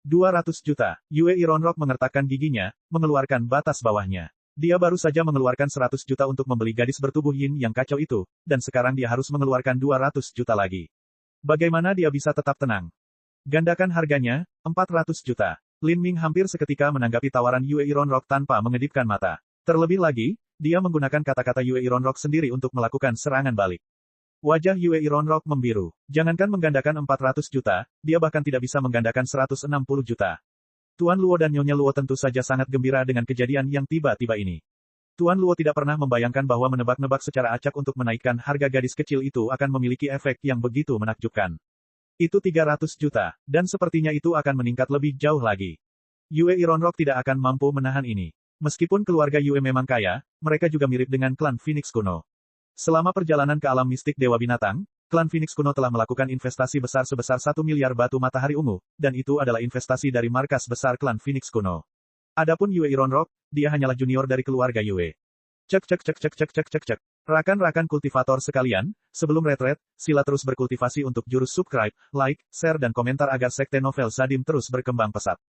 S1: 200 juta. Yue Ironrock mengertakkan giginya, mengeluarkan batas bawahnya. Dia baru saja mengeluarkan 100 juta untuk membeli gadis bertubuh yin yang kacau itu, dan sekarang dia harus mengeluarkan 200 juta lagi. Bagaimana dia bisa tetap tenang? Gandakan harganya, 400 juta. Lin Ming hampir seketika menanggapi tawaran Yue Ironrock tanpa mengedipkan mata. Terlebih lagi, dia menggunakan kata-kata Yue Ironrock sendiri untuk melakukan serangan balik. Wajah Yue Ironrock membiru. Jangankan menggandakan 400 juta, dia bahkan tidak bisa menggandakan 160 juta. Tuan Luo dan Nyonya Luo tentu saja sangat gembira dengan kejadian yang tiba-tiba ini. Tuan Luo tidak pernah membayangkan bahwa menebak-nebak secara acak untuk menaikkan harga gadis kecil itu akan memiliki efek yang begitu menakjubkan. Itu 300 juta, dan sepertinya itu akan meningkat lebih jauh lagi. Yue Ironrock tidak akan mampu menahan ini. Meskipun keluarga Yue memang kaya, mereka juga mirip dengan klan Phoenix kuno. Selama perjalanan ke alam mistik Dewa Binatang, klan Phoenix kuno telah melakukan investasi besar sebesar 1 miliar batu matahari ungu, dan itu adalah investasi dari markas besar klan Phoenix kuno. Adapun Yue Ironrock, dia hanyalah junior dari keluarga Yue. Cek. Rakan-rakan kultivator sekalian, sebelum retret, sila terus berkultivasi untuk jurus subscribe, like, share dan komentar agar sekte novel Sadim terus berkembang pesat.